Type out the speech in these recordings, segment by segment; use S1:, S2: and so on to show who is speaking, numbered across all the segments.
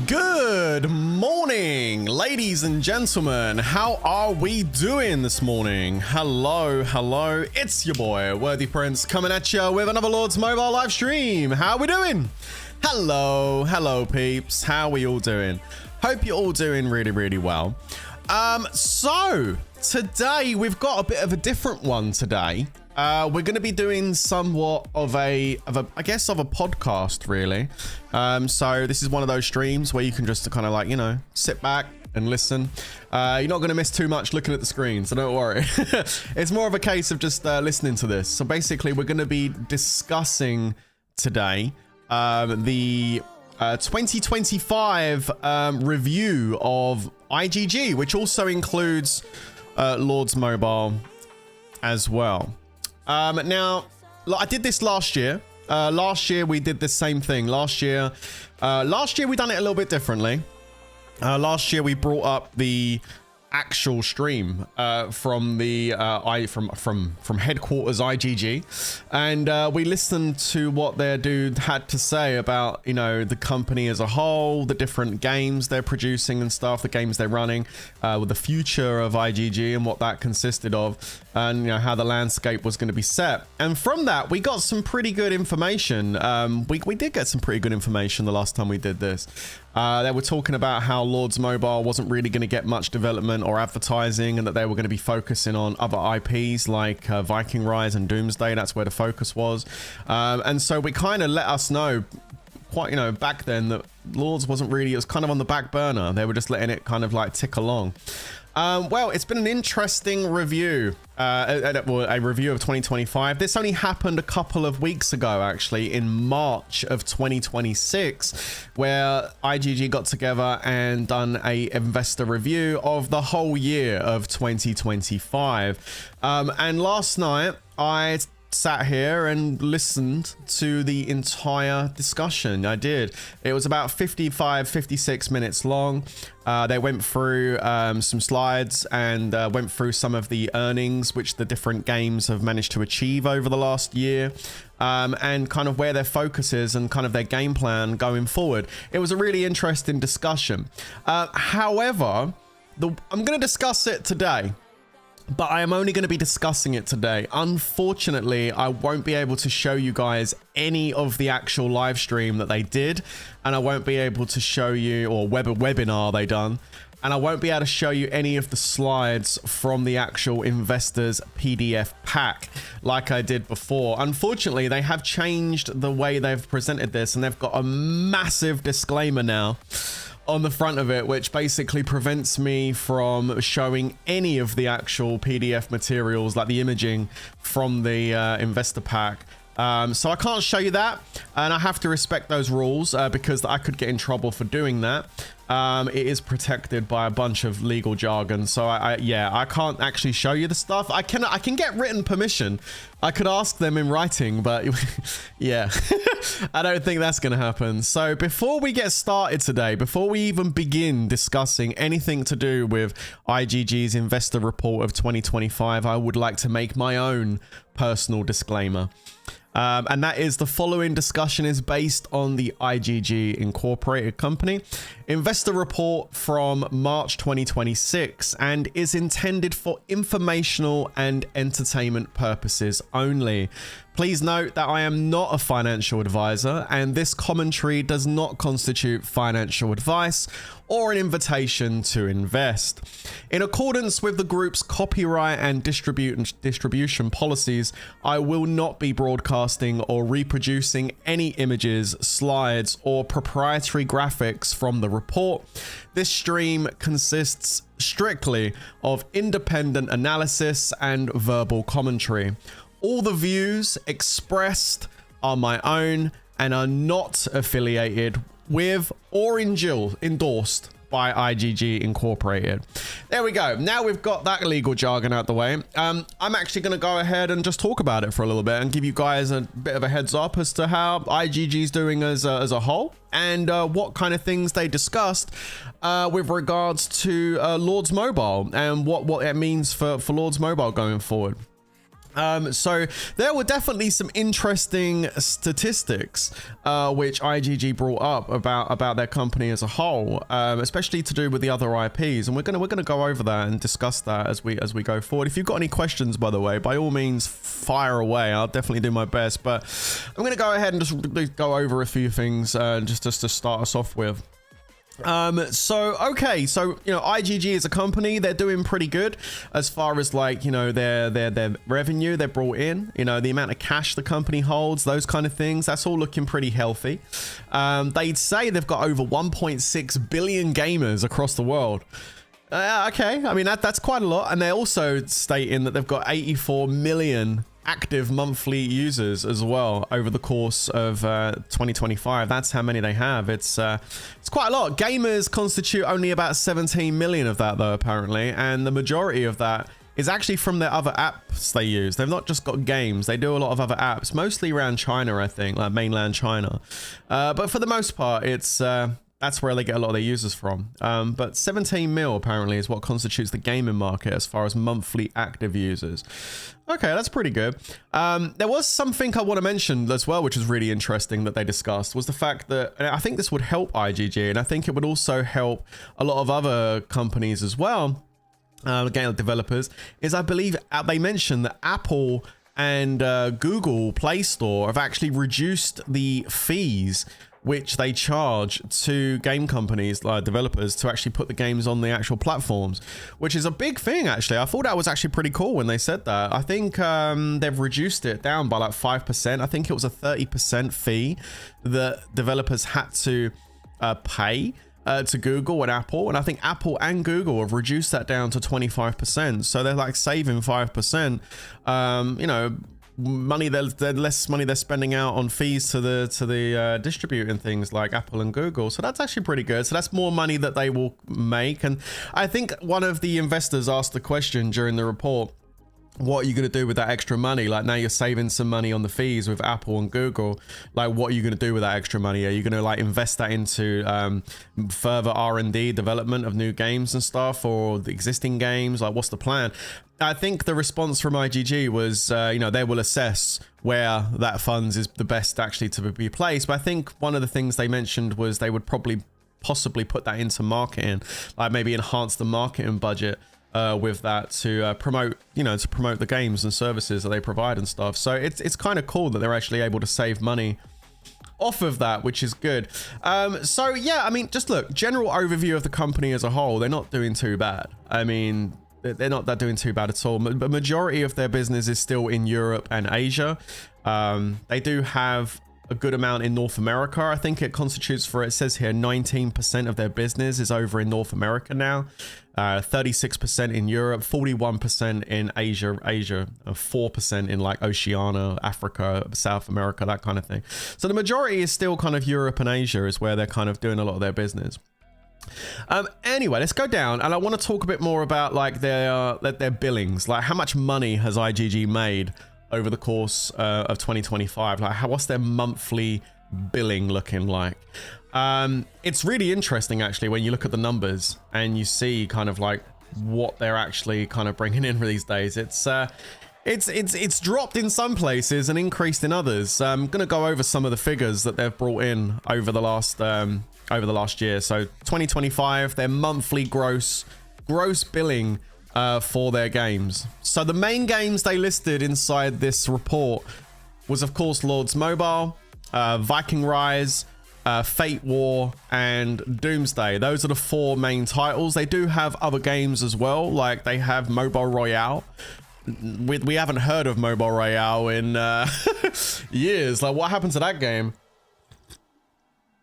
S1: Good morning, ladies and gentlemen. How are we doing this morning? Hello. It's your boy, Worthy Prince, coming at you with another Lords Mobile live stream. How are we doing? Hello, peeps. How are we all doing? Hope you're all doing really well. So today we've got a bit of a different one today. We're going to be doing somewhat of a podcast, really. So this is one of those streams where you can just kind of like, you know, sit back and listen. You're not going to miss too much looking at the screen, so don't worry. It's more of a case of just listening to this. So basically, we're going to be discussing today the 2025 review of IGG, which also includes Lords Mobile as well. Now, I did this last year. Last year we did the same thing. Last year we done it a little bit differently. Last year we brought up the actual stream from the from headquarters IGG, and we listened to what their dude had to say about, you know, the company as a whole, the different games they're producing and stuff, the games they're running, with the future of IGG and what that consisted of, and you know how the landscape was going to be set. And from that we got some pretty good information. We did get some pretty good information the last time we did this. They were talking about how Lords Mobile wasn't really going to get much development or advertising, and that they were going to be focusing on other IPs like Viking Rise and Doomsday. That's where the focus was. And so we kind of let us know quite, you know, back then that Lords wasn't really, it was kind of on the back burner. They were just letting it kind of like tick along. Well, it's been an interesting review, a review of 2025. This only happened a couple of weeks ago, actually, in March of 2026, where IGG got together and done a investor review of the whole year of 2025. And last night, I sat here and listened to the entire discussion. I did. It was about 56 minutes long. They went through some slides and went through some of the earnings which the different games have managed to achieve over the last year, and kind of where their focus is and kind of their game plan going forward. It was a really interesting discussion. However, I'm going to discuss it today, but I am only going to be discussing it today. Unfortunately, I won't be able to show you guys any of the actual live stream that they did, and I won't be able to show you, or webinar they done, and I won't be able to show you any of the slides from the actual investors PDF pack like I did before. Unfortunately, they have changed the way they've presented this, and they've got a massive disclaimer now on the front of it, which basically prevents me from showing any of the actual PDF materials, like the imaging from the investor pack. So I can't show you that, and I have to respect those rules because I could get in trouble for doing that. It is protected by a bunch of legal jargon, so I can't actually show you the stuff. I can get written permission. I could ask them in writing, but yeah, I don't think that's gonna happen. So before we get started today, before we even begin discussing anything to do with IGG's investor report of 2025, I would like to make my own personal disclaimer. And that is, the following discussion is based on the IGG Incorporated company investor report from March 2026 and is intended for informational and entertainment purposes only. Please note that I am not a financial advisor, and this commentary does not constitute financial advice or an invitation to invest. In accordance with the group's copyright and distribution policies, I will not be broadcasting or reproducing any images, slides, or proprietary graphics from the report. This stream consists strictly of independent analysis and verbal commentary. All the views expressed are my own and are not affiliated with or endorsed by IGG Incorporated. There we go. Now we've got that legal jargon out the way. I'm actually going to go ahead and just talk about it for a little bit and give you guys a bit of a heads up as to how IGG is doing as a whole, and what kind of things they discussed with regards to Lords Mobile and what it means for Lords Mobile going forward. So there were definitely some interesting statistics which IGG brought up about their company as a whole, especially to do with the other IPs, and we're gonna go over that and discuss that as we go forward. If you've got any questions, by the way, by all means fire away. I'll definitely do my best, but I'm gonna go ahead and just go over a few things just to start us off with. Okay, so you know, IGG is a company, they're doing pretty good as far as like, you know, their revenue they brought in, you know, the amount of cash the company holds, those kind of things, that's all looking pretty healthy. They'd say they've got over 1.6 billion gamers across the world. Okay, I mean that's quite a lot, and they're also stating that they've got 84 million active monthly users as well over the course of 2025. That's how many they have. It's quite a lot. Gamers constitute only about 17 million of that though, apparently, and the majority of that is actually from their other apps they use. They've not just got games, they do a lot of other apps, mostly around China, I think, like mainland China, but for the most part it's that's where they get a lot of their users from. But 17 mil apparently is what constitutes the gaming market as far as monthly active users. Okay, that's pretty good. There was something I want to mention as well, which is really interesting that they discussed, was the fact that, and I think this would help IGG, and I think it would also help a lot of other companies as well, game developers, is I believe they mentioned that Apple and Google Play Store have actually reduced the fees which they charge to game companies, like developers, to actually put the games on the actual platforms, which is a big thing actually. I thought that was actually pretty cool when they said that. I think they've reduced it down by like 5%. I think it was a 30% fee that developers had to pay to Google and Apple, and I think Apple and Google have reduced that down to 25%. So they're like saving 5%. You know, money they're less money they're spending out on fees to the distributing things like Apple and Google. So that's actually pretty good. So that's more money that they will make. And I think one of the investors asked the question during the report, what are you going to do with that extra money? Like, now you're saving some money on the fees with Apple and Google. Like, what are you going to do with that extra money? Are you going to like invest that into further R&D development of new games and stuff, or the existing games? Like, what's the plan? I think the response from IGG was, you know, they will assess where that funds is the best actually to be placed. But I think one of the things they mentioned was they would possibly put that into marketing, like maybe enhance the marketing budget with that to promote, you know, to promote the games and services that they provide and stuff. So it's kind of cool that they're actually able to save money off of that, which is good. So yeah, I mean, just look, general overview of the company as a whole, they're not doing too bad. I mean, they're not doing too bad at all. The majority of their business is still in Europe and Asia. They do have a good amount in North America. I think it constitutes for, it says here, 19% of their business is over in North America now, 36% in Europe, 41% in Asia, 4% in like Oceania, Africa, South America, that kind of thing. So the majority is still kind of Europe and Asia is where they're kind of doing a lot of their business. Anyway, let's go down, and I want to talk a bit more about like their billings, like how much money has IGG made over the course of 2025. Like, what's their monthly billing looking like? It's really interesting actually when you look at the numbers and you see kind of like what they're actually kind of bringing in for these days. It's dropped in some places and increased in others. I'm gonna go over some of the figures that they've brought in over the last year. So 2025, their monthly gross billing for their games. So the main games they listed inside this report was, of course, Lords Mobile, Viking Rise, Fate War, and Doomsday. Those are the four main titles. They do have other games as well, like they have Mobile Royale. We haven't heard of Mobile Royale in years. Like, what happened to that game?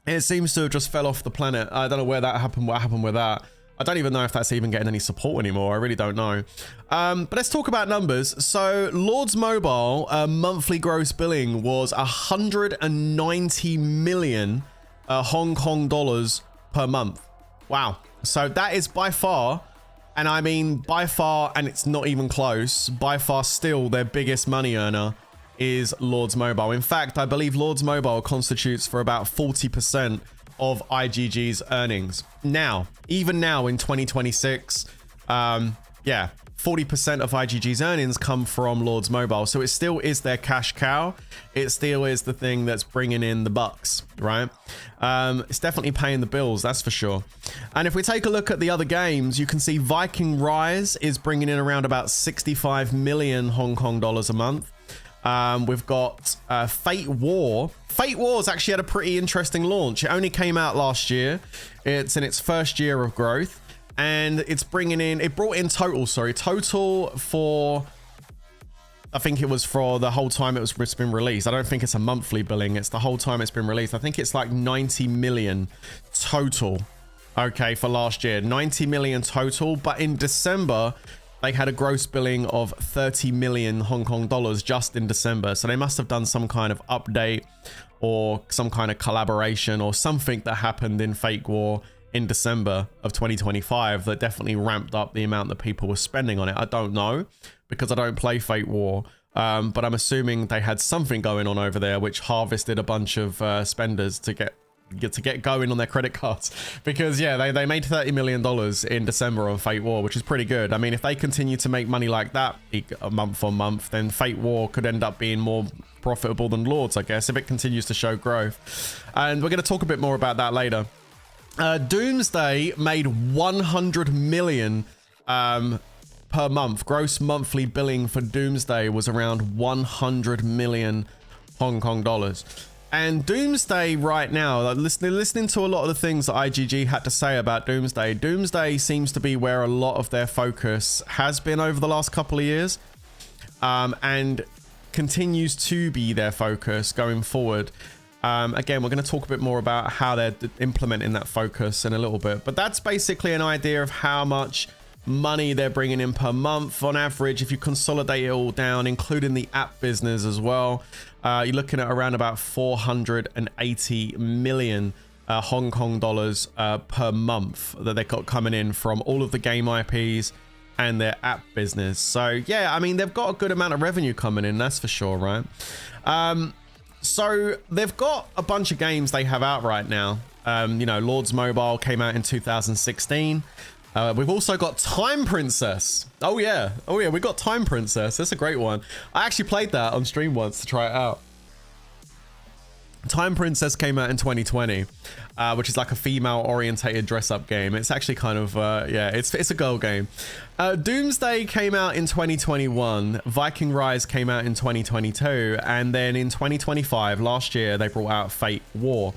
S1: It seems to have just fell off the planet. I don't know where that happened. What happened with that? I don't even know if that's even getting any support anymore. I really don't know. But let's talk about numbers. So Lords Mobile monthly gross billing was 190 million Hong Kong dollars per month. Wow. So that is by far, and I mean by far, and it's not even close, by far still their biggest money earner is Lords Mobile. In fact, I believe Lords Mobile constitutes for about 40% of IGG's earnings. Now, even now in 2026, yeah, 40% of IGG's earnings come from Lords Mobile. So it still is their cash cow. It still is the thing that's bringing in the bucks, right? It's definitely paying the bills, that's for sure. And if we take a look at the other games, you can see Viking Rise is bringing in around about 65 million Hong Kong dollars a month. We've got Fate War. Fate War's actually had a pretty interesting launch. It only came out last year. It's in its first year of growth. And it's bringing in, it brought in total for, I think it was for the whole time it's been released. I don't think it's a monthly billing. It's the whole time it's been released. I think it's like 90 million total. Okay, for last year, 90 million total. But in December, they had a gross billing of 30 million Hong Kong dollars just in December. So they must have done some kind of update or some kind of collaboration or something that happened in Fate War in December of 2025 that definitely ramped up the amount that people were spending on it. I don't know because I don't play Fate War, but I'm assuming they had something going on over there which harvested a bunch of spenders to get going on their credit cards, because yeah, they made $30 million in December on Fate War, which is pretty good. I mean, if they continue to make money like that month on month, then Fate War could end up being more profitable than Lords, I guess, if it continues to show growth. And we're going to talk a bit more about that later. Doomsday made 100 million per month. Gross monthly billing for Doomsday was around 100 million Hong Kong dollars. And Doomsday right now, listening to a lot of the things that IGG had to say about Doomsday, Doomsday seems to be where a lot of their focus has been over the last couple of years, and continues to be their focus going forward. Again, we're going to talk a bit more about how they're implementing that focus in a little bit, but that's basically an idea of how much money they're bringing in per month on average. If you consolidate it all down, including the app business as well, you're looking at around about 480 million Hong Kong dollars per month that they got coming in from all of the game IPs and their app business. So yeah, I mean, they've got a good amount of revenue coming in, that's for sure, right? So they've got a bunch of games they have out right now. You know, Lords Mobile came out in 2016. We've also got Time Princess. Oh yeah, we got Time Princess. That's a great one. I actually played that on stream once to try it out. Time Princess came out in 2020, which is like a female-orientated dress-up game. It's actually kind of, yeah, it's a girl game. Doomsday came out in 2021. Viking Rise came out in 2022. And then in 2025, last year, they brought out Fate War.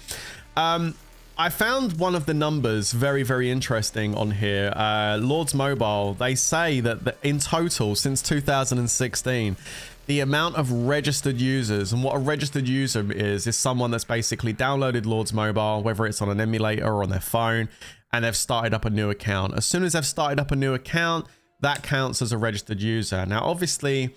S1: I found one of the numbers very, very interesting on here. Lords Mobile, they say that in total, since 2016, the amount of registered users, and what a registered user is someone that's basically downloaded Lords Mobile, whether it's on an emulator or on their phone, and they've started up a new account. As soon as they've started up a new account, that counts as a registered user. Now, obviously,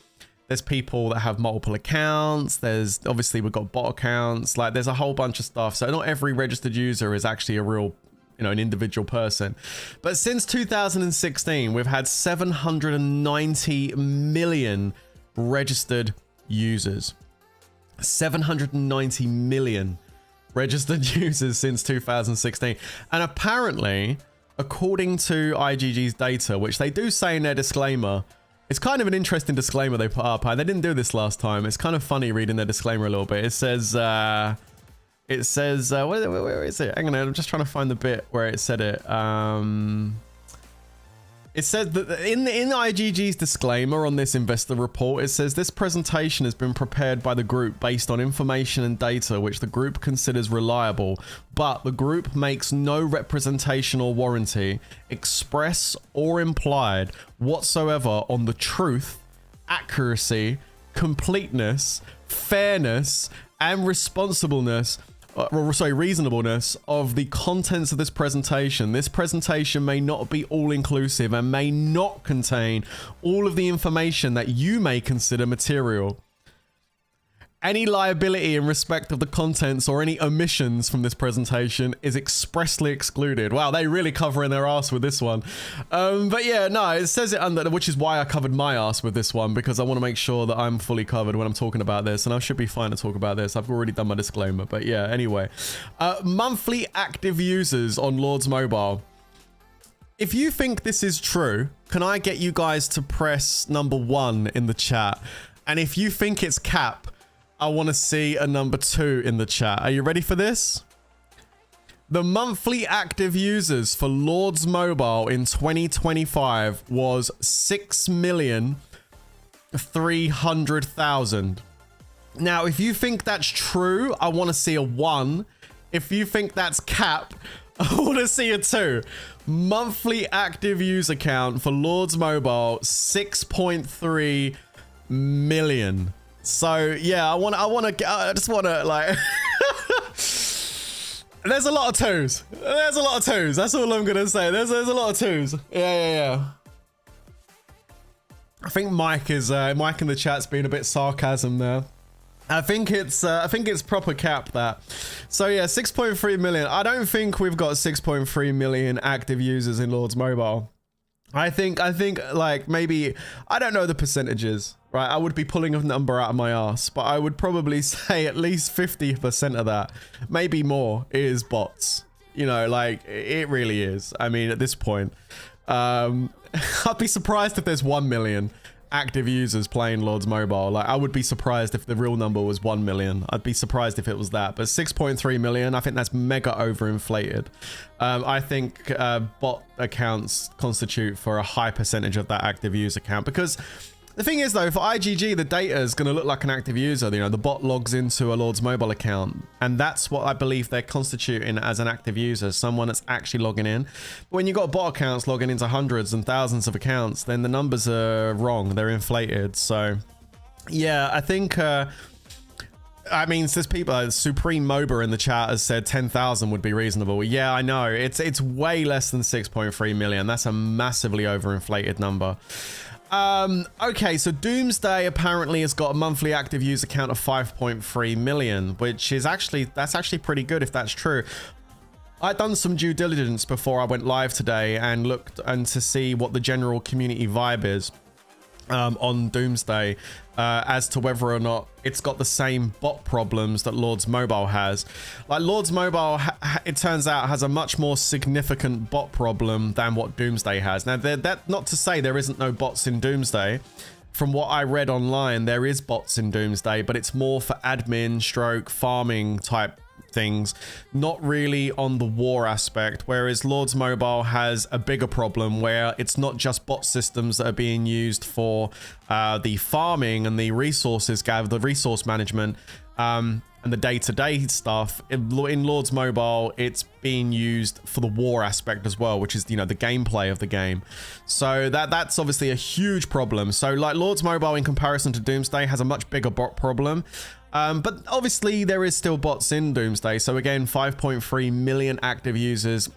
S1: there's people that have multiple accounts. There's obviously, we've got bot accounts. Like, there's a whole bunch of stuff. So not every registered user is actually a real, you know, an individual person. But since 2016, we've had 790 million registered users. 790 million registered users since 2016. And apparently, according to IGG's data, which they do say in their disclaimer, it's kind of an interesting disclaimer they put up. They didn't do this last time. It's kind of funny reading their disclaimer a little bit. It says, where is it? Hang on, I'm just trying to find the bit where it said it. It says that in IGG's disclaimer on this investor report, it says this presentation has been prepared by the group based on information and data which the group considers reliable, but the group makes no representation or warranty, express or implied whatsoever on the truth, accuracy, completeness, fairness, and reasonableness of the contents of this presentation. This presentation may not be all-inclusive and may not contain all of the information that you may consider material. Any liability in respect of the contents or any omissions from this presentation is expressly excluded. Wow, they really covering their ass with this one. But yeah, no, it says it under, which is why I covered my ass with this one, because I want to make sure that I'm fully covered when I'm talking about this, and I should be fine to talk about this. I've already done my disclaimer, but yeah, anyway. Monthly active users on Lords Mobile. If you think this is true, can I get you guys to press number 1 in the chat? And if you think it's cap, I want to see a number 2 in the chat. Are you ready for this? The monthly active users for Lords Mobile in 2025 was 6,300,000. Now, if you think that's true, I want to see a 1. If you think that's cap, I want to see a 2. Monthly active user count for Lords Mobile, 6.3 million. So yeah, I just want to like there's a lot of 2s. There's a lot of 2s. That's all I'm going to say. There's a lot of 2s. Yeah. I think Mike in the chat's been a bit sarcasm there. I think it's proper cap that. So yeah, 6.3 million. I don't think we've got 6.3 million active users in Lords Mobile. I think like maybe, I don't know the percentages, right? I would be pulling a number out of my ass, but I would probably say at least 50% of that, maybe more, is bots. You know, like it really is. I mean, at this point, I'd be surprised if there's 1 million active users playing Lords Mobile. Like, I would be surprised if the real number was 1 million. I'd be surprised if it was that. But 6.3 million, I think that's mega overinflated. I think bot accounts constitute for a high percentage of that active user count, because the thing is though, for IGG, the data is going to look like an active user. You know, the bot logs into a Lords Mobile account, and that's what I believe they're constituting as an active user, someone that's actually logging in. But when you've got bot accounts logging into hundreds and thousands of accounts, then the numbers are wrong. They're inflated. So yeah, I think, I mean, there's people, Supreme MOBA in the chat has said 10,000 would be reasonable. Yeah, I know. It's way less than 6.3 million. That's a massively overinflated number. Okay, so Doomsday apparently has got a monthly active user count of 5.3 million, which is that's actually pretty good if that's true. I'd done some due diligence before I went live today and looked to see what the general community vibe is on Doomsday as to whether or not it's got the same bot problems that Lords Mobile has. Like, Lords Mobile, it turns out, has a much more significant bot problem than what Doomsday has. Now, that not to say there isn't no bots in Doomsday. From what I read online, there is bots in Doomsday, but it's more for admin stroke farming type things, not really on the war aspect, whereas Lords Mobile has a bigger problem where it's not just bot systems that are being used for the farming and the resources gather, the resource management, and the day-to-day stuff. In Lords Mobile, it's being used for the war aspect as well, which is, you know, the gameplay of the game. So that's obviously a huge problem. So like, Lords Mobile in comparison to Doomsday has a much bigger bot problem. But obviously there is still bots in Doomsday. So again, 5.3 million active users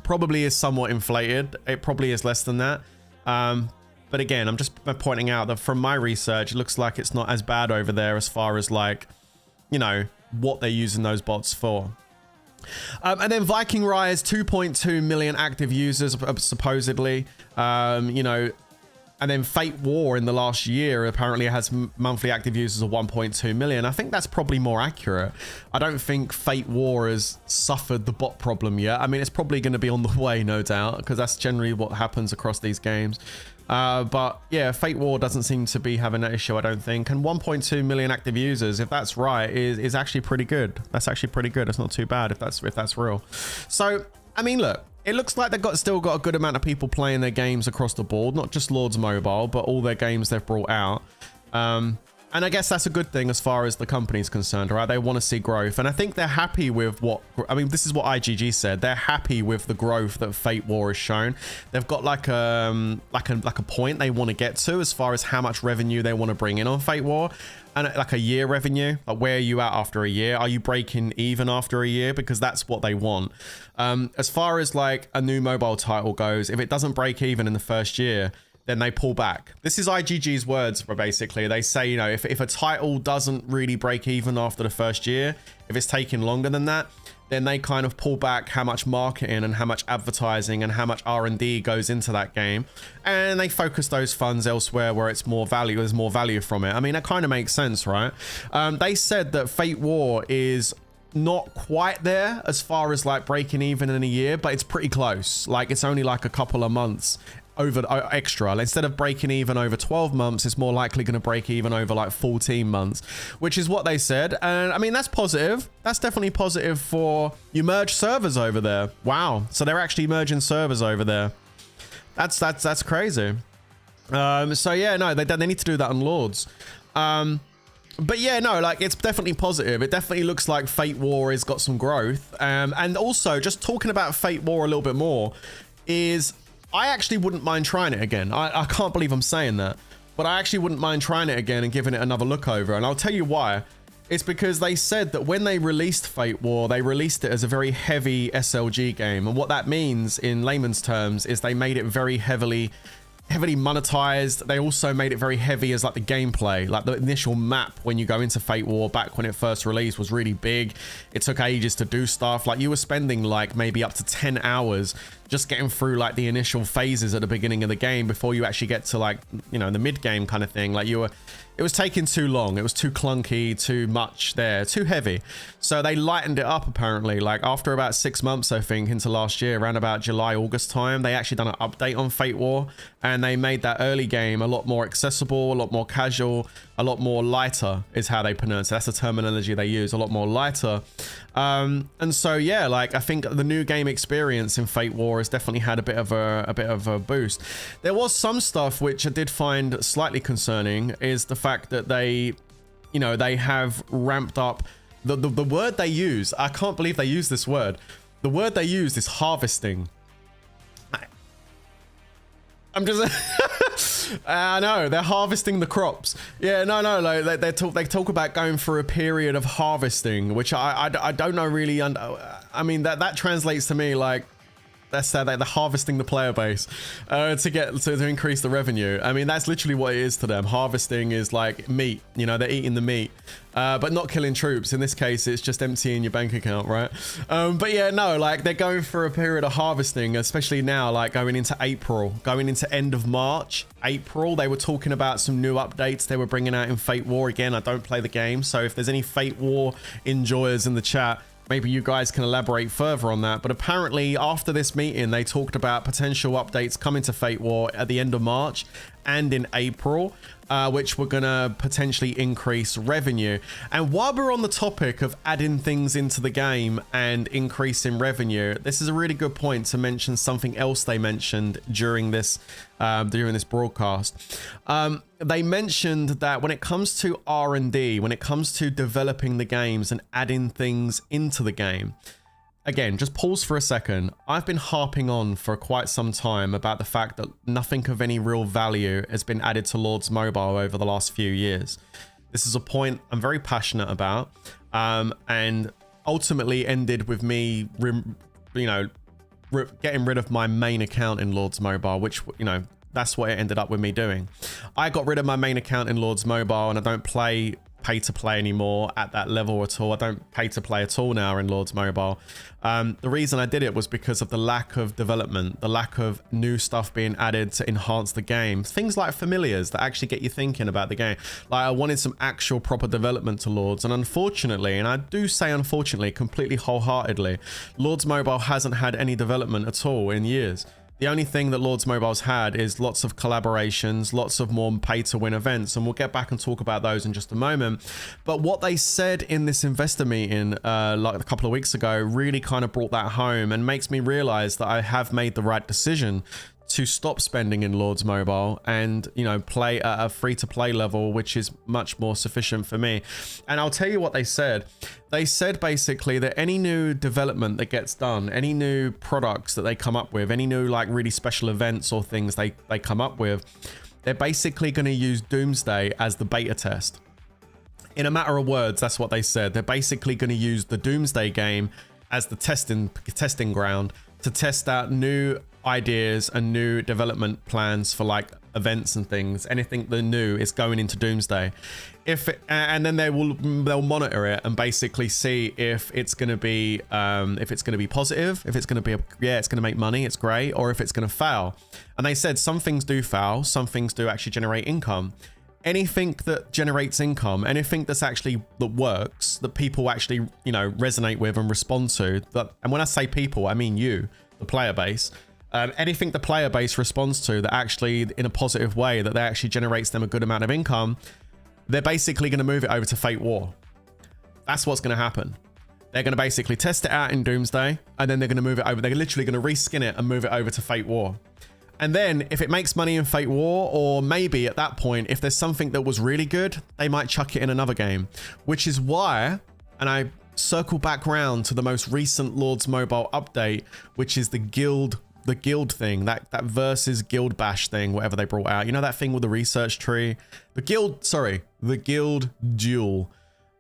S1: probably is somewhat inflated. It probably is less than that. But again, I'm just pointing out that from my research, it looks like it's not as bad over there as far as, like, you know, what they're using those bots for. And then Viking Rise, 2.2 million active users, supposedly. You know, and then Fate War in the last year apparently has monthly active users of 1.2 million. I think that's probably more accurate. I don't think Fate War has suffered the bot problem yet. I mean, it's probably going to be on the way, no doubt, because that's generally what happens across these games. But yeah, Fate War doesn't seem to be having that issue, I don't think. And 1.2 million active users, if that's right, is actually pretty good. That's actually pretty good. It's not too bad if that's real. So, I mean, look, it looks like they've still got a good amount of people playing their games across the board, not just Lords Mobile, but all their games they've brought out. And I guess that's a good thing as far as the company's concerned, right? They want to see growth. And I think they're happy with I mean, this is what IGG said. They're happy with the growth that Fate War has shown. They've got like a point they want to get to as far as how much revenue they want to bring in on Fate War. And like a year revenue, like, where are you at after a year? Are you breaking even after a year? Because that's what they want. As far as like a new mobile title goes, if it doesn't break even in the first year, then they pull back. This is IGG's words, basically. They say, you know, if a title doesn't really break even after the first year, if it's taking longer than that, then they kind of pull back how much marketing and how much advertising and how much R&D goes into that game. And they focus those funds elsewhere where it's more value, there's more value from it. I mean, that kind of makes sense, right? They said that Fate War is not quite there as far as like breaking even in a year, but it's pretty close. Like it's only like a couple of months over extra. Instead of breaking even over 12 months, it's more likely going to break even over like 14 months, which is what they said. And I mean, that's positive. That's definitely positive for you merge servers over there. Wow. So they're actually merging servers over there. That's crazy. So yeah, no, they need to do that on Lords. But yeah, no, like it's definitely positive. It definitely looks like Fate War has got some growth. And also just talking about Fate War a little bit more is I actually wouldn't mind trying it again. I can't believe I'm saying that, but I actually wouldn't mind trying it again and giving it another look over. And I'll tell you why. It's because they said that when they released Fate War, they released it as a very heavy SLG game. And what that means in layman's terms is they made it very heavily monetized. They also made it very heavy as like the gameplay. Like the initial map when you go into Fate War back when it first released was really big. It took ages to do stuff. Like you were spending like maybe up to 10 hours just getting through like the initial phases at the beginning of the game before you actually get to like, you know, the mid game kind of thing. Like it was taking too long. It was too clunky, too much there, too heavy. So they lightened it up apparently. Like after about 6 months, I think, into last year, around about July, August time, they actually done an update on Fate War and they made that early game a lot more accessible, a lot more casual, a lot more lighter is how they pronounce it. That's the terminology they use, a lot more lighter. And so yeah, like I think the new game experience in Fate War has definitely had a bit of a boost. There was some stuff which I did find slightly concerning, is the fact that they, you know, they have ramped up the word they use. I can't believe they use this word. The word they used is harvesting. I'm just I know they're harvesting the crops. Yeah, no, like they talk about going through a period of harvesting, which I don't know really. I mean that translates to me like that's how they're harvesting the player base to increase the revenue. I mean, that's literally what it is to them. Harvesting is like meat, you know, they're eating the meat, but not killing troops. In this case, it's just emptying your bank account, right? But yeah, no, like they're going through a period of harvesting, especially now, like going into April, going into end of March, April. They were talking about some new updates they were bringing out in Fate War. Again, I don't play the game, so if there's any Fate War enjoyers in the chat, maybe you guys can elaborate further on that. But apparently after this meeting, they talked about potential updates coming to Fate War at the end of March and in April, which were going to potentially increase revenue. And while we're on the topic of adding things into the game and increasing revenue, this is a really good point to mention something else they mentioned during this broadcast. They mentioned that when it comes to R&D, when it comes to developing the games and adding things into the game, again, just pause for a second. I've been harping on for quite some time about the fact that nothing of any real value has been added to Lords Mobile over the last few years. This is a point I'm very passionate about, and ultimately ended with me, getting rid of my main account in Lords Mobile, which, you know, that's what it ended up with me doing. I got rid of my main account in Lords Mobile and I don't pay to play anymore at that level at all. I don't pay to play at all now in Lords Mobile. The reason I did it was because of the lack of development, the lack of new stuff being added to enhance the game. Things like familiars that actually get you thinking about the game. Like I wanted some actual proper development to Lords, and unfortunately, and I do say unfortunately completely wholeheartedly, Lords Mobile hasn't had any development at all in years. The only thing that Lords Mobile's had is lots of collaborations, lots of more pay-to-win events, and we'll get back and talk about those in just a moment. But what they said in this investor meeting like a couple of weeks ago really kind of brought that home and makes me realize that I have made the right decision to stop spending in Lords Mobile and, you know, play at a free-to-play level, which is much more sufficient for me. And I'll tell you what they said. They said basically that any new development that gets done, any new products that they come up with, any new like really special events or things they come up with, they're basically going to use Doomsday as the beta test. In a matter of words, that's what they said. They're basically going to use the Doomsday game as the testing ground to test out new ideas and new development plans for like events and things. Anything that new is going into Doomsday. And then they'll monitor it and basically see if it's going to be positive, if it's going to be it's going to make money, it's great, or if it's going to fail. And they said some things do fail, some things do actually generate income. anything that generates income, anything that's actually that works, that people actually, you know, resonate with and respond to, that, and when I say people, I mean you, the player base, anything the player base responds to that actually in a positive way, that actually generates them a good amount of income, they're basically going to move it over to Fate War. That's what's going to happen. They're going to basically test it out in Doomsday, and then they're going to move it over. They're literally going to reskin it and move it over to Fate War. And then if it makes money in Fate War, or maybe at that point, if there's something that was really good, they might chuck it in another game, which is why, and I circle back round to the most recent Lords Mobile update, which is the guild thing, that versus guild bash thing, whatever they brought out. You know that thing with the research tree? The guild duel.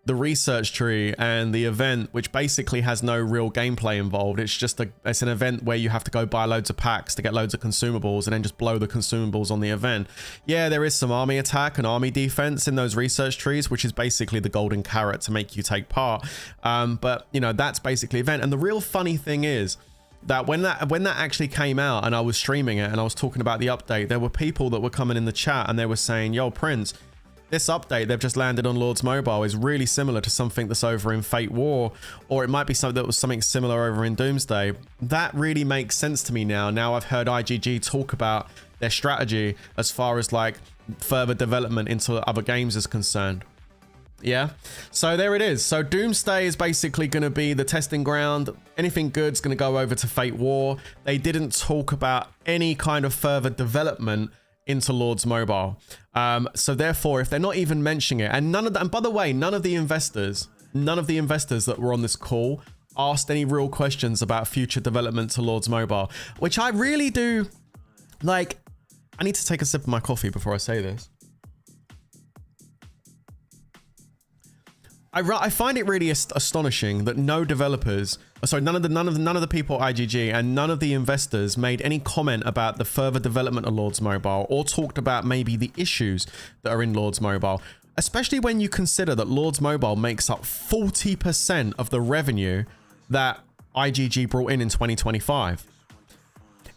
S1: The research tree and the event, which basically has no real gameplay involved. It's just it's an event where you have to go buy loads of packs to get loads of consumables and then just blow the consumables on the event. Yeah, there is some army attack and army defense in those research trees, which is basically the golden carrot to make you take part. But you know, that's basically event. And the real funny thing is that when that actually came out and I was streaming it and I was talking about the update, there were people that were coming in the chat and they were saying, yo, Prince, this update they've just landed on Lords Mobile is really similar to something that's over in Fate War, or it might be something that was something similar over in Doomsday. That really makes sense to me now. Now I've heard IGG talk about their strategy as far as like further development into other games is concerned. Yeah, so there it is. So Doomsday is basically going to be the testing ground. Anything good's going to go over to Fate War. They didn't talk about any kind of further development into Lords Mobile. So therefore, if they're not even mentioning it, and and by the way, none of the investors that were on this call asked any real questions about future development to Lords Mobile, which I really do like. I need to take a sip of my coffee before I say this. I find it really astonishing that no developers, sorry, none of the people at IGG and none of the investors made any comment about the further development of Lords Mobile or talked about maybe the issues that are in Lords Mobile, especially when you consider that Lords Mobile makes up 40% of the revenue that IGG brought in 2025.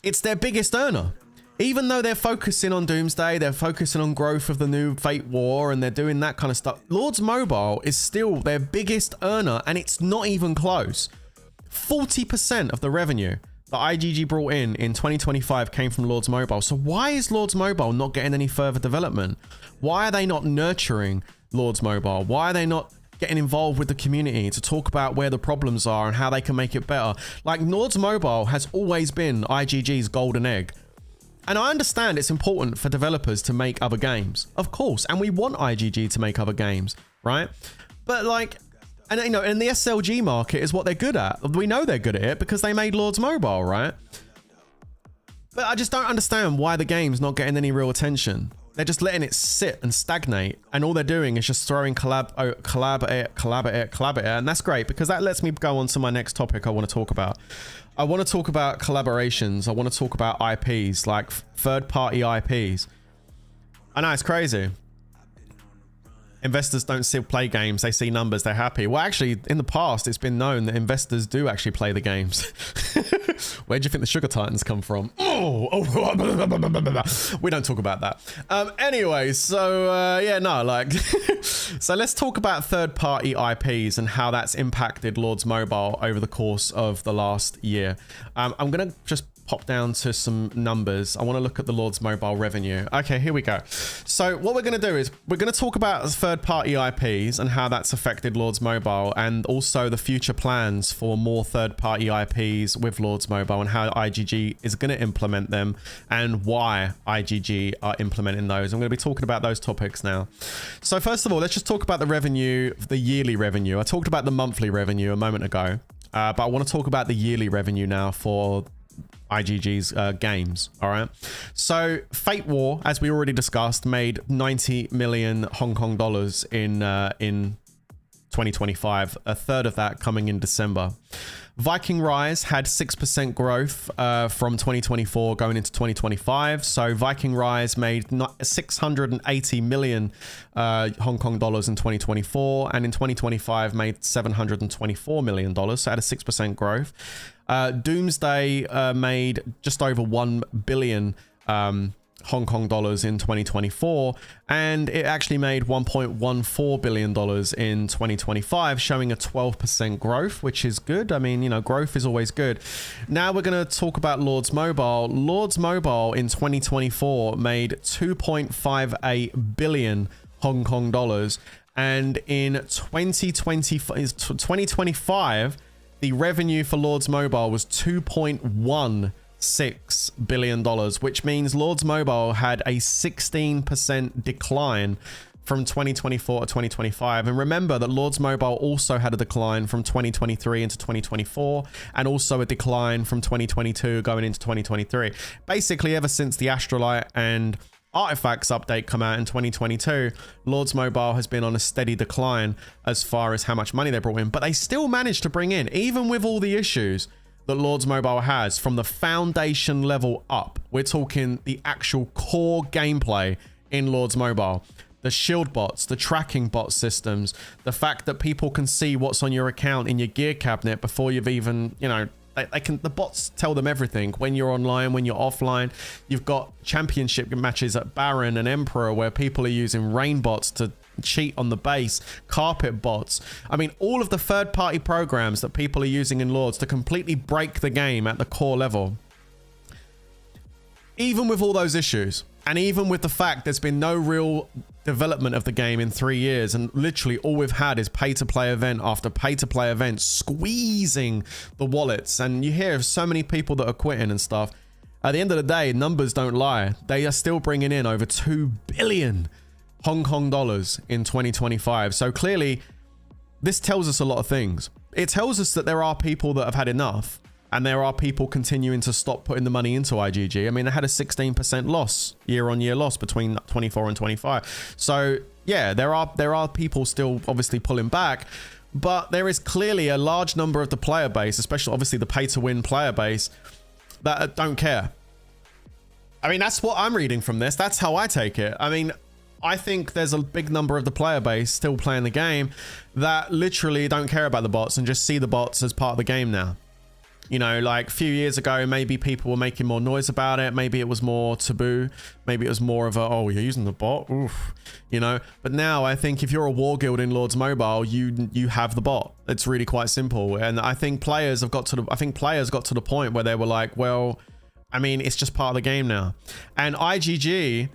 S1: It's their biggest earner. Even though they're focusing on Doomsday, they're focusing on growth of the new Fate War, and they're doing that kind of stuff, Lords Mobile is still their biggest earner, and it's not even close. 40% of the revenue that IGG brought in 2025 came from Lords Mobile. So why is Lords Mobile not getting any further development? Why are they not nurturing Lords Mobile? Why are they not getting involved with the community to talk about where the problems are and how they can make it better? Like, Lords Mobile has always been IGG's golden egg. And I understand it's important for developers to make other games, of course, and we want IGG to make other games, right? But like, and you know, and the SLG market is what they're good at. We know they're good at it because they made Lords Mobile, right? But I just don't understand why the game's not getting any real attention. They're just letting it sit and stagnate, and all they're doing is just throwing collab, and that's great because that lets me go on to my next topic I want to talk about. I want to talk about collaborations. I want to talk about IPs, like third-party IPs. I know, it's crazy. Investors don't see play games, they see numbers, they're happy. Well, actually, in the past, it's been known that investors do actually play the games. Where do you think the Sugar Titans come from? We don't talk about that. Anyway, so yeah, no, like, so let's talk about third-party IPs and how that's impacted Lords Mobile over the course of the last year. I'm gonna just pop down to some numbers. I want to look at the Lords Mobile revenue. Okay, here we go. So what we're going to do is we're going to talk about third-party IPs and how that's affected Lords Mobile, and also the future plans for more third-party IPs with Lords Mobile and how IGG is going to implement them and why IGG are implementing those. I'm going to be talking about those topics now. So first of all, let's just talk about the revenue, the yearly revenue. I talked about the monthly revenue a moment ago, but I want to talk about the yearly revenue now for IGG's games. All right, so Fate War, as we already discussed, made 90 million Hong Kong dollars in 2025, a third of that coming in December. Viking Rise had 6% growth from 2024 going into 2025. So Viking Rise made 680 million Hong Kong dollars in 2024, and in 2025 made $724 million. So had a 6% growth. Doomsday made just over 1 billion Hong Kong dollars in 2024, and it actually made $1.14 billion in 2025, showing a 12% growth, which is good. I mean, you know, growth is always good. Now we're going to talk about Lords Mobile. Lords Mobile in 2024 made 2.58 billion Hong Kong dollars, and in 2025, the revenue for Lords Mobile was $2.16 billion, which means Lords Mobile had a 16% decline from 2024 to 2025. And remember that Lords Mobile also had a decline from 2023 into 2024, and also a decline from 2022 going into 2023. Basically, ever since the Astrolite and Artifacts update come out in 2022, Lords Mobile has been on a steady decline as far as how much money they brought in, but they still managed to bring in, even with all the issues that Lords Mobile has, from the foundation level up. We're talking the actual core gameplay in Lords Mobile. The shield bots, the tracking bot systems, the fact that people can see what's on your account in your gear cabinet before you've even, you know, the bots tell them everything when you're online, when you're offline. You've got championship matches at Baron and Emperor where people are using rain bots to cheat on the base, carpet bots. I mean, all of the third-party programs that people are using in Lords to completely break the game at the core level. Even with all those issues, and even with the fact there's been no real development of the game in 3 years, and literally all we've had is pay-to-play event after pay-to-play event squeezing the wallets, and you hear of so many people that are quitting and stuff. At the end of the day, numbers don't lie. They are still bringing in over 2 billion Hong Kong dollars in 2025. So clearly, this tells us a lot of things. It tells us that there are people that have had enough, and there are people continuing to stop putting the money into IGG. I mean, they had a 16% loss, year-on-year loss between 24 and 25. So yeah, there are people still obviously pulling back, but there is clearly a large number of the player base, especially obviously the pay-to-win player base, that don't care. I mean, that's what I'm reading from this. That's how I take it. I mean, I think there's a big number of the player base still playing the game that literally don't care about the bots and just see the bots as part of the game now. You know, like a few years ago, maybe people were making more noise about it. Maybe it was more taboo. Maybe it was more of a, oh, you're using the bot? Oof. You know, but now I think if you're a war guild in Lords Mobile, you have the bot. It's really quite simple. And I think players got to the point where they were like, well, I mean, it's just part of the game now. And IGG,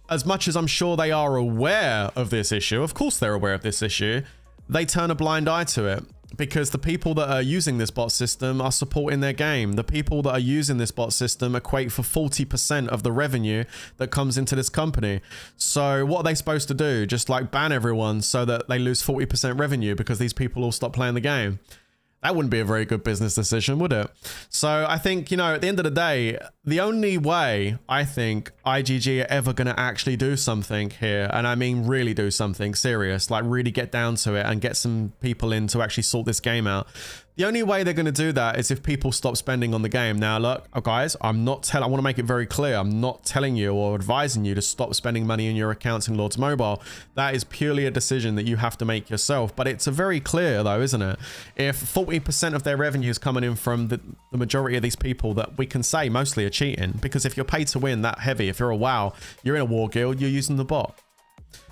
S1: as much as I'm sure they are aware of this issue, of course they're aware of this issue, they turn a blind eye to it. Because the people that are using this bot system are supporting their game. The people that are using this bot system equate for 40% of the revenue that comes into this company. So what are they supposed to do? Just like ban everyone so that they lose 40% revenue because these people all stop playing the game? That wouldn't be a very good business decision, would it? So I think, you know, at the end of the day, the only way I think IGG are ever going to actually do something here, and I mean really do something serious, like really get down to it and get some people in to actually sort this game out. The only way they're going to do that is if people stop spending on the game. Now, look, guys, I want to make it very clear. I'm not telling you or advising you to stop spending money in your accounts in Lords Mobile. That is purely a decision that you have to make yourself. But it's a very clear, though, isn't it? If 40% of their revenue is coming in from the majority of these people that we can say mostly are cheating, because if you're paid to win that heavy, if you're a WoW, you're in a war guild, you're using the bot.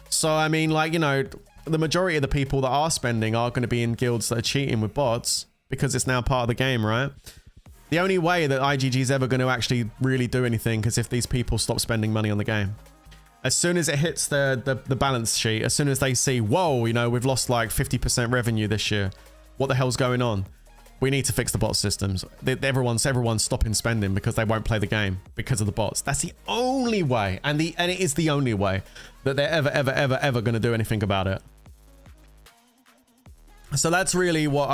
S1: So, I mean, like, you know, the majority of the people that are spending are going to be in guilds that are cheating with bots, because it's now part of the game, right? The only way that IGG is ever going to actually really do anything is if these people stop spending money on the game. As soon as it hits the balance sheet, as soon as they see, whoa, you know, we've lost like 50% revenue this year. What the hell's going on? We need to fix the bot systems. Everyone's stopping spending because they won't play the game because of the bots. That's the only way, and it is the only way that they're ever going to do anything about it. So that's really what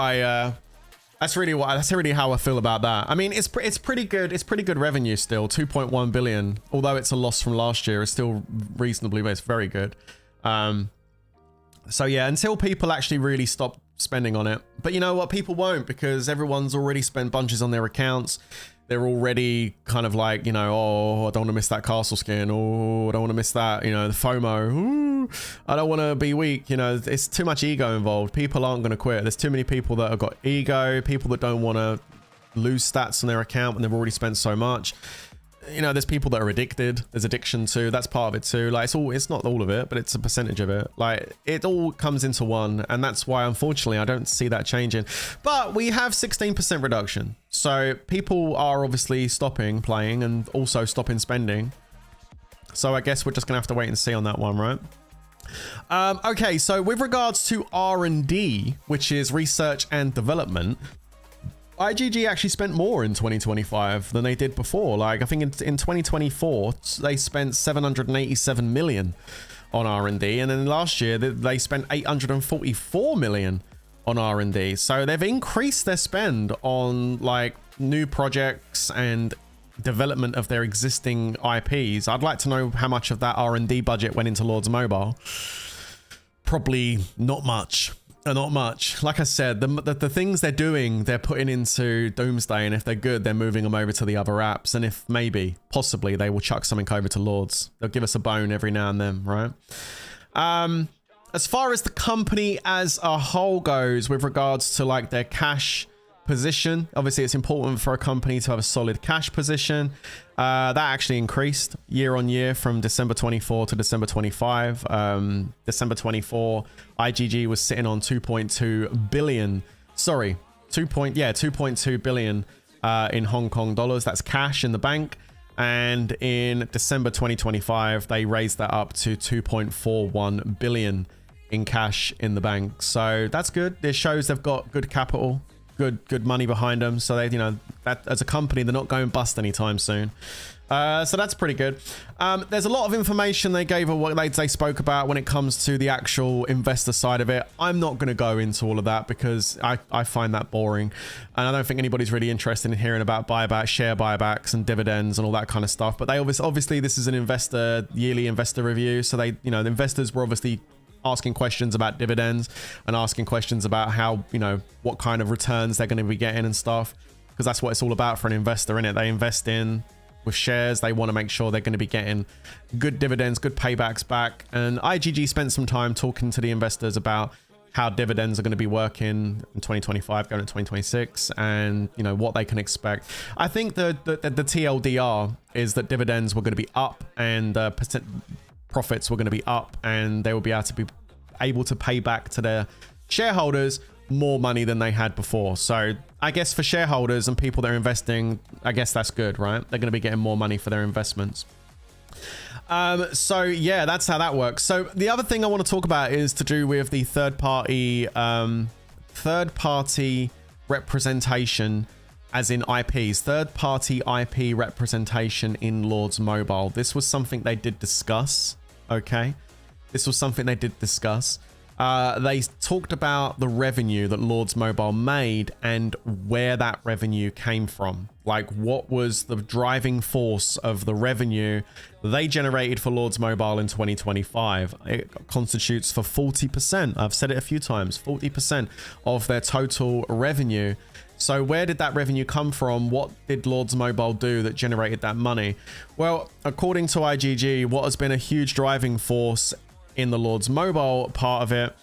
S1: that's really how I feel about that. I mean, it's pretty good. It's pretty good revenue still. 2.1 billion. Although it's a loss from last year, it's still reasonably, it's very good. So yeah, until people actually really stop spending on it. But you know what? People won't, because everyone's already spent bunches on their accounts. They're already kind of like, you know, oh, I don't want to miss that castle skin. Oh, I don't want to miss that, you know, the FOMO. Ooh, I don't want to be weak. You know, it's too much ego involved. People aren't going to quit. There's too many people that have got ego, people that don't want to lose stats on their account when they've already spent so much. you know, there's people that are addicted. There's addiction too. That's part of it too. Like it's not all of it, but it's a percentage of it. Like it all comes into one. And that's why, unfortunately, I don't see that changing. But we have 16% reduction. So people are obviously stopping playing and also stopping spending. So I guess we're just gonna have to wait and see on that one, right? Okay, so with regards to R&D, which is research and development, IGG actually spent more in 2025 than they did before. Like I think in 2024 they spent 787 million on R&D, and then last year they spent 844 million on R&D. So they've increased their spend on like new projects and development of their existing IPs. I'd like to know how much of that R&D budget went into Lords Mobile. Probably not much. Not much. Like I said, the things they're doing, they're putting into Doomsday, and if they're good, they're moving them over to the other apps. And if maybe, possibly, they will chuck something over to Lords. They'll give us a bone every now and then, right? As far as the company as a whole goes, with regards to like their cash position, obviously it's important for a company to have a solid cash position. That actually increased year on year from December 24 to December 25. December 24, IGG was sitting on 2.2 billion. Sorry, 2.2 billion in Hong Kong dollars. That's cash in the bank. And in December 2025, they raised that up to 2.41 billion in cash in the bank. So that's good. This shows they've got good capital. Good money behind them, so they, you know, that as a company they're not going bust anytime soon. So that's pretty good. There's a lot of information they gave, or what they spoke about when it comes to the actual investor side of it. I'm not going to go into all of that because I find that boring, and I don't think anybody's really interested in hearing about buybacks, share buybacks, and dividends and all that kind of stuff. But they obviously this is an yearly investor review, so they, you know, the investors were obviously asking questions about dividends and asking questions about how, you know, what kind of returns they're going to be getting and stuff, because that's what it's all about for an investor, innit? They invest in with shares. They want to make sure they're going to be getting good dividends, good paybacks back. And IGG spent some time talking to the investors about how dividends are going to be working in 2025 going to 2026, and you know what they can expect. I think the TLDR is that dividends were going to be up, and profits were going to be up, and they will be able to pay back to their shareholders more money than they had before. So I guess for shareholders and people that are investing, I guess that's good, right? They're going to be getting more money for their investments. So yeah, that's how that works. So the other thing I want to talk about is to do with the third party representation, as in IPs, third-party IP representation in Lords Mobile. This was something they did discuss, okay? This was something they did discuss. They talked about the revenue that Lords Mobile made and where that revenue came from. Like, what was the driving force of the revenue they generated for Lords Mobile in 2025? It constitutes for 40%. I've said it a few times, 40% of their total revenue. So where did that revenue come from? What did Lords Mobile do that generated that money? Well, according to IGG, what has been a huge driving force in the Lords Mobile part of it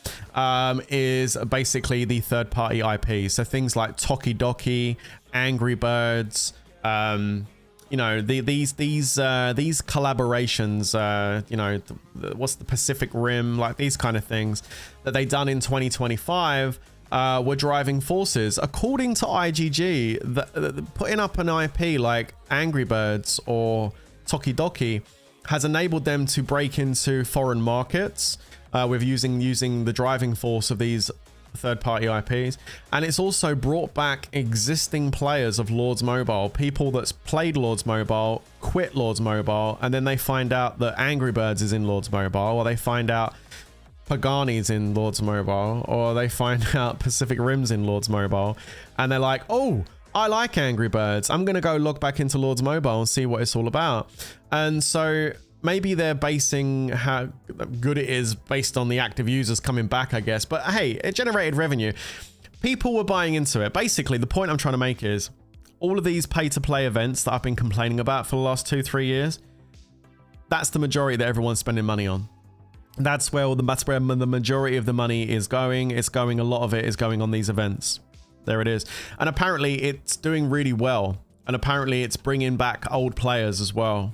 S1: is basically the third-party IP. So things like Tokidoki, Angry Birds, you know, these collaborations, you know, what's the Pacific Rim, like these kind of things that they done in 2025 were driving forces. According to IGG, putting up an IP like Angry Birds or Tokidoki has enabled them to break into foreign markets with using the driving force of these third-party IPs, and it's also brought back existing players of Lords Mobile, people that's played Lords Mobile, quit Lords Mobile, and then they find out that Angry Birds is in Lords Mobile, or they find out Pagani's in Lords Mobile, or they find out Pacific Rim's in Lords Mobile, and they're like, oh, I like Angry Birds, I'm gonna go log back into Lords Mobile and see what it's all about. And so maybe they're basing how good it is based on the active users coming back, I guess. But hey, it generated revenue. People were buying into it. Basically, the point I'm trying to make is all of these pay-to-play events that I've been complaining about for the last 2-3 years, that's the majority that everyone's spending money on. That's where the majority of the money is going. It's going, a lot of it is going on these events. There it is. And apparently it's doing really well And apparently it's bringing back old players as well.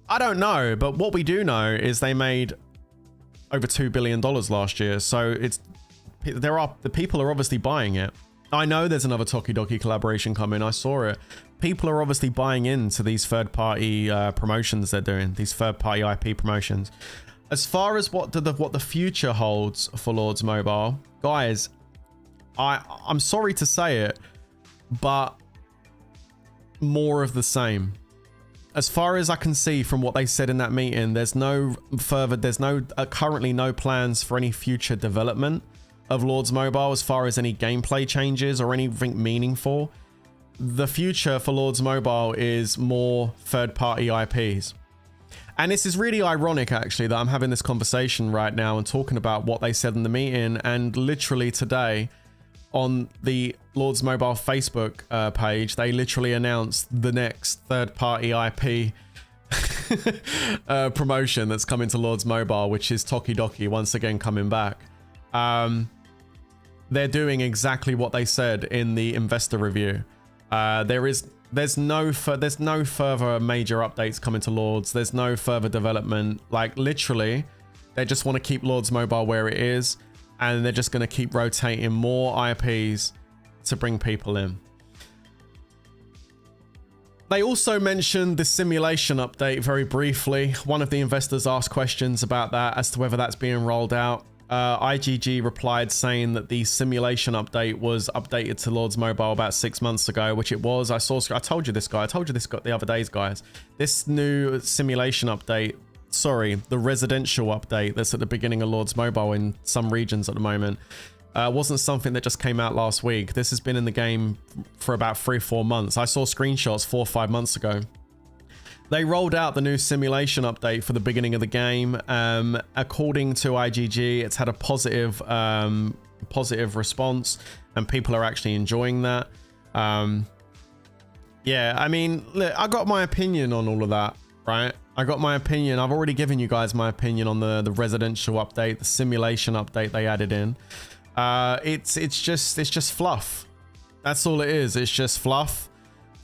S1: I don't know, but what we do know is they made over $2 billion last year. So the people are obviously buying it. I know there's another Tokidoki collaboration coming. I saw it. People are obviously buying into these third-party promotions they're doing, these third-party IP promotions. As far as what the future holds for Lords Mobile, guys, I'm sorry to say it, but more of the same. As far as I can see from what they said in that meeting, there's currently no plans for any future development of Lords Mobile as far as any gameplay changes or anything meaningful. The future for Lords Mobile is more third-party IPs. And this is really ironic, actually, that I'm having this conversation right now and talking about what they said in the meeting. And literally today on the Lords Mobile Facebook page, they literally announced the next third-party IP promotion that's coming to Lords Mobile, which is Tokidoki once again coming back. They're doing exactly what they said in the investor review. There's no further major updates coming to Lords. There's no further development. Like literally, they just want to keep Lords Mobile where it is, and they're just going to keep rotating more IPs to bring people in. They also mentioned the simulation update very briefly. One of the investors asked questions about that as to whether that's being rolled out. IGG replied saying that the simulation update was updated to Lords Mobile about 6 months ago, which it was. I told you this the other days, guys. This new simulation update, sorry, the residential update that's at the beginning of Lords Mobile in some regions at the moment, wasn't something that just came out last week. This has been in the game for about 3 or 4 months. I saw screenshots 4 or 5 months ago. They rolled out the new simulation update for the beginning of the game. According to IGG, it's had a positive response, and people are actually enjoying that. Yeah, I mean, look, I got my opinion on all of that, right? I got my opinion. I've already given you guys my opinion on the residential update, the simulation update they added in. It's just fluff. That's all it is. It's just fluff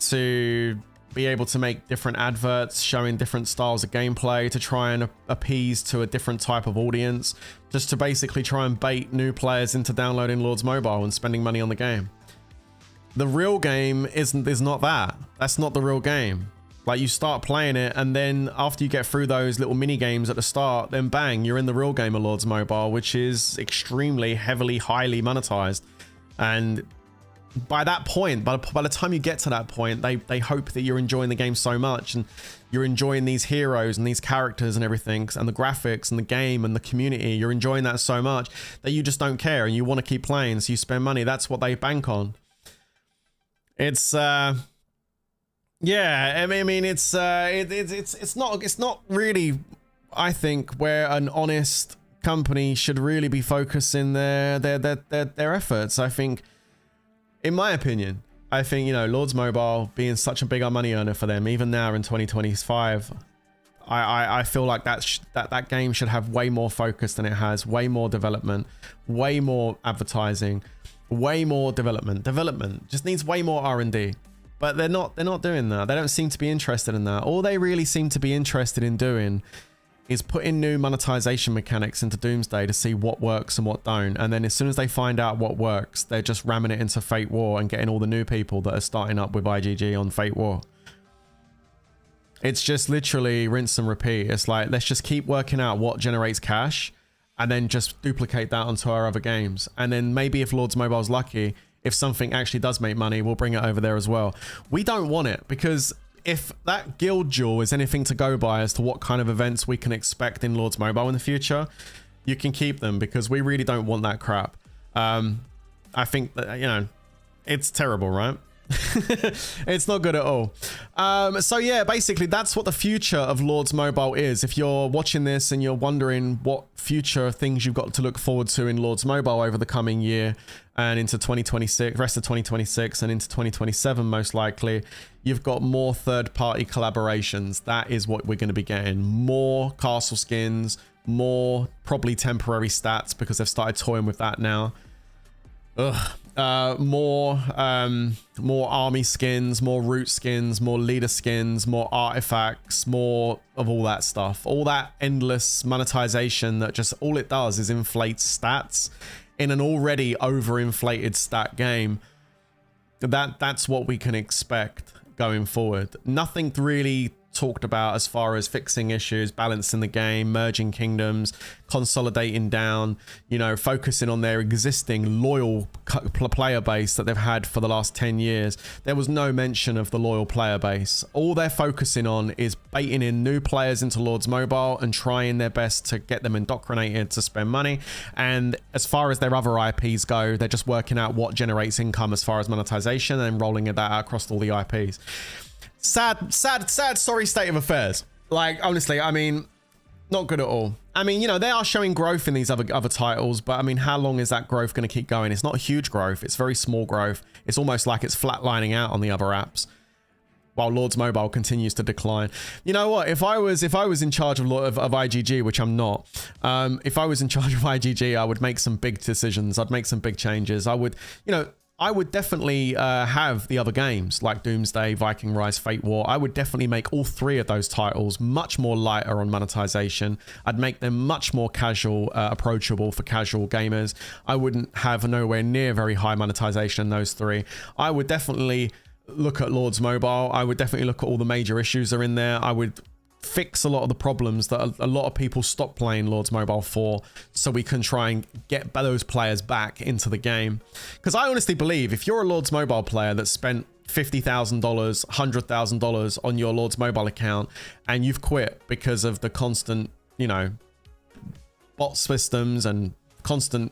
S1: to be able to make different adverts showing different styles of gameplay to try and appease to a different type of audience, just to basically try and bait new players into downloading Lords Mobile and spending money on the game. The real game is not that. That's not the real game. Like, you start playing it, and then after you get through those little mini games at the start, then bang, you're in the real game of Lords Mobile, which is extremely highly monetized. And by that point, by the time you get to that point, they hope that you're enjoying the game so much, and you're enjoying these heroes and these characters and everything, and the graphics and the game and the community. You're enjoying that so much that you just don't care, and you want to keep playing, so you spend money. That's what they bank on. It's yeah, I mean, it's not really, I think, where an honest company should really be focusing their efforts. I think, in my opinion, I think, you know, Lords Mobile being such a big money earner for them, even now in 2025, I feel like that game should have way more focus than it has, way more development, way more advertising, way more development. Development just needs way more R&D. But they're not doing that. They don't seem to be interested in that. All they really seem to be interested in doing is putting new monetization mechanics into Doomsday to see what works and what don't. And then as soon as they find out what works, they're just ramming it into Fate War and getting all the new people that are starting up with IGG on Fate War. It's just literally rinse and repeat. It's like, let's just keep working out what generates cash and then just duplicate that onto our other games. And then maybe if Lords Mobile's lucky, if something actually does make money, we'll bring it over there as well. We don't want it, because if that guild jewel is anything to go by as to what kind of events we can expect in Lords Mobile in the future, you can keep them, because we really don't want that crap. I think that, you know, it's terrible, right? It's not good at all. So yeah, basically that's what the future of Lords Mobile is. If you're watching this and you're wondering what future things you've got to look forward to in Lords Mobile over the coming year and into 2026, rest of 2026 and into 2027 most likely, you've got more third-party collaborations. That is what we're going to be getting. More castle skins, more probably temporary stats, because they've started toying with that now. Ugh. more army skins, more root skins, more leader skins, more artifacts, more of all that stuff. All that endless monetization that just all it does is inflate stats in an already overinflated stat game. That's what we can expect going forward. Nothing really talked about as far as fixing issues, balancing the game, merging kingdoms, consolidating down, you know, focusing on their existing loyal player base that they've had for the last 10 years. There was no mention of the loyal player base. All they're focusing on is baiting in new players into Lords Mobile and trying their best to get them indoctrinated to spend money. And as far as their other IPs go, they're just working out what generates income as far as monetization and rolling that out across all the IPs. Sad, sorry state of affairs. Like, honestly, I mean, not good at all. I mean, you know, they are showing growth in these other titles, but I mean, how long is that growth going to keep going? It's not huge growth. It's very small growth. It's almost like it's flatlining out on the other apps, while Lords Mobile continues to decline. You know what? If I was in charge of IGG, which I'm not, if I was in charge of IGG, I would make some big decisions. I'd make some big changes. I would, you know, I would definitely have the other games like Doomsday, Viking Rise, Fate War. I would definitely make all three of those titles much more lighter on monetization. I'd make them much more casual, approachable for casual gamers. I wouldn't have nowhere near very high monetization in those three. I would definitely look at Lords Mobile. I would definitely look at all the major issues that are in there. I would fix a lot of the problems that a lot of people stop playing Lords Mobile for, so we can try and get those players back into the game. Because I honestly believe if you're a Lords Mobile player that spent $50,000, $100,000 on your Lords Mobile account and you've quit because of the constant, you know, bot systems and constant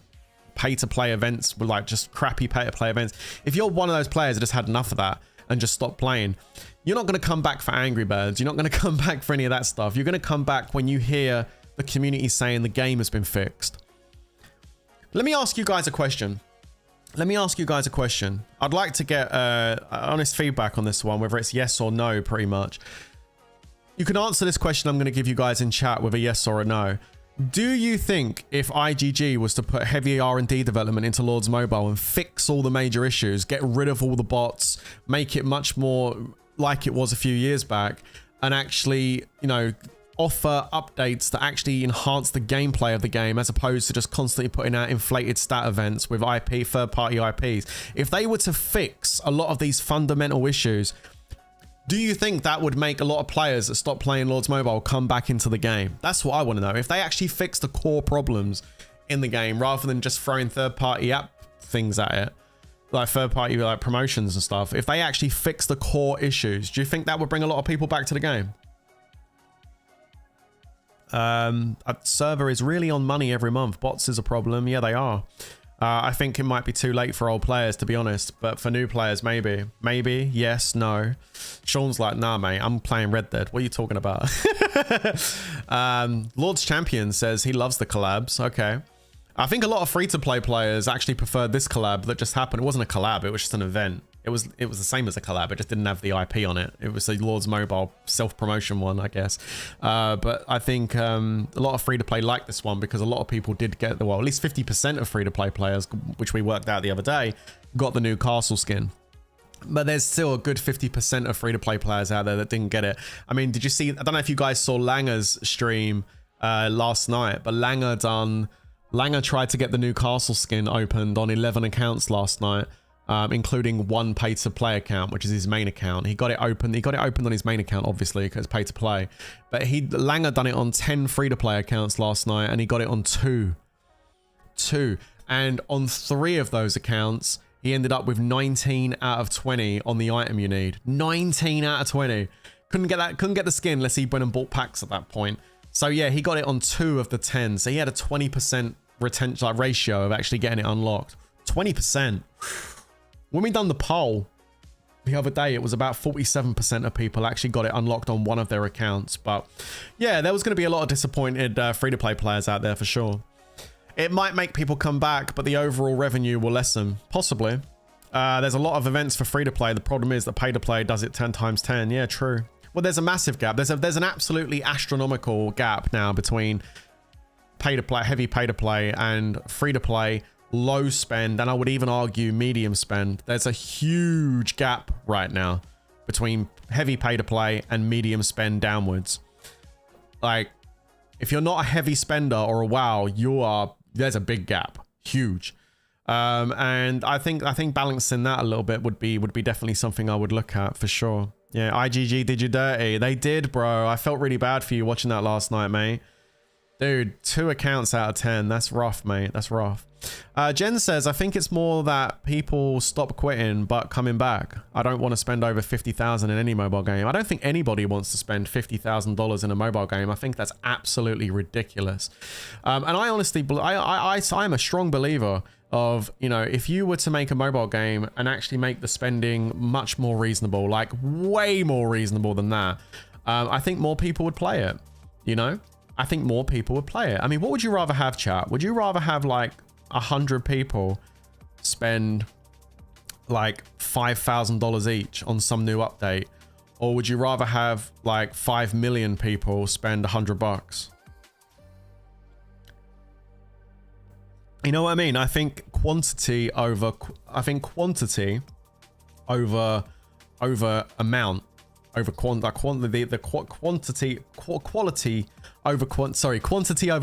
S1: pay-to-play events with like just crappy pay-to-play events, if you're one of those players that just had enough of that and just stopped playing, you're not going to come back for Angry Birds. You're not going to come back for any of that stuff. You're going to come back when you hear the community saying the game has been fixed. Let me ask you guys a question. I'd like to get honest feedback on this one, whether it's yes or no, pretty much. You can answer this question I'm going to give you guys in chat with a yes or a no. Do you think if IGG was to put heavy R&D development into Lords Mobile and fix all the major issues, get rid of all the bots, make it much more like it was a few years back, and actually, you know, offer updates that actually enhance the gameplay of the game as opposed to just constantly putting out inflated stat events with IP, third-party IPs, if they were to fix a lot of these fundamental issues, do you think that would make a lot of players that stop playing Lords Mobile come back into the game? That's what I want to know. If they actually fix the core problems in the game rather than just throwing third-party app things at it, like third-party like promotions and stuff, if they actually fix the core issues, do you think that would bring a lot of people back to the game? A server is really on money every month. Bots is a problem. Yeah, they are. I think it might be too late for old players, to be honest, but for new players, maybe. Maybe, yes, no. Sean's like, nah, mate, I'm playing Red Dead. What are you talking about? Lord's Champion says he loves the collabs. Okay. I think a lot of free-to-play players actually preferred this collab that just happened. It wasn't a collab, it was just an event. It was the same as a collab, it just didn't have the IP on it. It was a Lords Mobile self-promotion one, I guess. But I think a lot of free-to-play liked this one because a lot of people did get the, well, at least 50% of free-to-play players, which we worked out the other day, got the new castle skin. But there's still a good 50% of free-to-play players out there that didn't get it. I mean, did you see, I don't know if you guys saw Langer's stream last night, but Langer tried to get the new castle skin opened on 11 accounts last night. Including one pay-to-play account, which is his main account. He got it open. He got it opened on his main account, obviously, because it's pay-to-play. But Langer done it on 10 free-to-play accounts last night, and he got it on two. And on 3 of those accounts, he ended up with 19 out of 20 on the item you need. 19 out of 20. Couldn't get the skin unless he went and bought packs at that point. So yeah, he got it on 2 of the 10. So he had a 20% retention, like, ratio of actually getting it unlocked. 20%. When we done the poll the other day, it was about 47% of people actually got it unlocked on one of their accounts. But yeah, there was going to be a lot of disappointed free-to-play players out there for sure. It might make people come back, but the overall revenue will lessen. Possibly. There's a lot of events for free-to-play. The problem is that pay-to-play does it 10 times 10. Yeah, true. Well, there's a massive gap. There's an absolutely astronomical gap now between pay-to-play, heavy pay-to-play, and free-to-play low spend, and I would even argue medium spend. There's a huge gap right now between heavy pay to play and medium spend downwards. Like, if you're not a heavy spender or a WoW, there's a big gap, huge. And I think balancing that a little bit would be definitely something I would look at for sure. Yeah, IGG did you dirty. They did, bro. I felt really bad for you watching that last night, mate. Dude, 2 accounts out of 10. That's rough, mate. That's rough. Jen says, I think it's more that people stop quitting but coming back. I don't want to spend over $50,000 in any mobile game. I don't think anybody wants to spend $50,000 in a mobile game. I think that's absolutely ridiculous. And I honestly, I'm a strong believer of, you know, if you were to make a mobile game and actually make the spending much more reasonable, like way more reasonable than that, I think more people would play it, you know? I think more people would play it. I mean, what would you rather have, chat? Would you rather have like 100 people spend like $5,000 each on some new update? Or would you rather have like 5 million people spend $100? You know what I mean? I think quantity over amount. Quantity over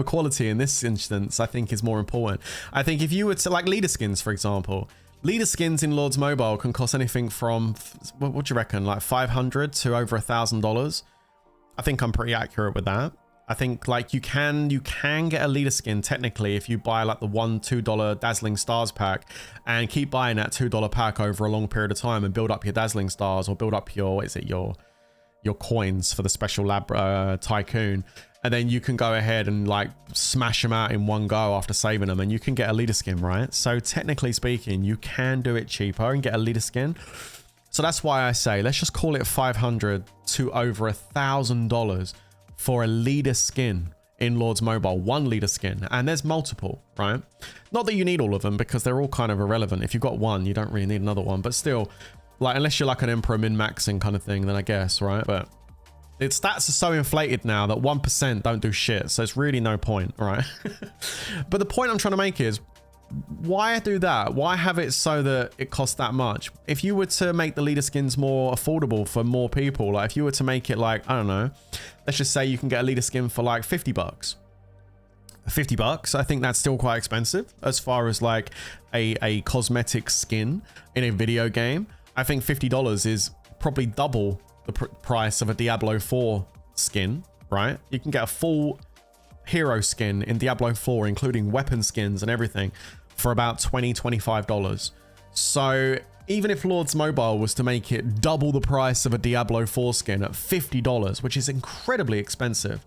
S1: quality in this instance, I think is more important. I think if you were to, like, leader skins, for example, leader skins in Lords Mobile can cost anything from, what do you reckon, like $500 to over $1,000. I think I'm pretty accurate with that. I think like you can get a leader skin technically if you buy like the $1-2 Dazzling Stars pack and keep buying that $2 pack over a long period of time and build up your Dazzling Stars or build up your, what is it, your coins for the special lab tycoon, and then you can go ahead and like smash them out in one go after saving them and you can get a leader skin, right? So technically speaking, you can do it cheaper and get a leader skin. So that's why I say let's just call it $500 to over $1,000 for a leader skin in Lords Mobile, one leader skin, and there's multiple, right? Not that you need all of them because they're all kind of irrelevant. If you've got one, you don't really need another one, but still, like, unless you're like an Emperor min-maxing kind of thing, then I guess, right? But its stats are so inflated now that 1% don't do shit, so it's really no point, right? But the point I'm trying to make is, why do that? Why have it so that it costs that much? If you were to make the leader skins more affordable for more people, like if you were to make it like, I don't know, let's just say you can get a leader skin for like $50. $50, I think that's still quite expensive as far as like a cosmetic skin in a video game. I think $50 is probably double the price of a Diablo 4 skin, right? You can get a full hero skin in Diablo 4, including weapon skins and everything, for about $20-25. So even if Lords Mobile was to make it double the price of a Diablo 4 skin at $50, which is incredibly expensive,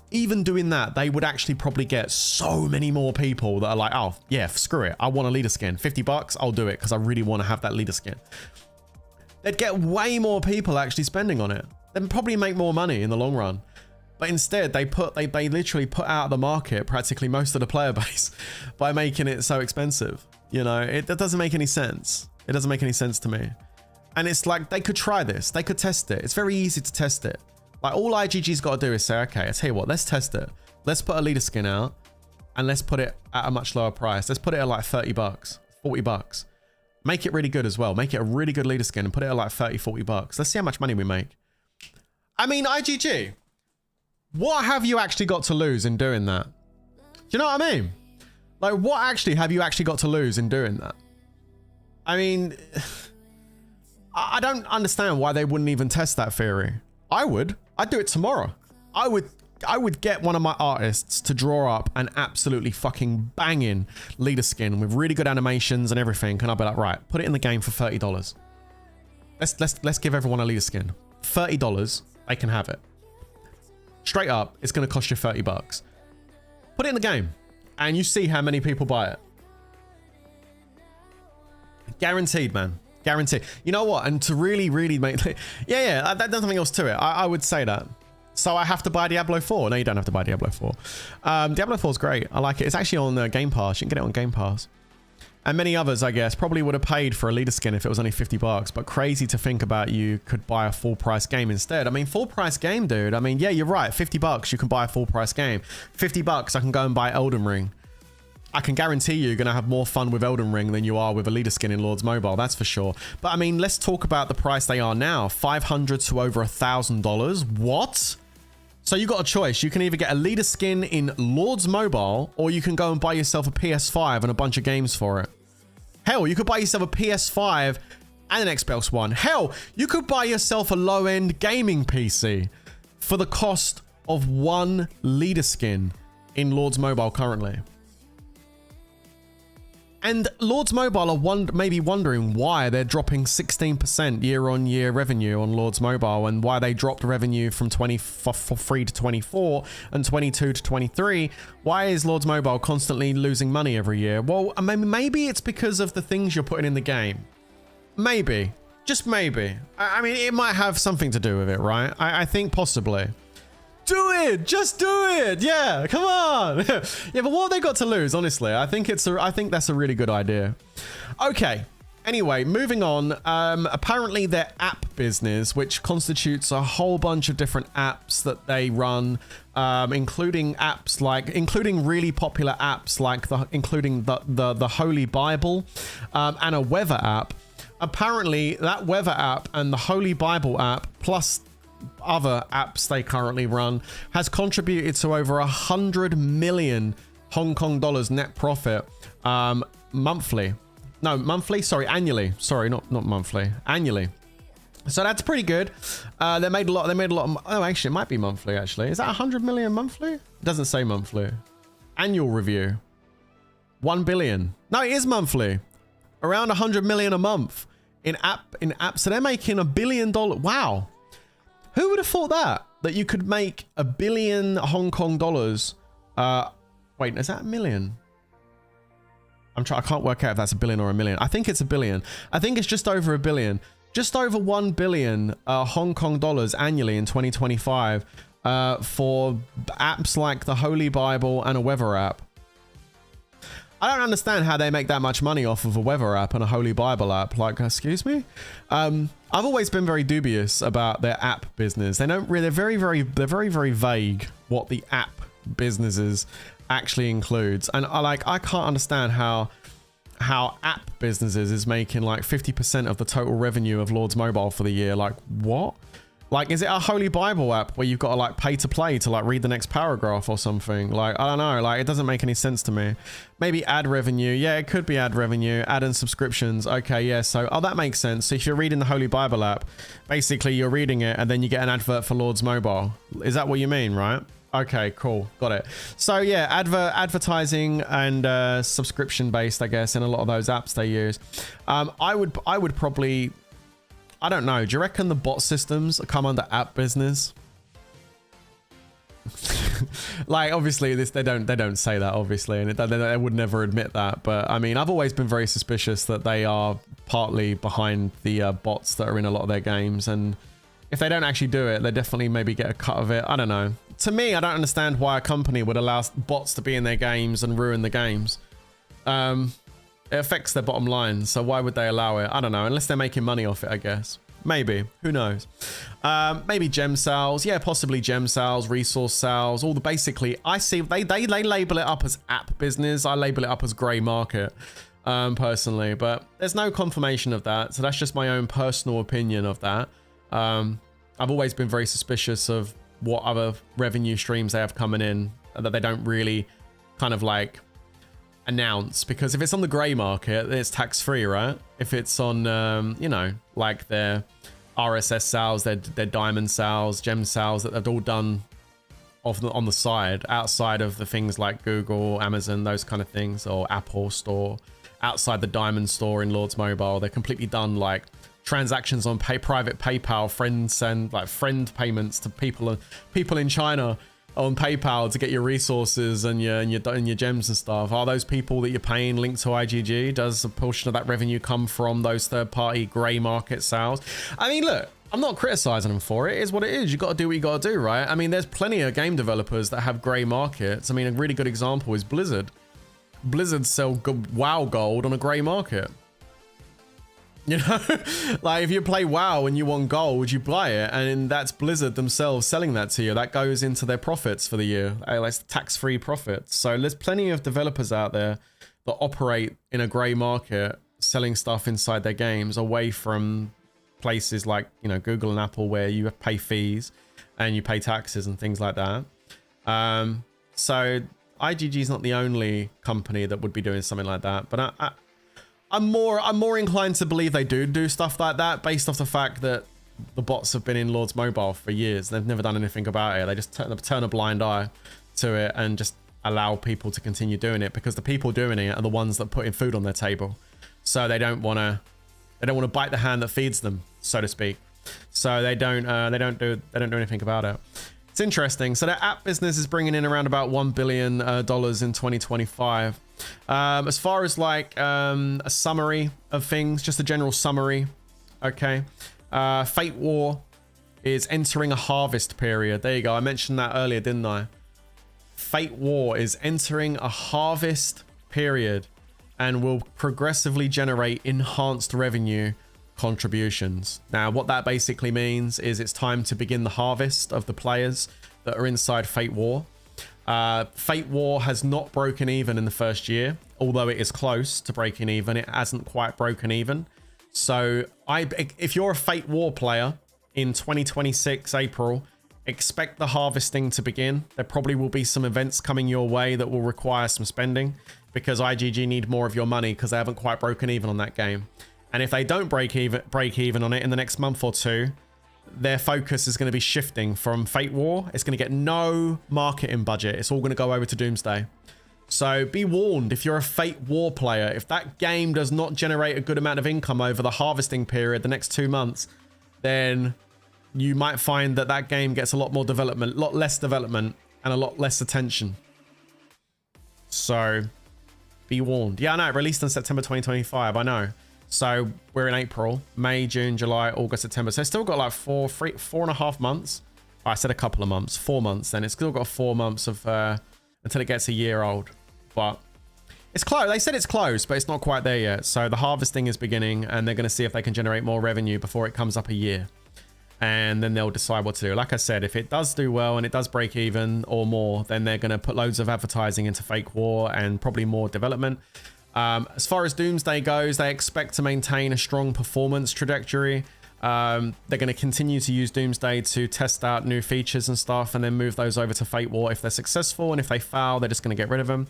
S1: even doing that, they would actually probably get so many more people that are like, oh yeah, screw it, I want a leader skin. $50, I'll do it because I really want to have that leader skin. They'd get way more people actually spending on it. They'd probably make more money in the long run. But instead, they literally put out of the market practically most of the player base by making it so expensive. You know, that doesn't make any sense. It doesn't make any sense to me. And it's like, they could try this. They could test it. It's very easy to test it. Like, all IGG's got to do is say, okay, I tell you what, let's test it. Let's put a leader skin out and let's put it at a much lower price. Let's put it at like $30, $40. Make it really good as well. Make it a really good leader skin and put it at like $30-40. Let's see how much money we make. I mean, IGG, what have you actually got to lose in doing that? Do you know what I mean? Like, what actually have you actually got to lose in doing that? I mean, I don't understand why they wouldn't even test that theory. I would. I'd do it tomorrow. I would get one of my artists to draw up an absolutely fucking banging leader skin with really good animations and everything, and I'll be like, right, put it in the game for $30. Let's give everyone a leader skin. $30, they can have it. Straight up, it's going to cost you $30. Put it in the game and you see how many people buy it. Guaranteed, man. Guaranteed. You know what? And to really make... yeah, there's nothing else to it. I would say that. So I have to buy Diablo 4. No, you don't have to buy Diablo 4. Diablo 4 is great. I like it. It's actually on Game Pass. You can get it on Game Pass. And many others, I guess, probably would have paid for a leader skin if it was only $50. But crazy to think about, you could buy a full price game instead. I mean, full price game, dude. I mean, yeah, you're right. $50, you can buy a full price game. $50, I can go and buy Elden Ring. I can guarantee you're going to have more fun with Elden Ring than you are with a leader skin in Lords Mobile, that's for sure. But I mean, let's talk about the price they are now. $500 to over $1,000. What? So you got a choice. You can either get a leader skin in Lords Mobile, or you can go and buy yourself a PS5 and a bunch of games for it. Hell, you could buy yourself a PS5 and an Xbox One. Hell, you could buy yourself a low-end gaming PC for the cost of one leader skin in Lords Mobile currently. And Lords Mobile are maybe wondering why they're dropping 16% year-on-year revenue on Lords Mobile, and why they dropped revenue from 23 to 24 and 22 to 23. Why is Lords Mobile constantly losing money every year? Well, maybe it's because of the things you're putting in the game. Maybe. Just maybe. I mean, it might have something to do with it, right? I think possibly. Do it! Just do it! Yeah, come on! Yeah, but what have they got to lose, honestly? I think that's a really good idea. Okay. Anyway, moving on. Apparently their app business, which constitutes a whole bunch of different apps that they run, including really popular apps like the Holy Bible, and a weather app. Apparently that weather app and the Holy Bible app, plus other apps they currently run, has contributed to over 100 million Hong Kong dollars net profit annually. Sorry, not monthly, annually. So that's pretty good. They made a lot oh, actually it might be monthly. Actually, is that 100 million monthly? It doesn't say monthly. Annual review 1 billion. No, it is monthly. Around 100 million a month in app. So they're making $1 billion. Wow. Who would have thought that you could make $1 billion Hong Kong dollars? Wait, is that a million? I can't work out if that's a billion or a million. I think it's a billion. I think it's just over a billion. Just over 1 billion Hong Kong dollars annually in 2025 for apps like the Holy Bible and a weather app. I don't understand how they make that much money off of a weather app and a Holy Bible app. Like, excuse me? I've always been very dubious about their app business. They're very, very vague what the app businesses actually includes. And I can't understand how app businesses is making like 50% of the total revenue of Lords Mobile for the year. Like, what? Like, is it a Holy Bible app where you've got to like pay to play to like read the next paragraph or something? Like, I don't know. Like, it doesn't make any sense to me. Maybe ad revenue. Yeah, it could be ad revenue. Ad and subscriptions. Okay, yeah. So, that makes sense. So if you're reading the Holy Bible app, basically you're reading it and then you get an advert for Lords Mobile. Is that what you mean, right? Okay, cool. Got it. So yeah, advertising and subscription based, I guess, in a lot of those apps they use. I would probably, I don't know. Do you reckon the bot systems come under app business? Like, obviously they don't say that, obviously, and they would never admit that. But I mean, I've always been very suspicious that they are partly behind the bots that are in a lot of their games. And if they don't actually do it, they definitely maybe get a cut of it. I don't know. To me, I don't understand why a company would allow bots to be in their games and ruin the games. It affects their bottom line, so why would they allow it? I don't know, unless they're making money off it, I guess. Maybe, who knows? Maybe gem sales, yeah, possibly gem sales, resource sales, all the basically, I see they label it up as app business. I label it up as grey market, personally, but there's no confirmation of that, so that's just my own personal opinion of that. I've always been very suspicious of what other revenue streams they have coming in that they don't really kind of like announce, because if it's on the grey market, it's tax free, right? If it's on you know, like their RSS sales, their diamond sales, gem sales that they've all done on the side, outside of the things like Google, Amazon, those kind of things, or Apple Store, outside the diamond store in Lords Mobile, they're completely done like transactions on private PayPal, friend payments to people in China on PayPal to get your resources and your gems and stuff. Are those people that you're paying linked to IGG? Does a portion of that revenue come from those third-party grey market sales? I mean, look, I'm not criticizing them for it. It is what it is. You got to do what you got to do, right? I mean, there's plenty of game developers that have grey markets. I mean, a really good example is Blizzard. Blizzard sell WoW gold on a grey market. You know, like if you play WoW and you want gold, you buy it, and that's Blizzard themselves selling that to you. That goes into their profits for the year, like tax-free profits. So there's plenty of developers out there that operate in a grey market, selling stuff inside their games away from places like, you know, Google and Apple, where you pay fees and you pay taxes and things like that. So IGG is not the only company that would be doing something like that, but I'm more inclined to believe they do stuff like that, based off the fact that the bots have been in Lords Mobile for years. They've never done anything about it. They just turn a blind eye to it and just allow people to continue doing it, because the people doing it are the ones that put in food on their table. So they don't want to bite the hand that feeds them, so to speak. So they don't do anything about it. It's interesting. So their app business is bringing in around about $1 billion in 2025. As far as like a summary of things, just a general summary. Okay. Fate War is entering a harvest period. There you go. I mentioned that earlier, didn't I? Fate War is entering a harvest period and will progressively generate enhanced revenue contributions. Now, what that basically means is it's time to begin the harvest of the players that are inside Fate War. Fate War has not broken even in the first year, although it is close to breaking even. It hasn't quite broken even. So if you're a Fate War player in 2026 April, expect the harvesting to begin. There probably will be some events coming your way that will require some spending, because IGG need more of your money because they haven't quite broken even on that game. And if they don't break even on it in the next month or two, their focus is going to be shifting from Fate War. It's going to get no marketing budget. It's all going to go over to Doomsday. So be warned, if you're a Fate War player, if that game does not generate a good amount of income over the harvesting period, the next 2 months, then you might find that that game gets a lot more development, a lot less development, and a lot less attention. So be warned. Yeah, I know, it released in September 2025, I know. So we're in April, May, June, July, August, September. So it's still got like 4.5 months. I said a couple of months, 4 months. Then it's still got 4 months of until it gets a year old. But it's close. They said it's close, but it's not quite there yet. So the harvesting is beginning, and they're going to see if they can generate more revenue before it comes up a year. And then they'll decide what to do. Like I said, if it does do well and it does break even or more, then they're going to put loads of advertising into Fate War and probably more development. As far as Doomsday goes, they expect to maintain a strong performance trajectory. They're going to continue to use Doomsday to test out new features and stuff, and then move those over to Fate War if they're successful, and if they fail, they're just going to get rid of them.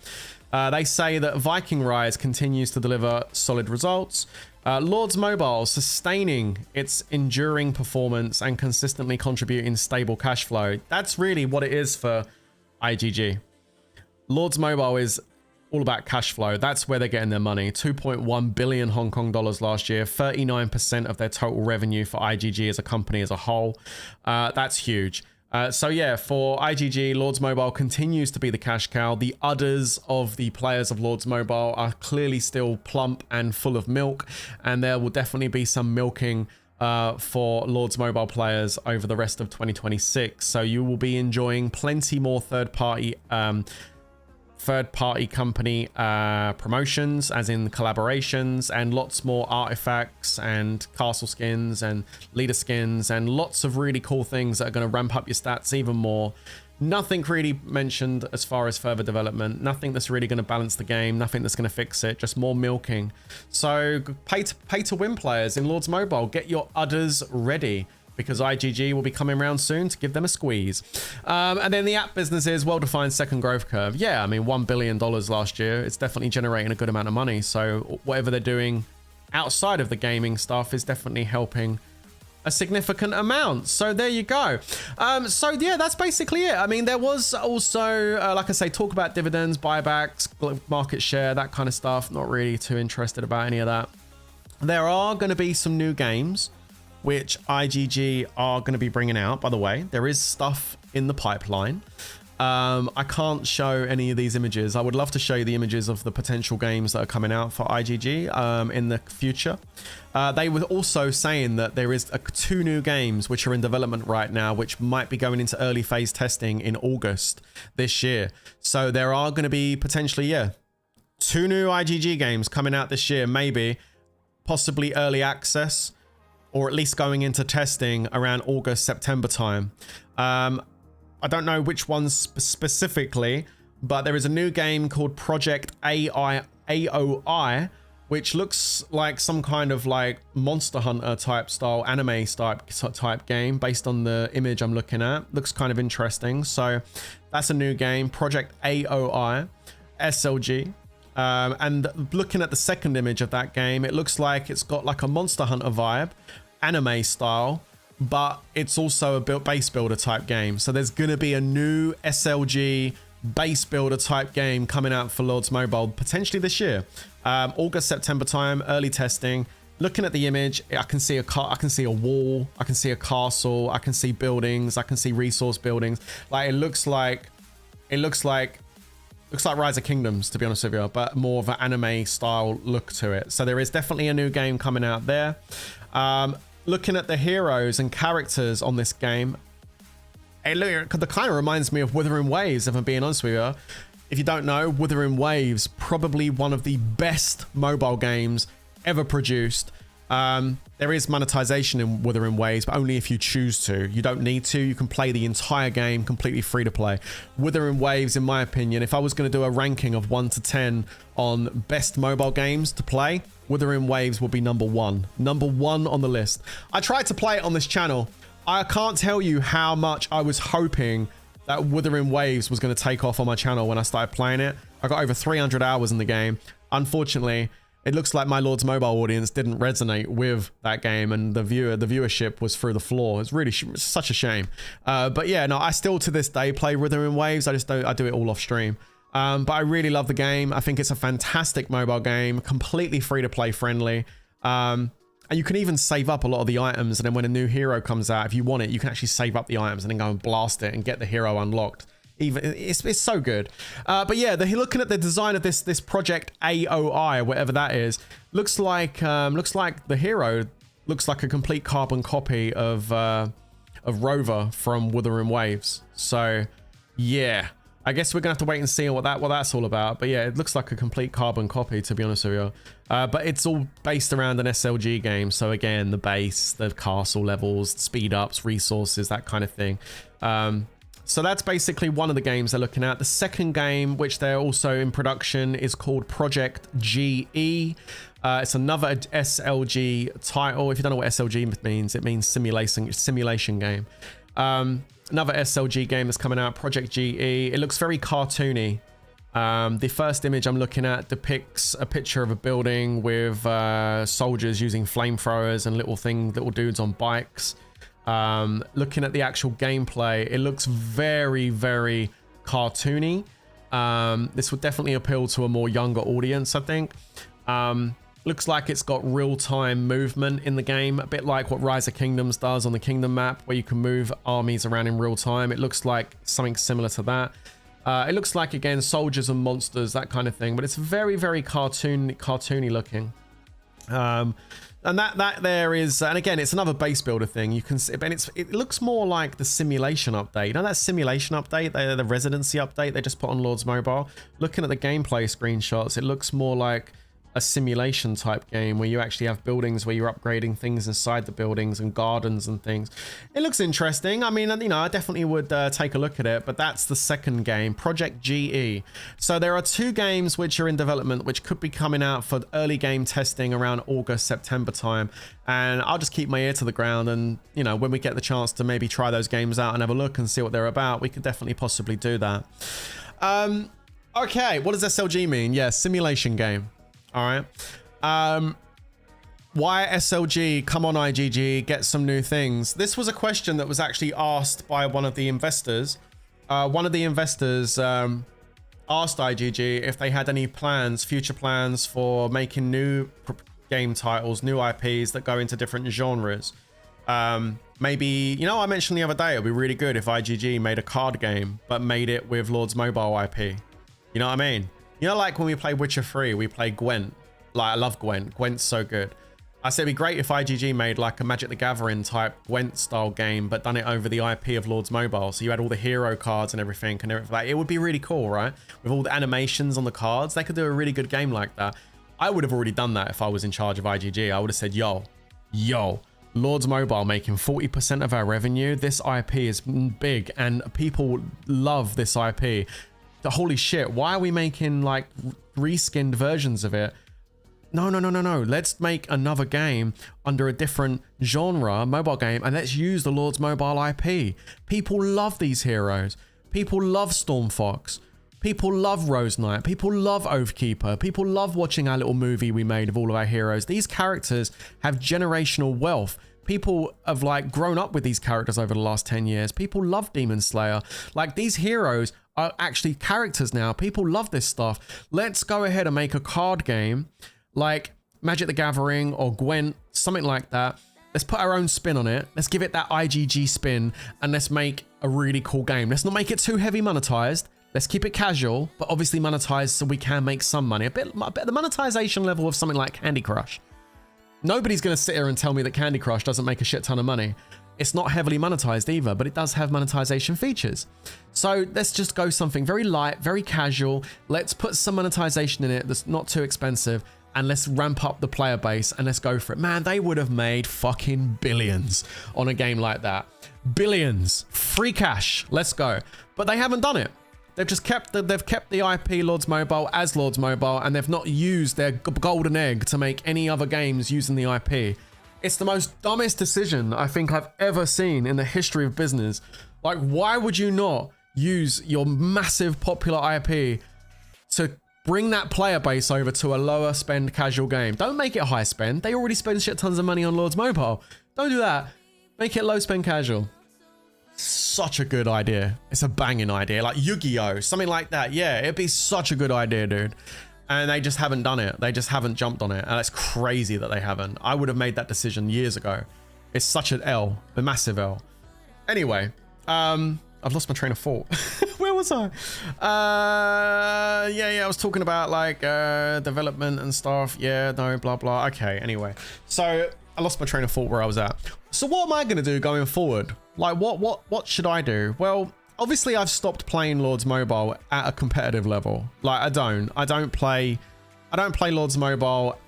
S1: They say that Viking Rise continues to deliver solid results. Lords Mobile sustaining its enduring performance and consistently contributing stable cash flow. That's really what it is for IGG. Lords Mobile is all about cash flow. That's where they're getting their money. 2.1 billion Hong Kong dollars last year, 39% of their total revenue for IGG as a company as a whole. That's huge. So yeah, for IGG, Lords Mobile continues to be the cash cow. The udders of the players of Lords Mobile are clearly still plump and full of milk, and there will definitely be some milking for Lords Mobile players over the rest of 2026. So you will be enjoying plenty more third-party company promotions, as in collaborations, and lots more artifacts and castle skins and leader skins and lots of really cool things that are going to ramp up your stats even more. Nothing really mentioned as far as further development, nothing that's really going to balance the game, nothing that's going to fix it, just more milking. So pay to win players in Lords Mobile, get your udders ready, because IGG will be coming around soon to give them a squeeze. And then the app business is well-defined second growth curve. Yeah, I mean, $1 billion last year. It's definitely generating a good amount of money. So whatever they're doing outside of the gaming stuff is definitely helping a significant amount. So there you go. So yeah, that's basically it. I mean, there was also, like I say, talk about dividends, buybacks, market share, that kind of stuff. Not really too interested about any of that. There are going to be some new games which IGG are going to be bringing out. By the way, there is stuff in the pipeline. I can't show any of these images. I would love to show you the images of the potential games that are coming out for IGG in the future. They were also saying that there is 2 new games which are in development right now, which might be going into early phase testing in August this year. So there are going to be potentially, 2 new IGG games coming out this year, maybe. possibly early access, or at least going into testing around August, September time. I don't know which ones specifically, but there is a new game called Project AOI, which looks like some kind of like Monster Hunter type style, anime type game based on the image I'm looking at. Looks kind of interesting. So that's a new game, Project AOI, SLG. And looking at the second image of that game, it looks like it's got like a Monster Hunter vibe, anime style, but it's also a base builder type game. So there's going to be a new SLG base builder type game coming out for Lords Mobile potentially this year. August, September time, early testing. Looking at the image, I can see a car, I can see a wall, I can see a castle, I can see buildings, I can see resource buildings. Like it looks like Rise of Kingdoms, to be honest with you, but more of an anime style look to it. So there is definitely a new game coming out there. Looking at the heroes and characters on this game, it kind of reminds me of Wuthering Waves, if I'm being honest with you. If you don't know, Wuthering Waves, probably one of the best mobile games ever produced. There is monetization in Wuthering Waves, but only if you choose to. You don't need to. You can play the entire game completely free to play. Wuthering Waves, in my opinion, if I was going to do a ranking of 1 to 10 on best mobile games to play, Wuthering Waves will be number 1. Number 1 on the list. I tried to play it on this channel. I can't tell you how much I was hoping that Wuthering Waves was going to take off on my channel when I started playing it. I got over 300 hours in the game. Unfortunately, it looks like my Lords Mobile audience didn't resonate with that game, and the viewership was through the floor. It's really such a shame. But yeah, no, I still to this day play Wuthering Waves. I do it all off stream. But I really love the game. I think it's a fantastic mobile game, completely free to play friendly. And you can even save up a lot of the items, and then when a new hero comes out, if you want it, you can actually save up the items and then go and blast it and get the hero unlocked. Even it's so good. But yeah, looking at the design of this Project AOI, whatever that is, looks like the hero looks like a complete carbon copy of Rover from Wuthering Waves. So yeah, I guess we're gonna have to wait and see what that's all about. But yeah, it looks like a complete carbon copy, to be honest with you. But it's all based around an SLG game. So again, the base, the castle levels, speed ups, resources, that kind of thing. So that's basically one of the games they're looking at. The second game, which they're also in production, is called Project GE. It's another SLG title. If you don't know what SLG means, it means simulation game. Another SLG game that's coming out, Project GE. It looks very cartoony. The first image I'm looking at depicts a picture of a building with soldiers using flamethrowers and little dudes on bikes. Looking at the actual gameplay, it looks very, very cartoony. This would definitely appeal to a more younger audience, I think. Looks like it's got real-time movement in the game, a bit like what Rise of Kingdoms does on the Kingdom map, where you can move armies around in real time. It looks like something similar to that. It looks like, again, soldiers and monsters, that kind of thing, but it's very, very cartoony looking. And that there is, and again, it's another base builder thing. You can see, and it looks more like the simulation update. You know that simulation update, the residency update they just put on Lords Mobile? Looking at the gameplay screenshots, it looks more like a simulation type game where you actually have buildings where you're upgrading things inside the buildings and gardens and things. It looks interesting. I mean, you know, I definitely would take a look at it, but that's the second game, Project GE. So there are 2 games which are in development, which could be coming out for early game testing around August, September time. And I'll just keep my ear to the ground, and, you know, when we get the chance to maybe try those games out and have a look and see what they're about, we could definitely possibly do that. Okay, what does SLG mean? Yeah, simulation game. All right. Why SLG? Come on, IGG, get some new things. This was a question that was actually asked by one of the investors. One of the investors asked IGG if they had any plans, future plans for making new game titles, new IPs that go into different genres. Maybe, you know, I mentioned the other day, it'd be really good if IGG made a card game, but made it with Lords Mobile IP. You know what I mean? You know, like when we play Witcher 3, we play Gwent. Like, I love Gwent. Gwent's so good. I said it'd be great if IGG made like a Magic the Gathering type Gwent style game, but done it over the IP of Lords Mobile. So you had all the hero cards and everything. Like, it would be really cool, right? With all the animations on the cards, they could do a really good game like that. I would have already done that if I was in charge of IGG. I would have said, yo, Lords Mobile making 40% of our revenue. This IP is big and people love this IP. Holy shit, why are we making like reskinned versions of it? No. Let's make another game under a different genre, mobile game, and let's use the Lords Mobile IP. People love these heroes. People love Stormfox. People love Rose Knight. People love Oathkeeper. People love watching our little movie we made of all of our heroes. These characters have generational wealth. People have like grown up with these characters over the last 10 years. People love Demon Slayer. Like, these heroes are actually characters now. People love this stuff. Let's go ahead and make a card game like Magic the Gathering or Gwent, something like that. Let's put our own spin on it. Let's give it that IGG spin and let's make a really cool game. Let's not make it too heavy monetized. Let's keep it casual, but obviously monetized so we can make some money. A bit the monetization level of something like Candy Crush. Nobody's going to sit here and tell me that Candy Crush doesn't make a shit ton of money. It's not heavily monetized either, but it does have monetization features. So let's just go something very light, very casual. Let's put some monetization in it that's not too expensive, and let's ramp up the player base and let's go for it. Man, they would have made fucking billions on a game like that. Billions. Free cash. Let's go. But they haven't done it. They've just kept the IP Lords Mobile as Lords Mobile, and they've not used their golden egg to make any other games using the IP. It's the most dumbest decision I think I've ever seen in the history of business. Like, why would you not use your massive popular IP to bring that player base over to a lower spend casual game? Don't make it high spend. They already spend shit tons of money on Lords Mobile. Don't do that. Make it low spend casual. Such a good idea. It's a banging idea. Like Yu-Gi-Oh, something like that. Yeah, it'd be such a good idea, dude. And they just haven't done it. They just haven't jumped on it. And it's crazy that they haven't. I would have made that decision years ago. It's such an L, a massive L. Anyway, I've lost my train of thought. Where was I? Yeah, I was talking about like development and stuff. Yeah, no, blah, blah. Okay, anyway. So I lost my train of thought where I was at. So what am I going to do going forward? Like, what should I do? Well, obviously I've stopped playing Lords Mobile at a competitive level. Like, I don't play Lords Mobile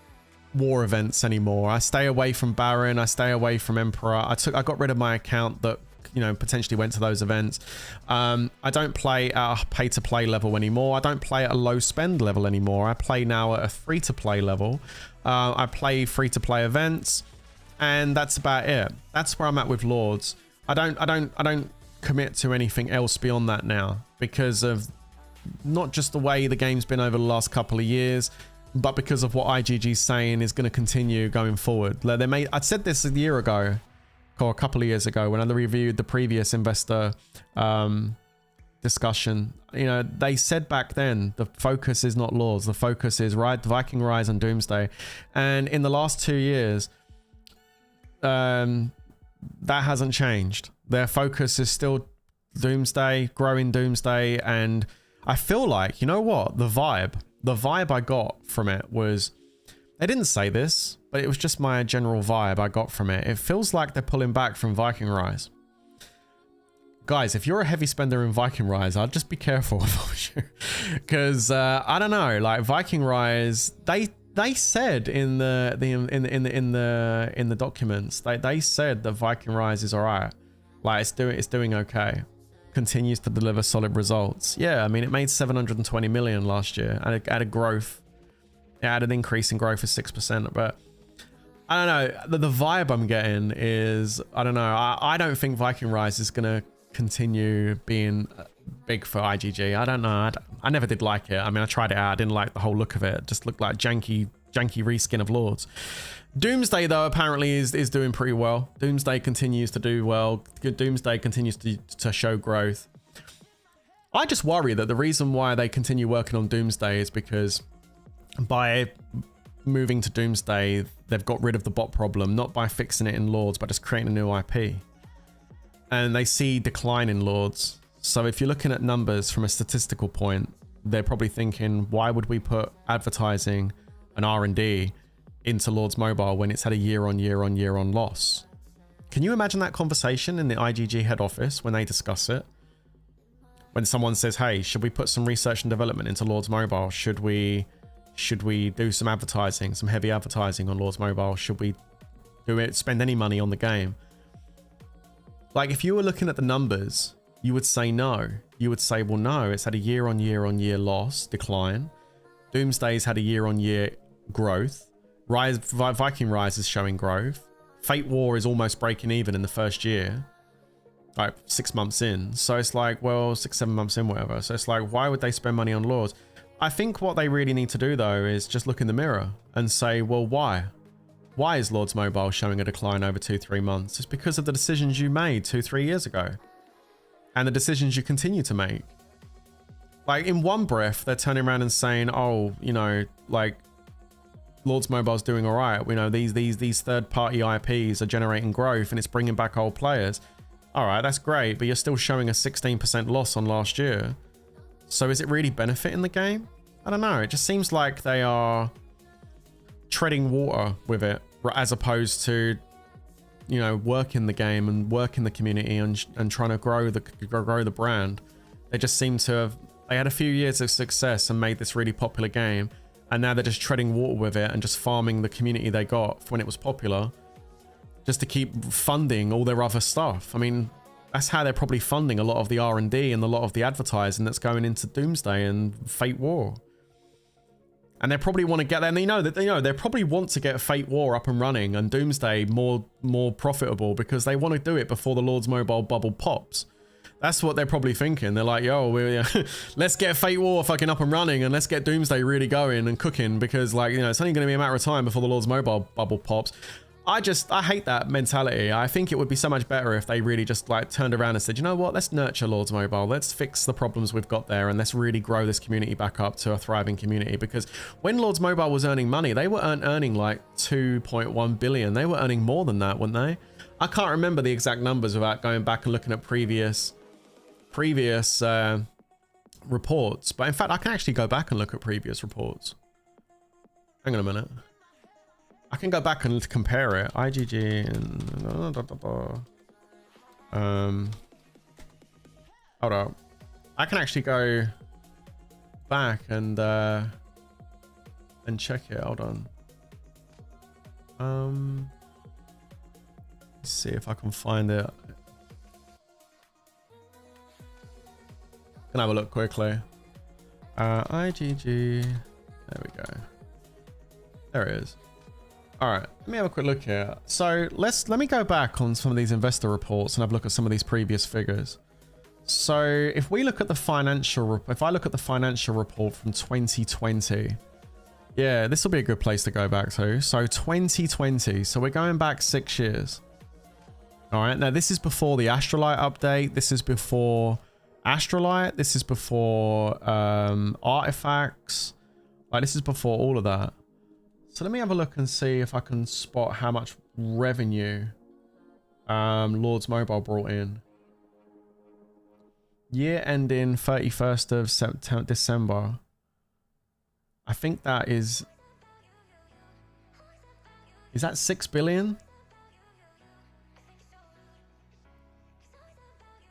S1: war events anymore. I stay away from Baron. I stay away from Emperor. I got rid of my account that, you know, potentially went to those events. I don't play at a pay to play level anymore. I don't play at a low spend level anymore. I play now at a free to play level. I play free to play events, and that's about it. That's where I'm at with Lords. I don't commit to anything else beyond that now, because of not just the way the game's been over the last couple of years, but because of what IGG's saying is going to continue going forward. Like, I said this a year ago, or a couple of years ago, when I reviewed the previous investor discussion. You know, they said back then the focus is not Lords, the focus is Viking Rise and Doomsday. And in the last 2 years, that hasn't changed. Their focus is still Doomsday, growing Doomsday. And I feel like, you know what, the vibe I got from it was, they didn't say this, but it was just my general vibe I got from it. It feels like they're pulling back from Viking Rise. Guys, if you're a heavy spender in Viking Rise, I'd just be careful with you, because I don't know, like Viking Rise, they said in the documents, they said that Viking Rise is alright. Like, it's doing okay. Continues to deliver solid results. Yeah, I mean, it made 720 million last year, and it had a growth. It had an increase in growth of 6%, but I don't know. The vibe I'm getting is, I don't know. I don't think Viking Rise is gonna continue being big for IGG. I don't know. I never did like it. I mean, I tried it out. I didn't like the whole look of it. It just looked like janky reskin of Lords. Doomsday, though, apparently is doing pretty well. Doomsday continues to do well. Doomsday continues to show growth. I just worry that the reason why they continue working on Doomsday is because by moving to Doomsday, they've got rid of the bot problem, not by fixing it in Lords, but just creating a new IP. And they see decline in Lords. So if you're looking at numbers from a statistical point, they're probably thinking, why would we put advertising and R&D into Lords Mobile when it's had a year on loss? Can you imagine that conversation in the IGG head office when they discuss it? When someone says, hey, should we put some research and development into Lords Mobile? Should we Should we do some advertising, some heavy advertising on Lords Mobile? Should we spend any money on the game? Like, if you were looking at the numbers, you would say no. You would say, well, no, it's had a year-on-year loss, decline. Doomsday's had a year-on-year growth. Viking Rise is showing growth. Fate War is almost breaking even in the first year. Like 6 months in. So it's like, well, 6-7 months in, whatever. So it's like, why would they spend money on Lords? I think what they really need to do, though, is just look in the mirror and say, well, why? Why is Lords Mobile showing a decline over 2-3 months? It's because of the decisions you made 2-3 years ago. And the decisions you continue to make. Like, in one breath, they're turning around and saying, oh, you know, like, Lords Mobile's doing all right. You know, these third-party IPs are generating growth and it's bringing back old players. All right, that's great, but you're still showing a 16% loss on last year. So is it really benefiting the game? I don't know. It just seems like they are treading water with it, as opposed to, you know, working the game and working the community and trying to grow the brand. They just seem to have, they had a few years of success and made this really popular game, and now they're just treading water with it and just farming the community they got when it was popular, just to keep funding all their other stuff. I mean, that's how they're probably funding a lot of the R&D and a lot of the advertising that's going into Doomsday and Fate War. And they probably want to get there, and they probably want to get Fate War up and running and Doomsday more profitable, because they want to do it before the Lords Mobile bubble pops. That's what they're probably thinking. They're like, yo, let's get Fate War fucking up and running, and let's get Doomsday really going and cooking, because, like, you know, it's only going to be a matter of time before the Lords Mobile bubble pops. I hate that mentality. I think it would be so much better if they really just, like, turned around and said, you know what, let's nurture Lords Mobile. Let's fix the problems we've got there, and let's really grow this community back up to a thriving community. Because when Lords Mobile was earning money, they were earning like 2.1 billion. They were earning more than that, weren't they? I can't remember the exact numbers without going back and looking at previous reports. But in fact, I can actually go back and look at previous reports. Hang on a minute. I can go back and compare it. IGG and hold up. I can actually go back and check it. Hold on. Let's see if I can find it. Can have a look quickly. IGG. There we go. There it is. All right, let me have a quick look here. So let me go back on some of these investor reports and have a look at some of these previous figures. So if we look at the financial, if I look at the financial report from 2020, yeah, this will be a good place to go back to. So 2020, so we're going back 6 years. All right, now this is before the Astrolite update. This is before Astrolite. This is before artifacts. Like, this is before all of that. So let me have a look and see if I can spot how much revenue Lords Mobile brought in. Year ending 31st of December. I think that is that 6 billion?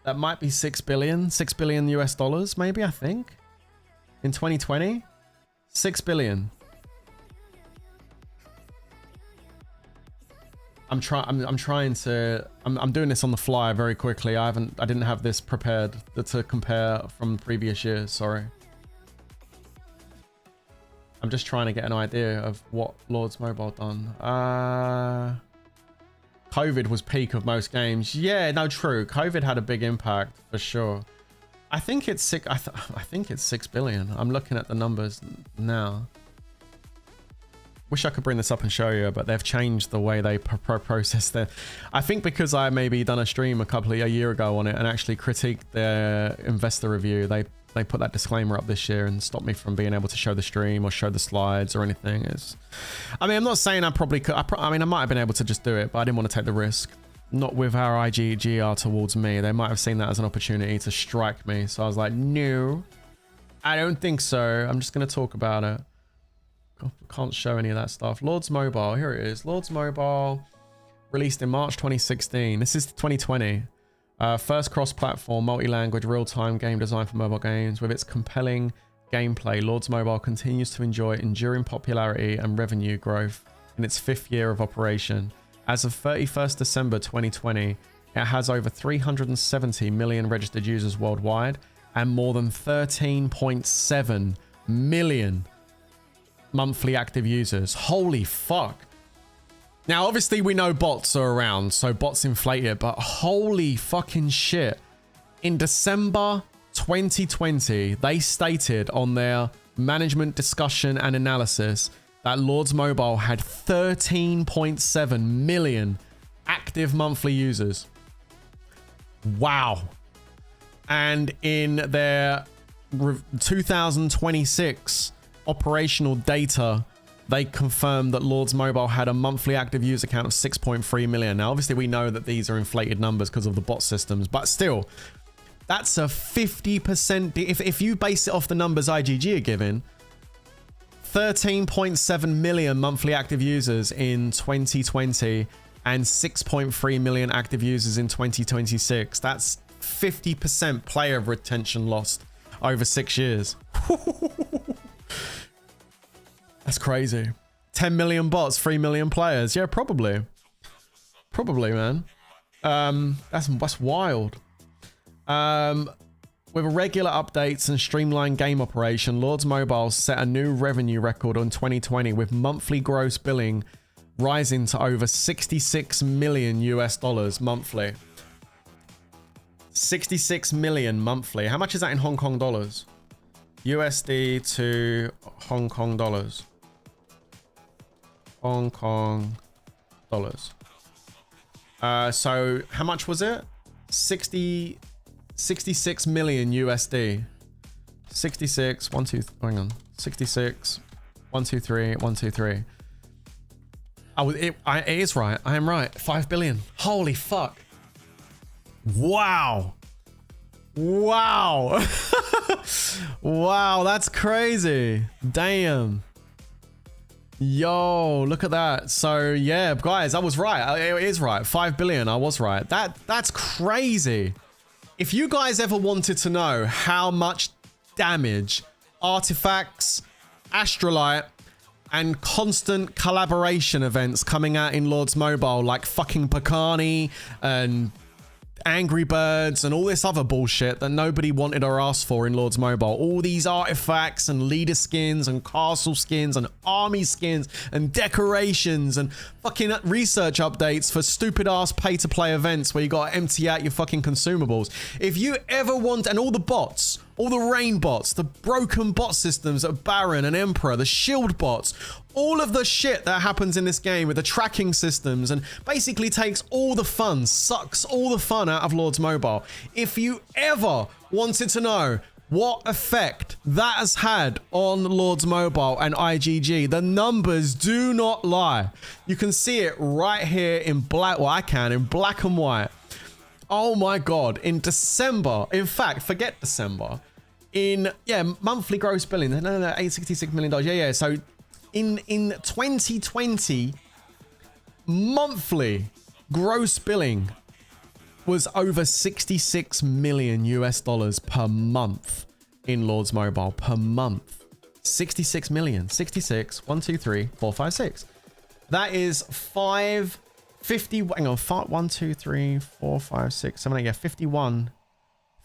S1: That might be 6 billion US dollars, maybe, I think. In 2020, 6 billion. I'm doing this on the fly very quickly. I didn't have this prepared to compare from previous years, sorry. I'm just trying to get an idea of what Lords Mobile done. COVID was peak of most games. Yeah, no, true. COVID had a big impact for sure. I think it's I think it's 6 billion. I'm looking at the numbers now. Wish I could bring this up and show you, but they've changed the way they process their... I think because I maybe done a stream a year ago on it and actually critiqued their investor review, they put that disclaimer up this year and stopped me from being able to show the stream or show the slides or anything. I mean, I'm not saying I probably could. I mean, I might have been able to just do it, but I didn't want to take the risk. Not with how IGG are towards me. They might have seen that as an opportunity to strike me. So I was like, no, I don't think so. I'm just going to talk about it. Can't show any of that stuff. Lords Mobile, here it is. Lords Mobile, released in March 2016. This is 2020. First cross-platform, multi-language, real-time game design for mobile games with its compelling gameplay, Lords Mobile continues to enjoy enduring popularity and revenue growth in its 5th year of operation. As of 31st December 2020, it has over 370 million registered users worldwide and more than 13.7 million monthly active users. Holy fuck. Now, obviously, we know bots are around, so bots inflate it, but holy fucking shit. In December 2020, they stated on their management discussion and analysis that Lords Mobile had 13.7 million active monthly users. Wow. And in their 2026 operational data, they confirmed that Lords Mobile had a monthly active user count of 6.3 million. Now, obviously, we know that these are inflated numbers because of the bot systems, but still, that's a 50%. If you base it off the numbers IGG are giving, 13.7 million monthly active users in 2020 and 6.3 million active users in 2026. That's 50% player retention lost over 6 years. That's crazy. 10 million bots, 3 million players. Yeah, probably. Probably, man. That's wild. With regular updates and streamlined game operation, Lords Mobile set a new revenue record on 2020 with monthly gross billing rising to over 66 million US dollars monthly. 66 million monthly. How much is that in Hong Kong dollars? USD to Hong Kong dollars. Hong Kong dollars. So how much was it? 66 million USD. 66, 1, 2, hang on. 66, 1, 2, 3, 1, 2, 3. Oh, it is right. I am right. 5 billion. Holy fuck. Wow. Wow. Wow, that's crazy. Damn. Yo, look at that. So yeah, guys, I was right. It is right. 5 billion. I was right. That's crazy. If you guys ever wanted to know how much damage artifacts, Astrolite, and constant collaboration events coming out in Lords Mobile, like fucking Picani and Angry Birds and all this other bullshit that nobody wanted or asked for in Lords Mobile. All these artifacts and leader skins and castle skins and army skins and decorations and fucking research updates for stupid ass pay to play events where you gotta empty out your fucking consumables. If you ever want, and all the bots, all the rain bots, the broken bot systems at Baron and Emperor, the shield bots, all of the shit that happens in this game with the tracking systems and basically takes all the fun, sucks all the fun out of Lords Mobile. If you ever wanted to know what effect that has had on Lords Mobile and IGG, the numbers do not lie. You can see it right here in black, well I can, in black and white. Oh my God, in December, in fact, forget December, in, yeah, monthly gross billing, no, $866 million, yeah, so in 2020, monthly gross billing was over 66 million US dollars per month in Lords Mobile, per month. 66 million, 66, 1, 2, 3, 4, 5, 6. That is 50, hang on, 1, 2, 3, 4, 5, 6, 7, 8, yeah, 51,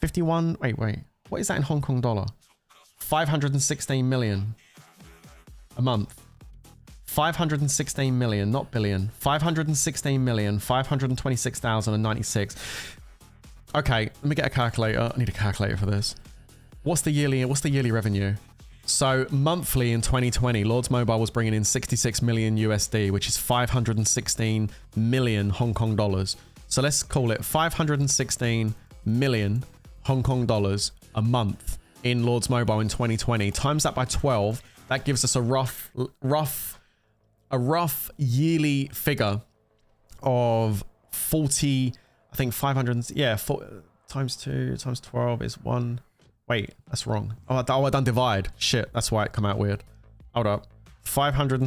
S1: wait, what is that in Hong Kong dollar? 516 million a month. 516 million, not billion. 516 million, 526,096. Okay, let me get a calculator. I need a calculator for this. What's the yearly revenue? So monthly in 2020, Lords Mobile was bringing in 66 million USD, which is 516 million Hong Kong dollars. So let's call it 516 million Hong Kong dollars a month in Lords Mobile in 2020. Times that by 12, that gives us a rough yearly figure of 40, I think 500, yeah, times 2 times 12 is 1. Wait, that's wrong. Oh, I done divide. Shit, that's why it come out weird. Hold up. 500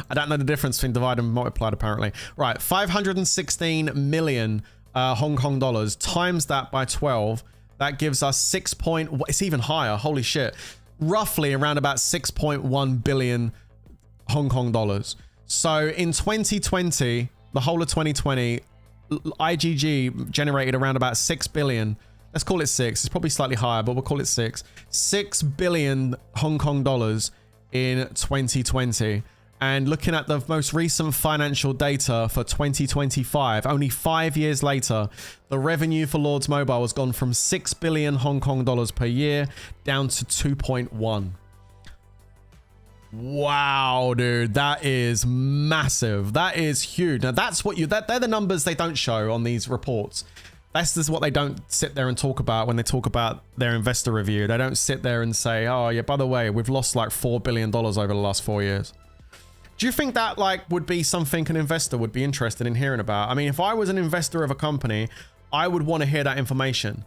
S1: I don't know the difference between divide and multiplied apparently. Right, 516 million Hong Kong dollars. Times that by 12. That gives us it's even higher. Holy shit. roughly around about 6.1 billion Hong Kong dollars. So in 2020, the whole of 2020, IGG generated around about 6 billion. Let's call it 6. It's probably slightly higher, but we'll call it 6. 6 billion Hong Kong dollars in 2020. And looking at the most recent financial data for 2025, only 5 years later, the revenue for Lords Mobile has gone from 6 billion Hong Kong dollars per year down to 2.1. Wow, dude, that is massive. That is huge. Now that's what they're the numbers they don't show on these reports. This is what they don't sit there and talk about when they talk about their investor review. They don't sit there and say, oh yeah, by the way, we've lost like $4 billion over the last 4 years. Do you think that like would be something an investor would be interested in hearing about? I mean, if I was an investor of a company, I would want to hear that information.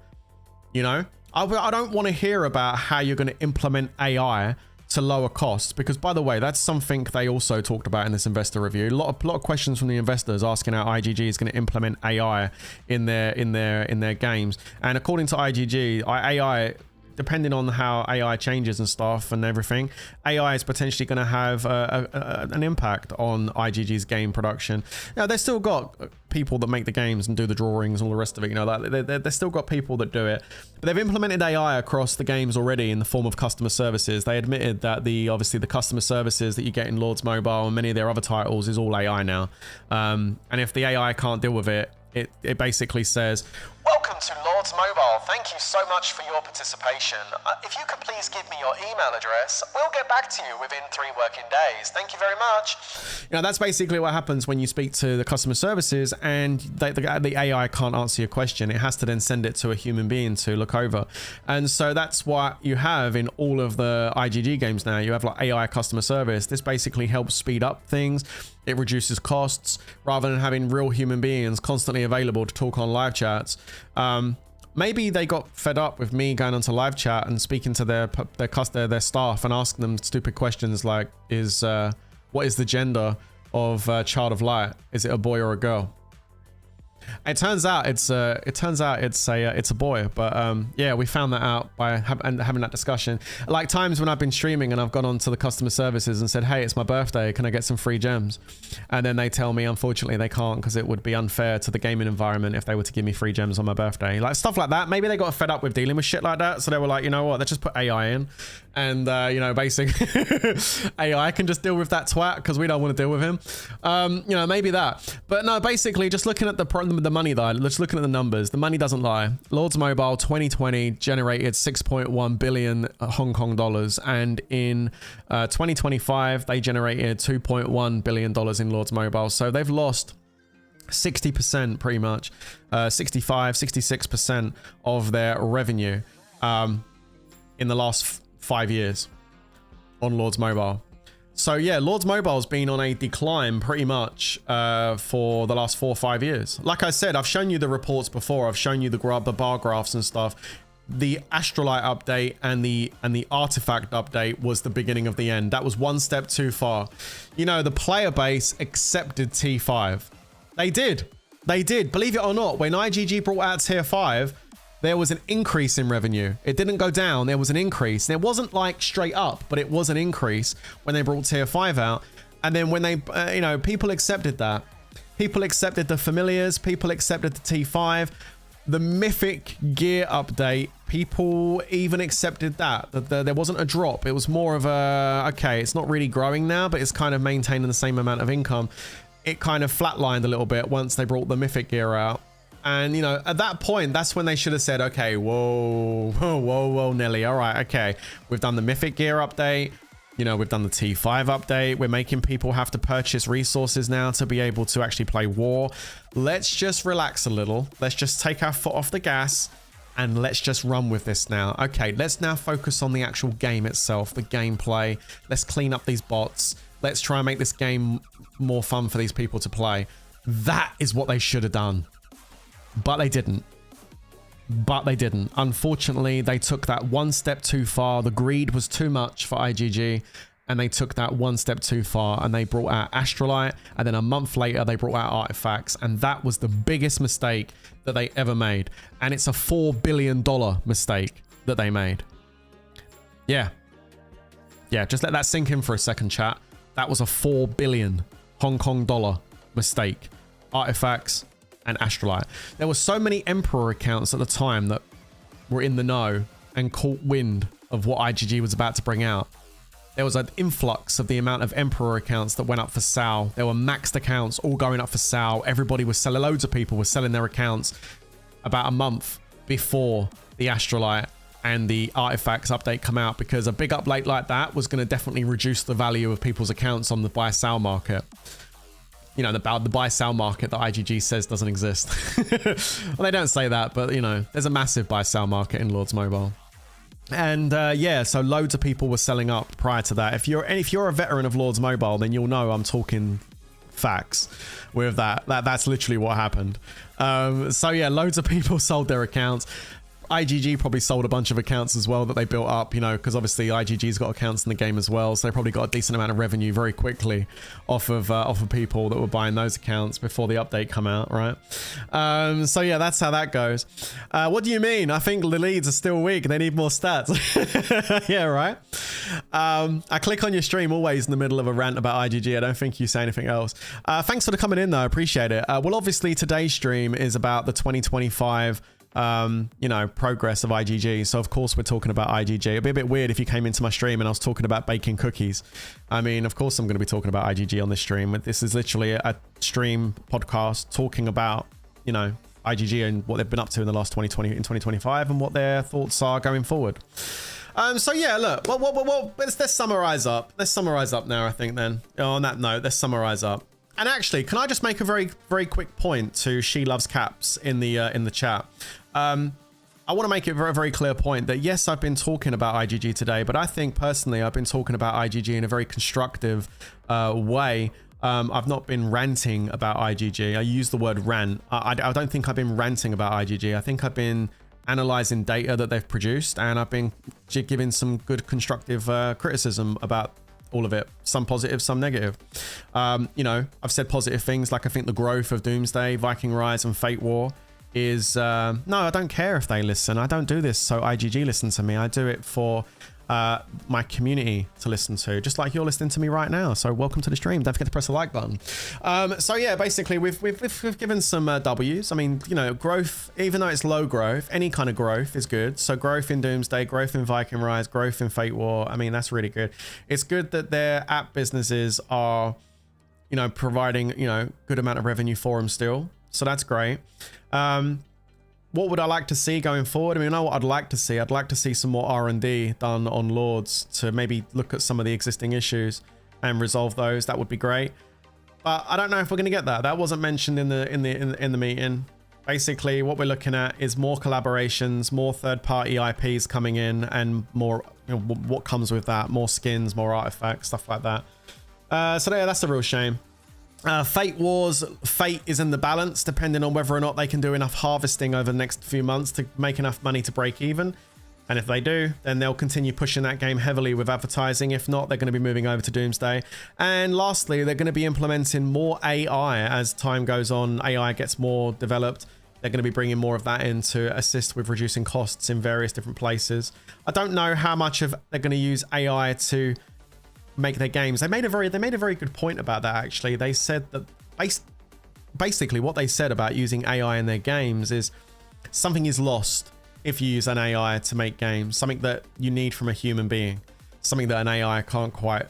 S1: You know, I don't want to hear about how you're going to implement AI to lower costs, because by the way, that's something they also talked about in this investor review. A lot of questions from the investors asking how IGG is going to implement AI in their games. And according to IGG, AI, depending on how AI changes and stuff and everything, AI is potentially going to have an impact on IGG's game production. Now, they've still got people that make the games and do the drawings and all the rest of it. You know, they've still got people that do it. But they've implemented AI across the games already in the form of customer services. They admitted that obviously the customer services that you get in Lords Mobile and many of their other titles is all AI now. And if the AI can't deal with it, it basically says, "Welcome to Lords Mobile. Thank you so much for your participation. If you could please give me your email address, we'll get back to you within 3 working days. Thank you very much." You know, that's basically what happens when you speak to the customer services and the AI can't answer your question. It has to then send it to a human being to look over. And so that's what you have in all of the IGG games now. You have like AI customer service. This basically helps speed up things. It reduces costs rather than having real human beings constantly available to talk on live chats. Maybe they got fed up with me going onto live chat and speaking to their staff and asking them stupid questions like, what is the gender of Child of Light? Is it a boy or a girl? It turns out it's a boy, but yeah, we found that out by having that discussion. Like times when I've been streaming and I've gone on to the customer services and said, "Hey, it's my birthday, can I get some free gems?" And then they tell me unfortunately they can't because it would be unfair to the gaming environment if they were to give me free gems on my birthday. Like stuff like that. Maybe they got fed up with dealing with shit like that, so they were like, you know what, let's just put AI in, and you know, basically AI can just deal with that twat because we don't want to deal with him. You know, maybe that. But no, basically just looking at the money though, let's look at the numbers. The money doesn't lie. Lords Mobile 2020 generated 6.1 billion Hong Kong dollars, and in 2025 they generated 2.1 billion dollars in Lords Mobile. So they've lost 60% pretty much, 66% of their revenue in the last 5 years on Lords Mobile. So yeah, Lords Mobile's been on a decline pretty much for the last 4 or 5 years. Like I said, I've shown you the reports before. I've shown you the bar graphs and stuff. The Astrolite update and the Artifact update was the beginning of the end. That was one step too far. You know, the player base accepted T5. They did. Believe it or not, when IGG brought out Tier 5, there was an increase in revenue. It didn't go down. There was an increase. It wasn't like straight up, but it was an increase when they brought Tier 5 out. And then when they, you know, people accepted that. People accepted the familiars. People accepted the T5. The Mythic Gear update, people even accepted that there wasn't a drop. It was more of a, okay, it's not really growing now, but it's kind of maintaining the same amount of income. It kind of flatlined a little bit once they brought the Mythic Gear out. And, you know, at that point, that's when they should have said, okay, whoa, Nelly. All right, okay. We've done the Mythic Gear update. You know, we've done the T5 update. We're making people have to purchase resources now to be able to actually play War. Let's just relax a little. Let's just take our foot off the gas and let's just run with this now. Okay, let's now focus on the actual game itself, the gameplay. Let's clean up these bots. Let's try and make this game more fun for these people to play. That is what they should have done. But they didn't. Unfortunately, they took that one step too far. The greed was too much for IGG, and they took that one step too far, and they brought out Astrolite, and then a month later, they brought out Artifacts, and that was the biggest mistake that they ever made. And it's a $4 billion mistake that they made. Yeah, Yeah, just let that sink in for a second, chat. That was a 4 billion Hong Kong dollar mistake. Artifacts and Astrolite. There were so many Emperor accounts at the time that were in the know and caught wind of what IGG was about to bring out. There was an influx of the amount of Emperor accounts that went up for sale. There were maxed accounts all going up for sale. Everybody was selling, loads of people were selling their accounts about a month before the Astrolite and the Artifacts update come out, because a big update like that was going to definitely reduce the value of people's accounts on the buy-sell market. You know, the buy-sell market that IGG says doesn't exist. Well, they don't say that, but, you know, there's a massive buy-sell market in Lords Mobile. And yeah, so loads of people were selling up prior to that. If you're a veteran of Lords Mobile, then you'll know I'm talking facts with that. That's literally what happened. So yeah, loads of people sold their accounts. IGG probably sold a bunch of accounts as well that they built up, you know, because obviously IGG's got accounts in the game as well, so they probably got a decent amount of revenue very quickly off of people that were buying those accounts before the update come out, right? So yeah, that's how that goes. What do you mean? I think the leads are still weak. They need more stats. Yeah, right. I click on your stream always in the middle of a rant about IGG. I don't think you say anything else. Thanks for coming in though. I appreciate it. Well, obviously today's stream is about the 2025 you know, progress of IGG. So of course we're talking about IGG. It'd be a bit weird if you came into my stream and I was talking about baking cookies. I mean, of course I'm going to be talking about IGG on this stream. This is literally a stream podcast talking about, you know, IGG and what they've been up to in the last 2025 and what their thoughts are going forward. So yeah, look, let's summarize up. Let's summarize up now, I think then. On that note, let's summarize up. And actually, can I just make a very, very quick point to She Loves Caps in the chat? I want to make it a very, very clear point that yes, I've been talking about IGG today, but I think personally I've been talking about IGG in a very constructive way. I've not been ranting about IGG. I use the word rant. I don't think I've been ranting about IGG. I think I've been analyzing data that they've produced, and I've been giving some good constructive criticism about all of it, some positive, some negative. You know, I've said positive things like I think the growth of Doomsday, Viking Rise and Fate War is no, I don't care if they listen. I don't do this so IGG listen to me. I do it for my community to listen to, just like you're listening to me right now. So welcome to the stream. Don't forget to press the like button. So yeah, basically we've given some W's. I mean, you know, growth, even though it's low growth, any kind of growth is good. So growth in Doomsday, growth in Viking Rise, growth in Fate War. I mean, that's really good. It's good that their app businesses are, you know, providing, you know, good amount of revenue for them still. So that's great. What would I like to see going forward? I mean, you know what I'd like to see? I'd like to see some more R&D done on Lords to maybe look at some of the existing issues and resolve those. That would be great. But I don't know if we're going to get that. That wasn't mentioned in the meeting. Basically, what we're looking at is more collaborations, more third-party IPs coming in, and more, you know, what comes with that, more skins, more artifacts, stuff like that. So yeah, that's a real shame. Fate Wars, fate is in the balance depending on whether or not they can do enough harvesting over the next few months to make enough money to break even. And if they do, then they'll continue pushing that game heavily with advertising. If not, they're going to be moving over to Doomsday. And lastly, they're going to be implementing more AI as time goes on. AI gets more developed. They're going to be bringing more of that in to assist with reducing costs in various different places. I don't know how much of they're going to use AI to make their games. They made a very good point about that, actually. They said that basically what they said about using AI in their games is something is lost if you use an AI to make games, something that you need from a human being, something that an AI can't quite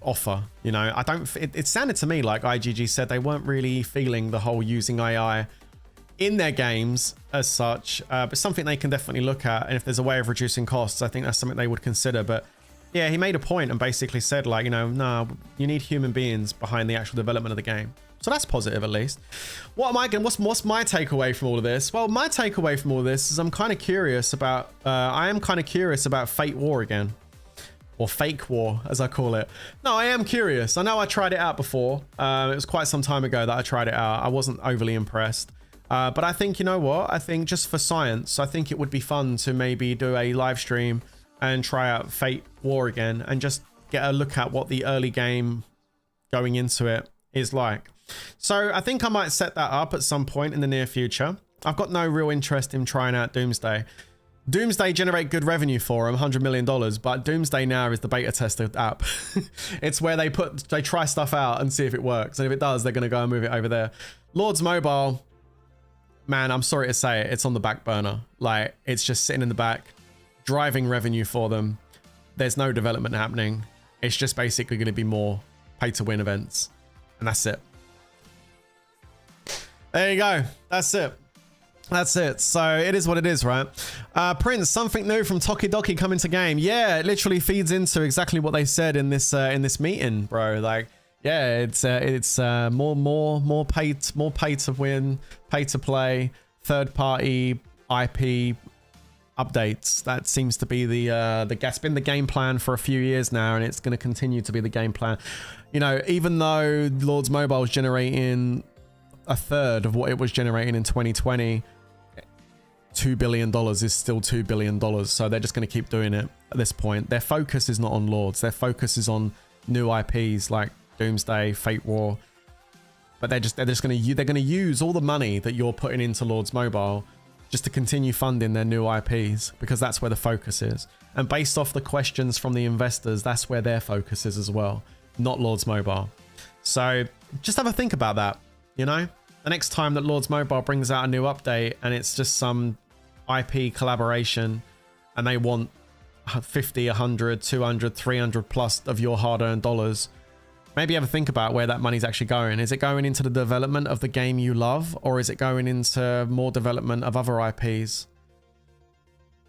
S1: offer. You know, it sounded to me like IGG said they weren't really feeling the whole using AI in their games as such, but something they can definitely look at. And if there's a way of reducing costs, I think that's something they would consider. But yeah, he made a point and basically said, like, you know, no, you need human beings behind the actual development of the game. So that's positive, at least. What's my takeaway from all of this? Well, my takeaway from all of this is I'm kind of curious about, I am kind of curious about Fate War again. Or Fake War, as I call it. No, I am curious. I know I tried it out before. It was quite some time ago that I tried it out. I wasn't overly impressed. But I think, you know what? I think just for science, I think it would be fun to maybe do a live stream and try out Fate War again and just get a look at what the early game going into it is like. So I think I might set that up at some point in the near future. I've got no real interest in trying out Doomsday, Doomsday generate good revenue for them, $100 million, but Doomsday now is the beta tester app. It's where they try stuff out and see if it works. And if it does, they're going to go and move it over there. Lords Mobile, man, I'm sorry to say it, it's on the back burner. Like, it's just sitting in the back, driving revenue for them. There's no development happening. It's just basically going to be more pay-to-win events. And that's it. There you go. That's it. That's it. So it is what it is, right? Prince, something new from Tokidoki coming to game. Yeah, it literally feeds into exactly what they said in this meeting, bro. Like, yeah, it's more pay to win, pay to play, third party IP updates. That seems to be it's been the game plan for a few years now, and it's going to continue to be the game plan. You know, even though Lords Mobile is generating a third of what it was generating in 2020, $2 billion is still $2 billion. So they're just going to keep doing it at this point. Their focus is not on Lords. Their focus is on new IPs like Doomsday, Fate War. But they're going to use all the money that you're putting into Lords Mobile just to continue funding their new IPs, because that's where the focus is. And based off the questions from the investors, that's where their focus is as well, not Lords Mobile. So just have a think about that, you know? The next time that Lords Mobile brings out a new update and it's just some IP collaboration and they want 50, 100, 200, 300 plus of your hard-earned dollars, maybe have a think about where that money's actually going. Is it going into the development of the game you love, or is it going into more development of other IPs?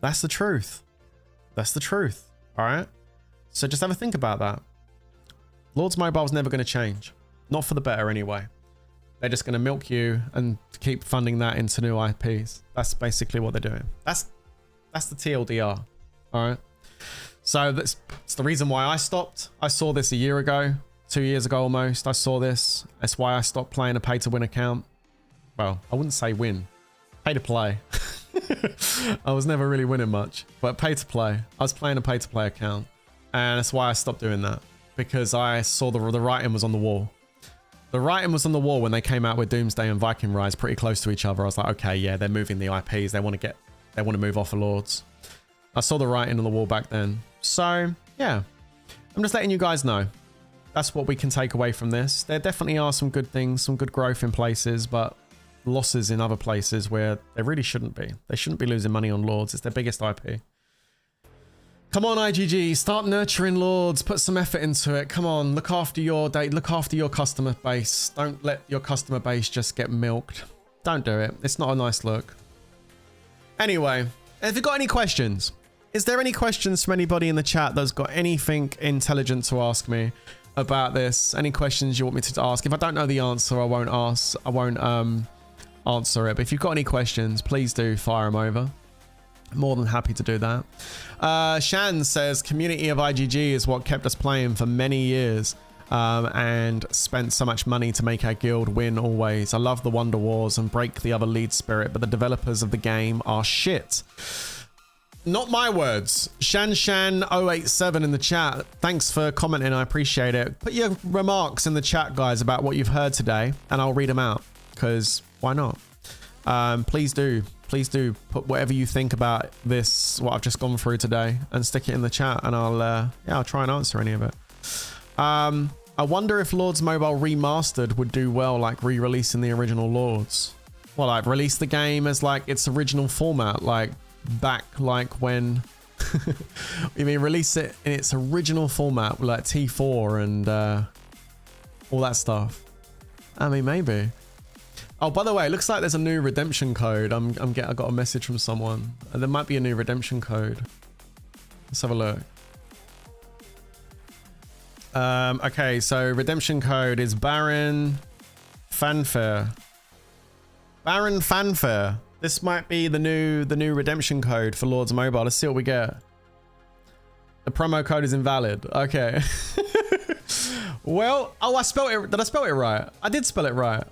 S1: That's the truth. That's the truth. All right. So just have a think about that. Lords Mobile's never going to change. Not for the better anyway. They're just going to milk you and keep funding that into new IPs. That's basically what they're doing. That's the TLDR. All right. So that's the reason why I stopped. I saw this a year ago, 2 years ago almost. I saw this. That's why I stopped playing a pay-to-win account. Well, I wouldn't say win. Pay-to-play. I was never really winning much, but pay-to-play. I was playing a pay-to-play account, and that's why I stopped doing that, because I saw the writing was on the wall. The writing was on the wall when they came out with Doomsday and Viking Rise pretty close to each other. I was like, okay, yeah, they're moving the IPs. They want to move off of Lords. I saw the writing on the wall back then. So yeah, I'm just letting you guys know. That's what we can take away from this. There definitely are some good things, some good growth in places, but losses in other places where they really shouldn't be. They shouldn't be losing money on Lords. It's their biggest IP. Come on, IGG, start nurturing Lords, put some effort into it. Come on, look after your date, look after your customer base. Don't let your customer base just get milked. Don't do it. It's not a nice look. Anyway, if you've got any questions, is there any questions from anybody in the chat that's got anything intelligent to ask me about this? Any questions you want me to ask? If I don't know the answer, I won't answer it. But if you've got any questions, please do fire them over. More than happy to do that. Shan says, community of IGG is what kept us playing for many years, and spent so much money to make our guild win always. I love the Wonder Wars and break the other lead spirit, but the developers of the game are shit. Not my words. Shan087 in the chat. Thanks for commenting. I appreciate it. Put your remarks in the chat, guys, about what you've heard today, and I'll read them out, because why not? Please do put whatever you think about this, what I've just gone through today, and stick it in the chat, and I'll try and answer any of it. I wonder if Lords Mobile Remastered would do well, like re-releasing the original Lords. Well, like release the game as like its original format, like back like when you mean release it in its original format, like T4 and all that stuff. I mean, maybe. Oh, by the way, it looks like there's a new redemption code. I got a message from someone. There might be a new redemption code. Let's have a look. Okay, so redemption code is Baron Fanfare. Baron Fanfare. This might be the new redemption code for Lords Mobile. Let's see what we get. The promo code is invalid. Okay. Well, oh, I spelled it. Did I spell it right? I did spell it right.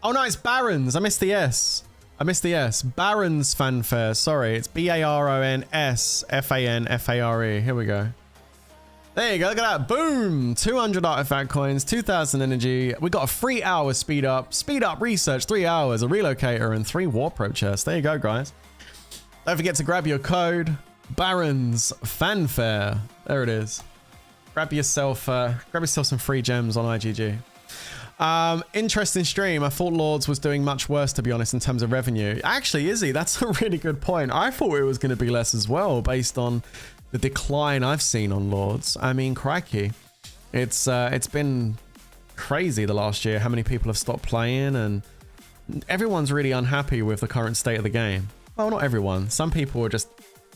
S1: Oh no, it's Barons. I missed the S. Barons Fanfare. Sorry, it's BARONSFANFARE. Here we go. There you go. Look at that. Boom. 200 artifact coins, 2,000 energy. We got a 3 hour speed up research, 3 hours, a relocator, and 3 warp probe chests. There you go, guys. Don't forget to grab your code, Baron's Fanfare. There it is. Grab yourself some free gems on IGG. Interesting stream. I thought Lords was doing much worse, to be honest, in terms of revenue. Actually, Izzy, that's a really good point. I thought it was going to be less as well, based on the decline I've seen on Lords. I mean, crikey. It's been crazy the last year, how many people have stopped playing, and everyone's really unhappy with the current state of the game. Well, not everyone. Some people are just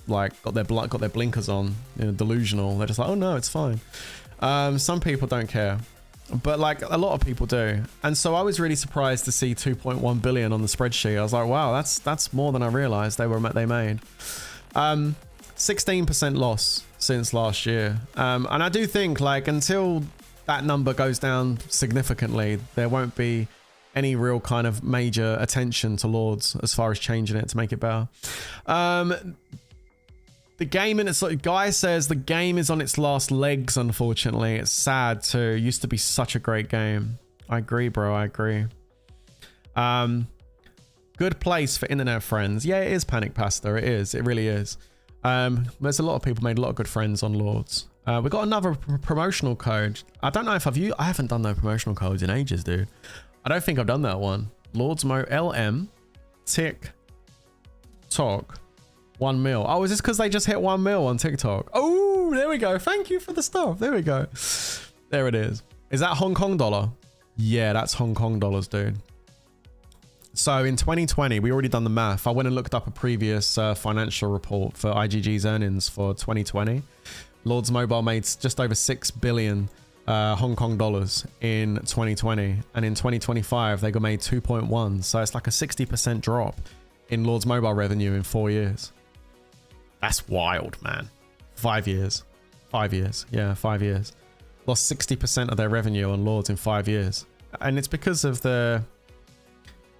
S1: like got their blinkers on, you know, delusional. They're just like, oh no, it's fine. Some people don't care, but like a lot of people do. And so I was really surprised to see 2.1 billion on the spreadsheet. I was like, wow, that's more than I realized they made. 16% loss since last year. And I do think, like, until that number goes down significantly, there won't be any real kind of major attention to Lords as far as changing it to make it better. The game in its, Guy says the game is on its last legs, unfortunately. It's sad too. It used to be such a great game. I agree, bro. I agree. Good place for internet friends. Yeah, it is, Panic Pasta. It is. It really is. There's a lot of people made a lot of good friends on Lords. We got another promotional code. I don't know if I haven't done no promotional codes in ages, dude. I don't think I've done that one. Lords Mo LM Tick Talk 1 mil. Oh, is this because they just hit 1 mil on TikTok? Oh, there we go. Thank you for the stuff. There we go. There it is. Is that Hong Kong dollar? Yeah, that's Hong Kong dollars, dude. So in 2020, we already done the math. I went and looked up a previous financial report for IGG's earnings for 2020. Lords Mobile made just over 6 billion Hong Kong dollars in 2020. And in 2025, they made 2.1. So it's like a 60% drop in Lords Mobile revenue in 4 years. That's wild, man. 5 years. 5 years. Yeah, 5 years. Lost 60% of their revenue on Lords in 5 years. And it's because of the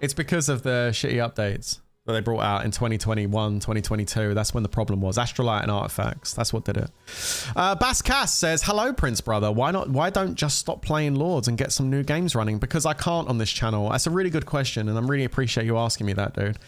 S1: shitty updates that they brought out in 2021, 2022. That's when the problem was. Astrolight and Artifacts. That's what did it. Bass Cass says, hello, Prince Brother. Why don't just stop playing Lords and get some new games running? Because I can't on this channel. That's a really good question, and I really appreciate you asking me that, dude.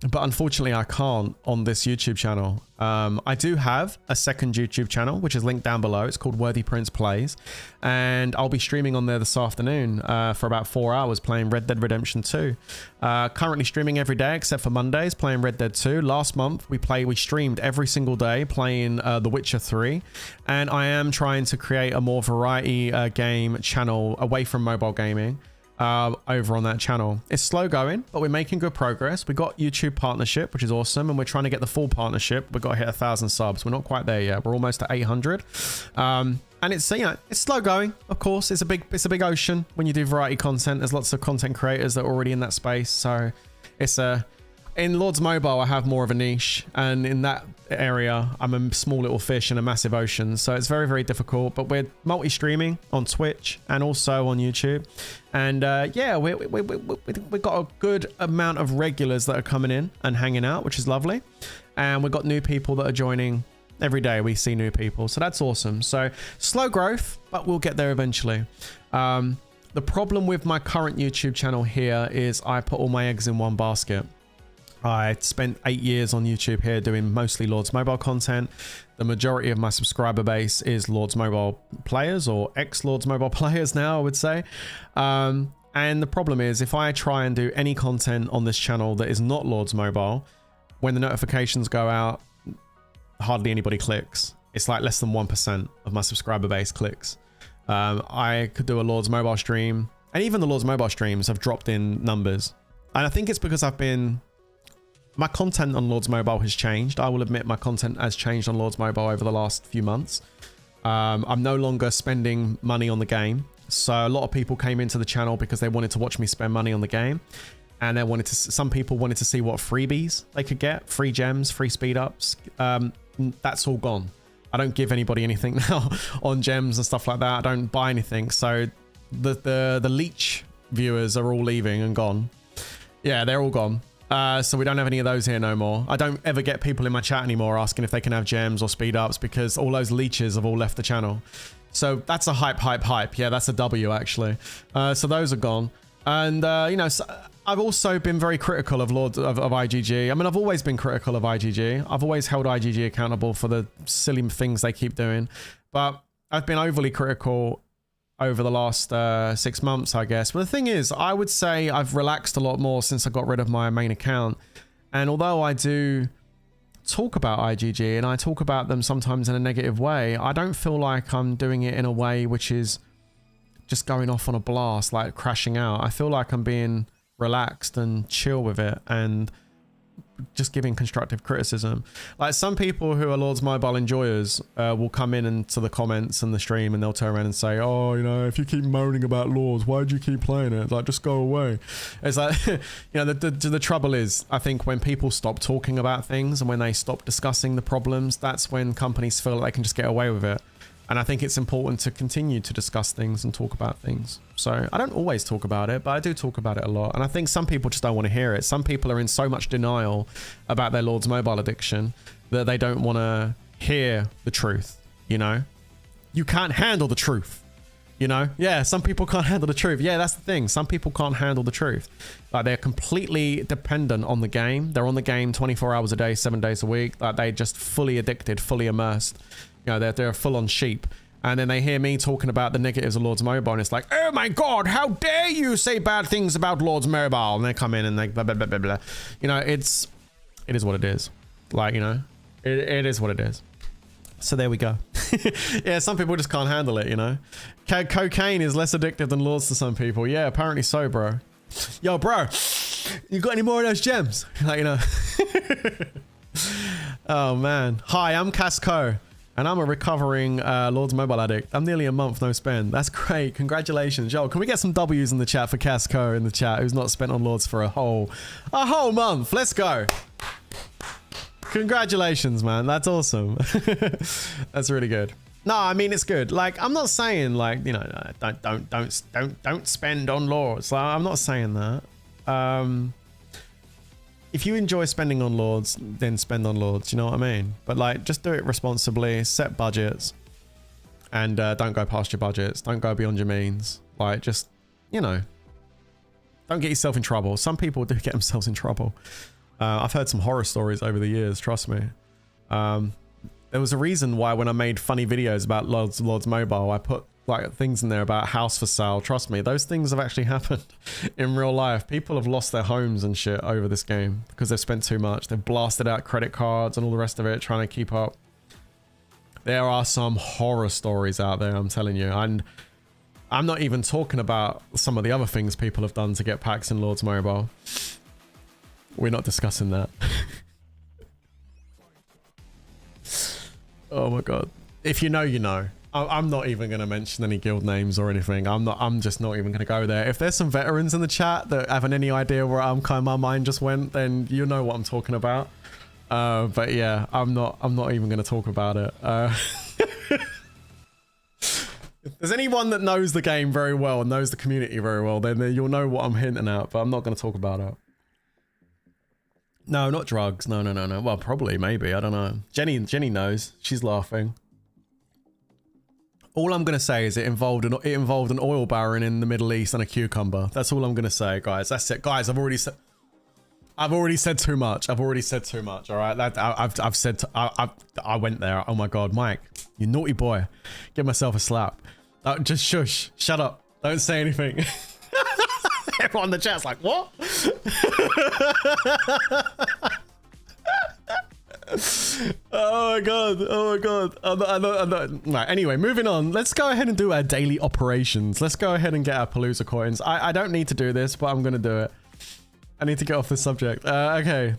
S1: But unfortunately, I can't on this YouTube channel. I do have a second YouTube channel, which is linked down below. It's called Worthy Prince Plays. And I'll be streaming on there this afternoon for about 4 hours playing Red Dead Redemption 2. Currently streaming every day except for Mondays playing Red Dead 2. Last month, we streamed every single day playing The Witcher 3. And I am trying to create a more variety game channel away from mobile gaming. Over on that channel. It's slow going, but we're making good progress. We got YouTube partnership, which is awesome, and we're trying to get the full partnership. We've got to hit 1,000 subs. We're not quite there yet. We're almost at 800. And it's, you know, it's slow going. Of course, it's a big ocean when you do variety content. There's lots of content creators that are already in that space. So it's in Lords Mobile, I have more of a niche, and in that area, I'm a small little fish in a massive ocean. So it's very, very difficult, but we're multi-streaming on Twitch and also on YouTube. And yeah, we've got a good amount of regulars that are coming in and hanging out, which is lovely. And we've got new people that are joining every day. We see new people. So that's awesome. So slow growth, but we'll get there eventually. The problem with my current YouTube channel here is I put all my eggs in one basket. I spent 8 years on YouTube here doing mostly Lords Mobile content. The majority of my subscriber base is Lords Mobile players, or ex-Lords Mobile players now, I would say. And the problem is, if I try and do any content on this channel that is not Lords Mobile, when the notifications go out, hardly anybody clicks. It's like less than 1% of my subscriber base clicks. I could do a Lords Mobile stream, and even the Lords Mobile streams have dropped in numbers. And I think it's because my content on Lords Mobile has changed. I will admit my content has changed on Lords Mobile over the last few months. I'm no longer spending money on the game. So a lot of people came into the channel because they wanted to watch me spend money on the game. And some people wanted to see what freebies they could get, free gems, free speed ups. That's all gone. I don't give anybody anything now on gems and stuff like that. I don't buy anything. So the leech viewers are all leaving and gone. Yeah, they're all gone. So we don't have any of those here no more. I don't ever get people in my chat anymore asking if they can have gems or speed ups because all those leeches have all left the channel. So that's a hype. Yeah, that's a W actually. So those are gone. And, you know, I've also been very critical of Lords of IGG. I mean, I've always been critical of IGG. I've always held IGG accountable for the silly things they keep doing. But I've been overly critical over the last 6 months, I guess. But the thing is, I would say I've relaxed a lot more since I got rid of my main account. And although I do talk about IGG and I talk about them sometimes in a negative way, I don't feel like I'm doing it in a way which is just going off on a blast, like crashing out. I feel like I'm being relaxed and chill with it and just giving constructive criticism. Like some people who are Lords Mobile enjoyers will come in into the comments and the stream and they'll turn around and say, oh, you know, if you keep moaning about Lords, why do you keep playing it? Like, just go away. It's like, you know, the trouble is, I think when people stop talking about things and when they stop discussing the problems, that's when companies feel like they can just get away with it. And I think it's important to continue to discuss things and talk about things. So I don't always talk about it, but I do talk about it a lot. And I think some people just don't want to hear it. Some people are in so much denial about their Lords Mobile addiction that they don't want to hear the truth, you know? You can't handle the truth, you know? Yeah, some people can't handle the truth. Yeah, that's the thing. Some people can't handle the truth. Like, they're completely dependent on the game. They're on the game 24 hours a day, 7 days a week. Like, they just fully addicted, fully immersed. You know, they're full-on sheep. And then they hear me talking about the negatives of Lords Mobile, and it's like, oh my god, how dare you say bad things about Lords Mobile? And they come in and they blah, blah, blah, blah, blah. You know, it is what it is. Like, you know, it is what it is. So there we go. Yeah, some people just can't handle it, you know. Cocaine is less addictive than Lords to some people. Yeah, apparently so, bro. Yo, bro, you got any more of those gems? Like, you know. Oh, man. Hi, I'm Casco. And I'm a recovering Lords Mobile addict. I'm nearly a month no spend. That's great. Congratulations. Yo, can we get some W's in the chat for Casco in the chat, who's not spent on Lords for a whole month? Let's go. Congratulations, man. That's awesome. That's really good. No, I mean, it's good. Like, I'm not saying, like, you know, don't spend on Lords. Like, I'm not saying that. If you enjoy spending on Lords, then spend on Lords, you know what I mean? But like, just do it responsibly, set budgets, and don't go past your budgets. Don't go beyond your means. Like, just, you know, don't get yourself in trouble. Some people do get themselves in trouble. I've heard some horror stories over the years, trust me. There was a reason why when I made funny videos about Lords Mobile, I put like things in there about house for sale. Trust me, those things have actually happened in real life. People have lost their homes and shit over this game because they've spent too much. They've blasted out credit cards and all the rest of it trying to keep up. There are some horror stories out there, I'm telling you. And I'm not even talking about some of the other things people have done to get packs in Lords Mobile. We're not discussing that. Oh my god. If you know, you know. I'm not even going to mention any guild names or anything. I'm just not even going to go there. If there's some veterans in the chat that haven't any idea where my mind just went, then you know what I'm talking about. But yeah, I'm not even going to talk about it. If there's anyone that knows the game very well and knows the community very well, then you'll know what I'm hinting at, but I'm not going to talk about it. No, not drugs. No. Well, probably, maybe. I don't know. Jenny knows. She's laughing. All I'm going to say is it involved an oil baron in the Middle East and a cucumber. That's all I'm going to say, guys. That's it. Guys, I've already said too much. All right. I went there. Oh my God, Mike, you naughty boy. Give myself a slap. Just shush. Shut up. Don't say anything. Everyone in the chat's like, what? Oh my god. I'm not. Right, anyway, moving on. Let's go ahead and do our daily operations. Let's go ahead and get our Palooza coins. I don't need to do this, but I'm gonna do it. I need to get off this subject. Okay.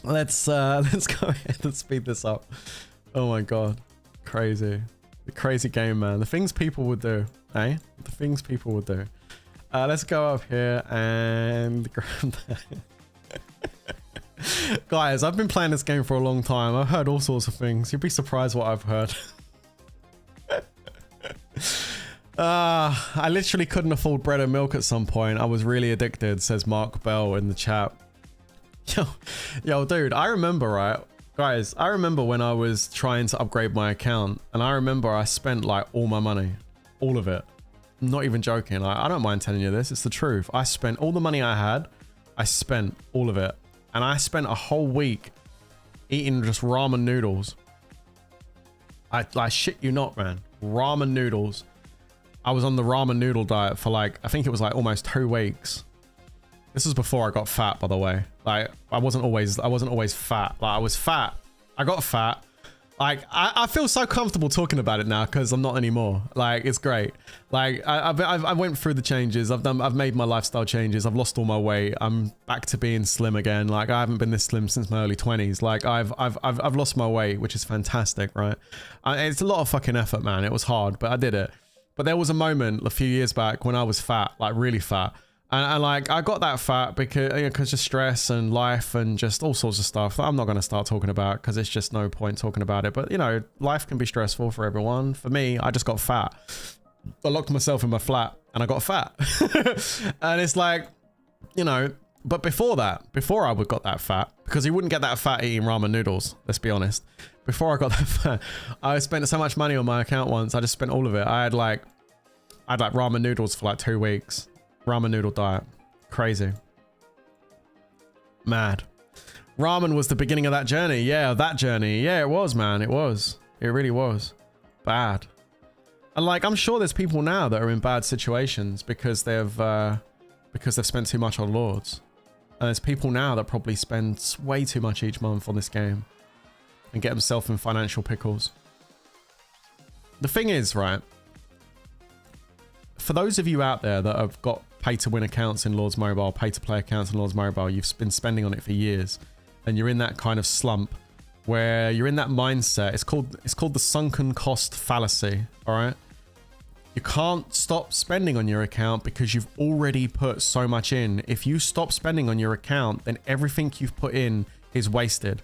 S1: Let's go ahead and speed this up. Oh my god. Crazy. The crazy game, man. The things people would do. Eh? The things people would do. Let's go up here and grab that. Guys, I've been playing this game for a long time. I've heard all sorts of things. You'd be surprised what I've heard. I literally couldn't afford bread and milk at some point. I was really addicted, says Mark Bell in the chat. Yo, dude, I remember, right? Guys, I remember when I was trying to upgrade my account, and I remember I spent like all my money. All of it. I'm not even joking. I don't mind telling you this. It's the truth. I spent all the money I had I spent all of it. And I spent a whole week eating just ramen noodles. I shit you not, man. Ramen noodles. I was on the ramen noodle diet for like, I think it was like almost 2 weeks. This was before I got fat, by the way. Like, I wasn't always fat. Like, I was fat. I got fat. Like, I feel so comfortable talking about it now because I'm not anymore. Like, it's great. Like, I went through the changes. I've made my lifestyle changes. I've lost all my weight. I'm back to being slim again. Like, I haven't been this slim since my early 20s. Like, I've lost my weight, which is fantastic, right? It's a lot of fucking effort, man. It was hard, but I did it. But there was a moment a few years back when I was fat, like really fat. And like, I got that fat because of stress and life and just all sorts of stuff that I'm not going to start talking about because it's just no point talking about it. But, you know, life can be stressful for everyone. For me, I just got fat. I locked myself in my flat and I got fat. And it's like, you know, but before I got that fat, because you wouldn't get that fat eating ramen noodles, let's be honest. Before I got that fat, I spent so much money on my account once. I just spent all of it. I had like ramen noodles for like 2 weeks. Ramen noodle diet. Crazy. Mad. Ramen was the beginning of that journey. Yeah, that journey. Yeah, it was, man. It was. It really was. Bad. And like, I'm sure there's people now that are in bad situations because they've spent too much on Lords. And there's people now that probably spend way too much each month on this game and get themselves in financial pickles. The thing is, right, for those of you out there that have got pay-to-win accounts in Lords Mobile, pay-to-play accounts in Lords Mobile, you've been spending on it for years, and you're in that kind of slump where you're in that mindset. It's called the sunken cost fallacy, all right? You can't stop spending on your account because you've already put so much in. If you stop spending on your account, then everything you've put in is wasted.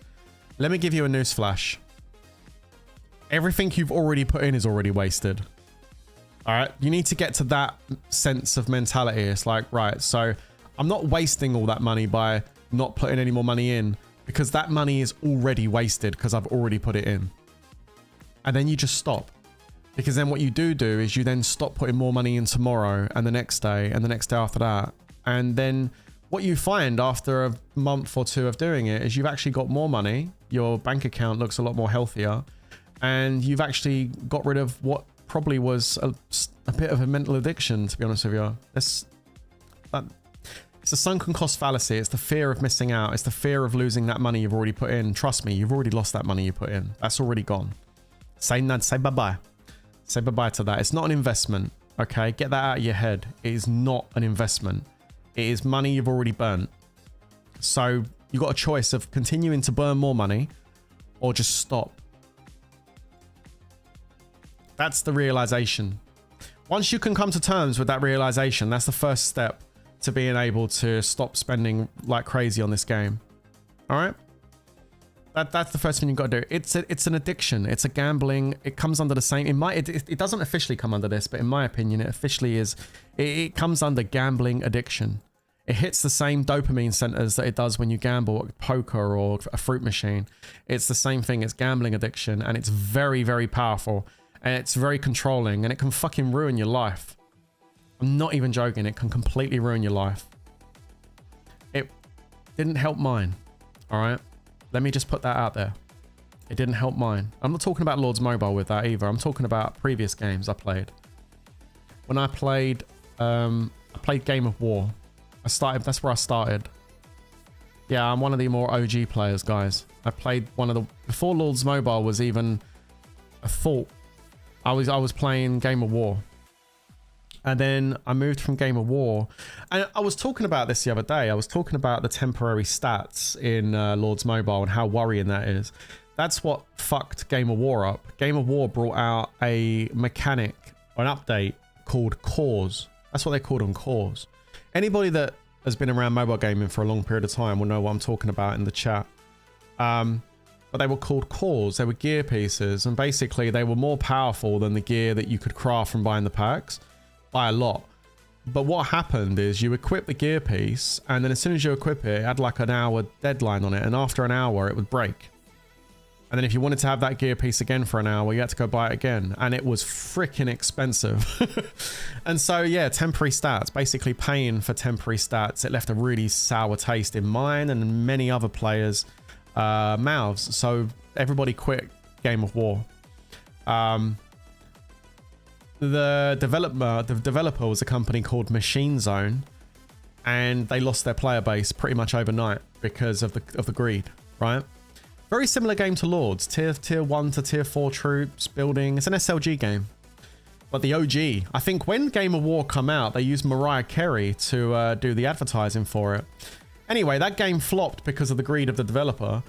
S1: Let me give you a newsflash. Everything you've already put in is already wasted. All right, you need to get to that sense of mentality. It's like, right, so I'm not wasting all that money by not putting any more money in because that money is already wasted because I've already put it in. And then you just stop, because then what you do is you then stop putting more money in tomorrow and the next day and the next day after that. And then what you find after a month or two of doing it is you've actually got more money. Your bank account looks a lot more healthier, and you've actually got rid of what probably was a bit of a mental addiction, to be honest with you. It's a sunken cost fallacy. It's the fear of missing out. It's the fear of losing that money you've already put in. Trust me, you've already lost that money you put in. That's already gone. Say bye-bye. Say bye-bye to that. It's not an investment, okay? Get that out of your head. It is not an investment. It is money you've already burnt. So you've got a choice of continuing to burn more money or just stop. That's the realization. Once you can come to terms with that realization, that's the first step to being able to stop spending like crazy on this game. All right? That's the first thing you've got to do. It's an addiction. It's a gambling. It comes under the same... It doesn't officially come under this, but in my opinion, it officially is. It comes under gambling addiction. It hits the same dopamine centers that it does when you gamble at poker or a fruit machine. It's the same thing. It's gambling addiction, and it's very, very powerful. And it's very controlling, and it can fucking ruin your life. I'm not even joking. It can completely ruin your life. It didn't help mine. All right. Let me just put that out there. It didn't help mine. I'm not talking about Lords Mobile with that either. I'm talking about previous games I played. When I played Game of War. That's where I started. Yeah, I'm one of the more OG players, guys. I played before Lords Mobile was even a thought. I was playing Game of War, and then I moved from Game of War, and I was talking about this the other day. I was talking about the temporary stats in Lords Mobile and how worrying that is. That's what fucked Game of War up. Game of War brought out a mechanic, an update called cores. That's what they called them, cores. Anybody that has been around mobile gaming for a long period of time will know what I'm talking about in the chat. But they were called cores. They were gear pieces, and basically they were more powerful than the gear that you could craft from buying the packs by a lot. But what happened is you equip the gear piece, and then as soon as you equip it, it had like an hour deadline on it, and after an hour it would break. And then if you wanted to have that gear piece again for an hour, you had to go buy it again. And it was freaking expensive. And so, yeah, temporary stats, basically paying for temporary stats. It left a really sour taste in mine and many other players' mouths. So everybody quit Game of War. The developer was a company called Machine Zone, and they lost their player base pretty much overnight because of the greed, right? Very similar game to Lords, tier 1 to tier 4 troops, building. It's an SLG game. But the OG, I think when Game of War come out, they used Mariah Carey to do the advertising for it. Anyway, that game flopped because of the greed of the developer.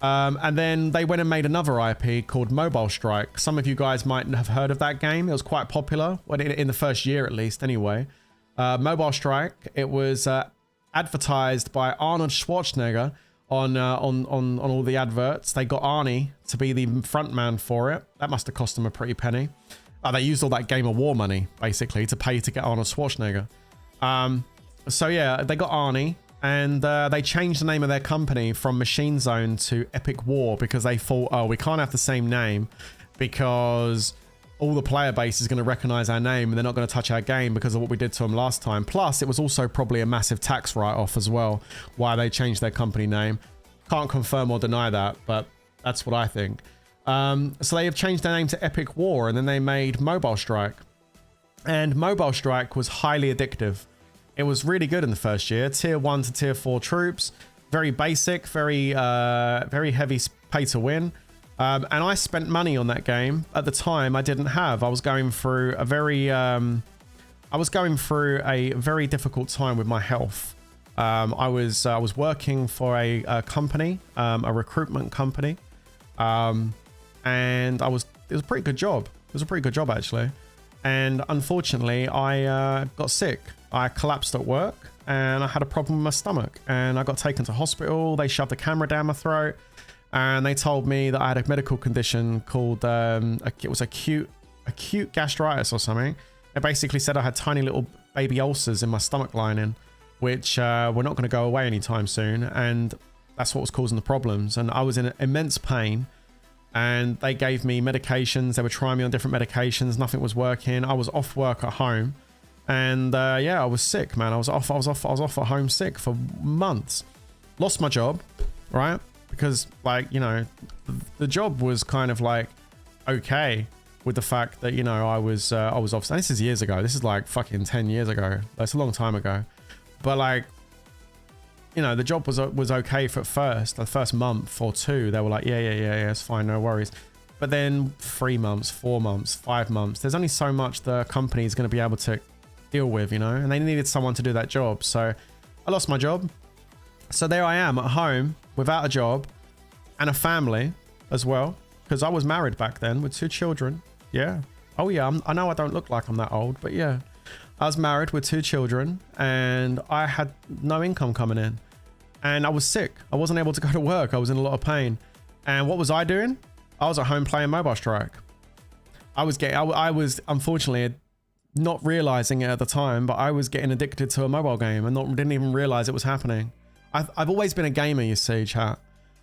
S1: And then they went and made another IP called Mobile Strike. Some of you guys might have heard of that game. It was quite popular in the first year, at least, anyway. Mobile Strike. It was advertised by Arnold Schwarzenegger on all the adverts. They got Arnie to be the front man for it. That must have cost them a pretty penny. They used all that Game of War money basically to pay to get Arnold Schwarzenegger. So yeah, they got Arnie. And they changed the name of their company from Machine Zone to Epic War because they thought, oh, we can't have the same name because all the player base is going to recognize our name and they're not going to touch our game because of what we did to them last time. Plus, it was also probably a massive tax write-off as well, why they changed their company name. Can't confirm or deny that, but that's what I think. So they have changed their name to Epic War, and then they made Mobile Strike. And Mobile Strike was highly addictive. It was really good in the first year. Tier 1 to tier 4 troops. Very basic, very heavy pay to win. And I spent money on that game. At the time, I didn't have. I was going through a very difficult time with my health. I was working for a company, a recruitment company. And it was a pretty good job. It was a pretty good job, actually. And unfortunately, I got sick. I collapsed at work and I had a problem with my stomach and I got taken to hospital. They shoved a camera down my throat and they told me that I had a medical condition called, it was acute gastritis or something. They basically said I had tiny little baby ulcers in my stomach lining, which were not going to go away anytime soon. And that's what was causing the problems. And I was in immense pain. And they gave me medications. They were trying me on different medications. Nothing was working. I was off work at home. And yeah, I was sick, man. I was off at home sick for months. Lost my job, right? Because, like, you know, the job was kind of like okay with the fact that, you know, I was off. And this is years ago. This is like fucking 10 years ago. That's a long time ago. But like, you know, the job was okay for first, the first month or two. They were like, yeah, it's fine, no worries. But then 3 months, 4 months, 5 months, there's only so much the company is going to be able to deal with, you know, and they needed someone to do that job. So I lost my job. So there I am at home without a job and a family as well, because I was married back then with 2 children. Yeah. Oh yeah. I know I don't look like I'm that old, but yeah, I was married with 2 children and I had no income coming in and I was sick. I wasn't able to go to work. I was in a lot of pain. And what was I doing? I was at home playing Mobile Strike. I was unfortunately not realizing it at the time, but I was getting addicted to a mobile game and didn't even realize it was happening. I've always been a gamer, you see, chat.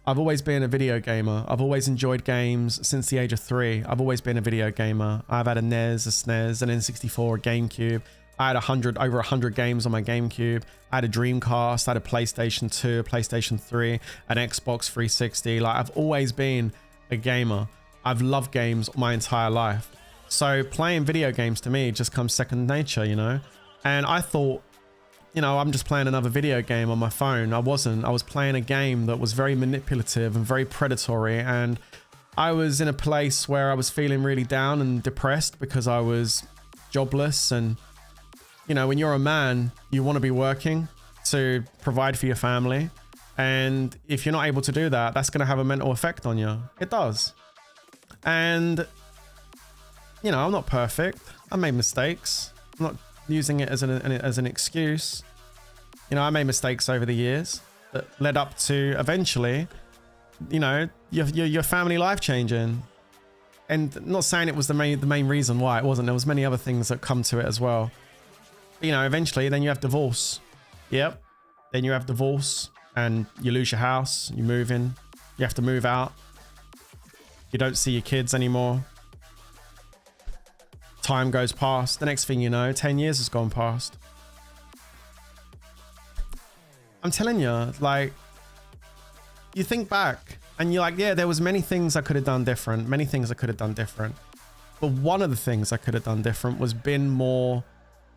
S1: I've always been a video gamer. I've always enjoyed games since the age of 3. I've always been a video gamer. I've had a NES, a SNES, an N64, a GameCube. I had over 100 games on my GameCube. I had a Dreamcast, I had a PlayStation 2, a PlayStation 3, an Xbox 360. Like, I've always been a gamer. I've loved games my entire life. So playing video games to me just comes second nature, you know? And I thought, you know, I'm just playing another video game on my phone. I wasn't. I was playing a game that was very manipulative and very predatory. And I was in a place where I was feeling really down and depressed because I was jobless. And, you know, when you're a man, you want to be working to provide for your family. And if you're not able to do that, that's going to have a mental effect on you. It does. And, you know, I'm not perfect. I made mistakes. I'm not using it as an excuse. You know, I made mistakes over the years that led up to eventually, you know, your family life changing. And not saying it was the main reason why it wasn't. There was many other things that come to it as well. But, you know, eventually then you have divorce. Yep. Then you have divorce and you lose your house. You move in. You have to move out. You don't see your kids anymore. Time goes past. The next thing you know, 10 years has gone past. I'm telling you, like, you think back and you're like, yeah, there was many things I could have done different. Many things I could have done different. But one of the things I could have done different was been more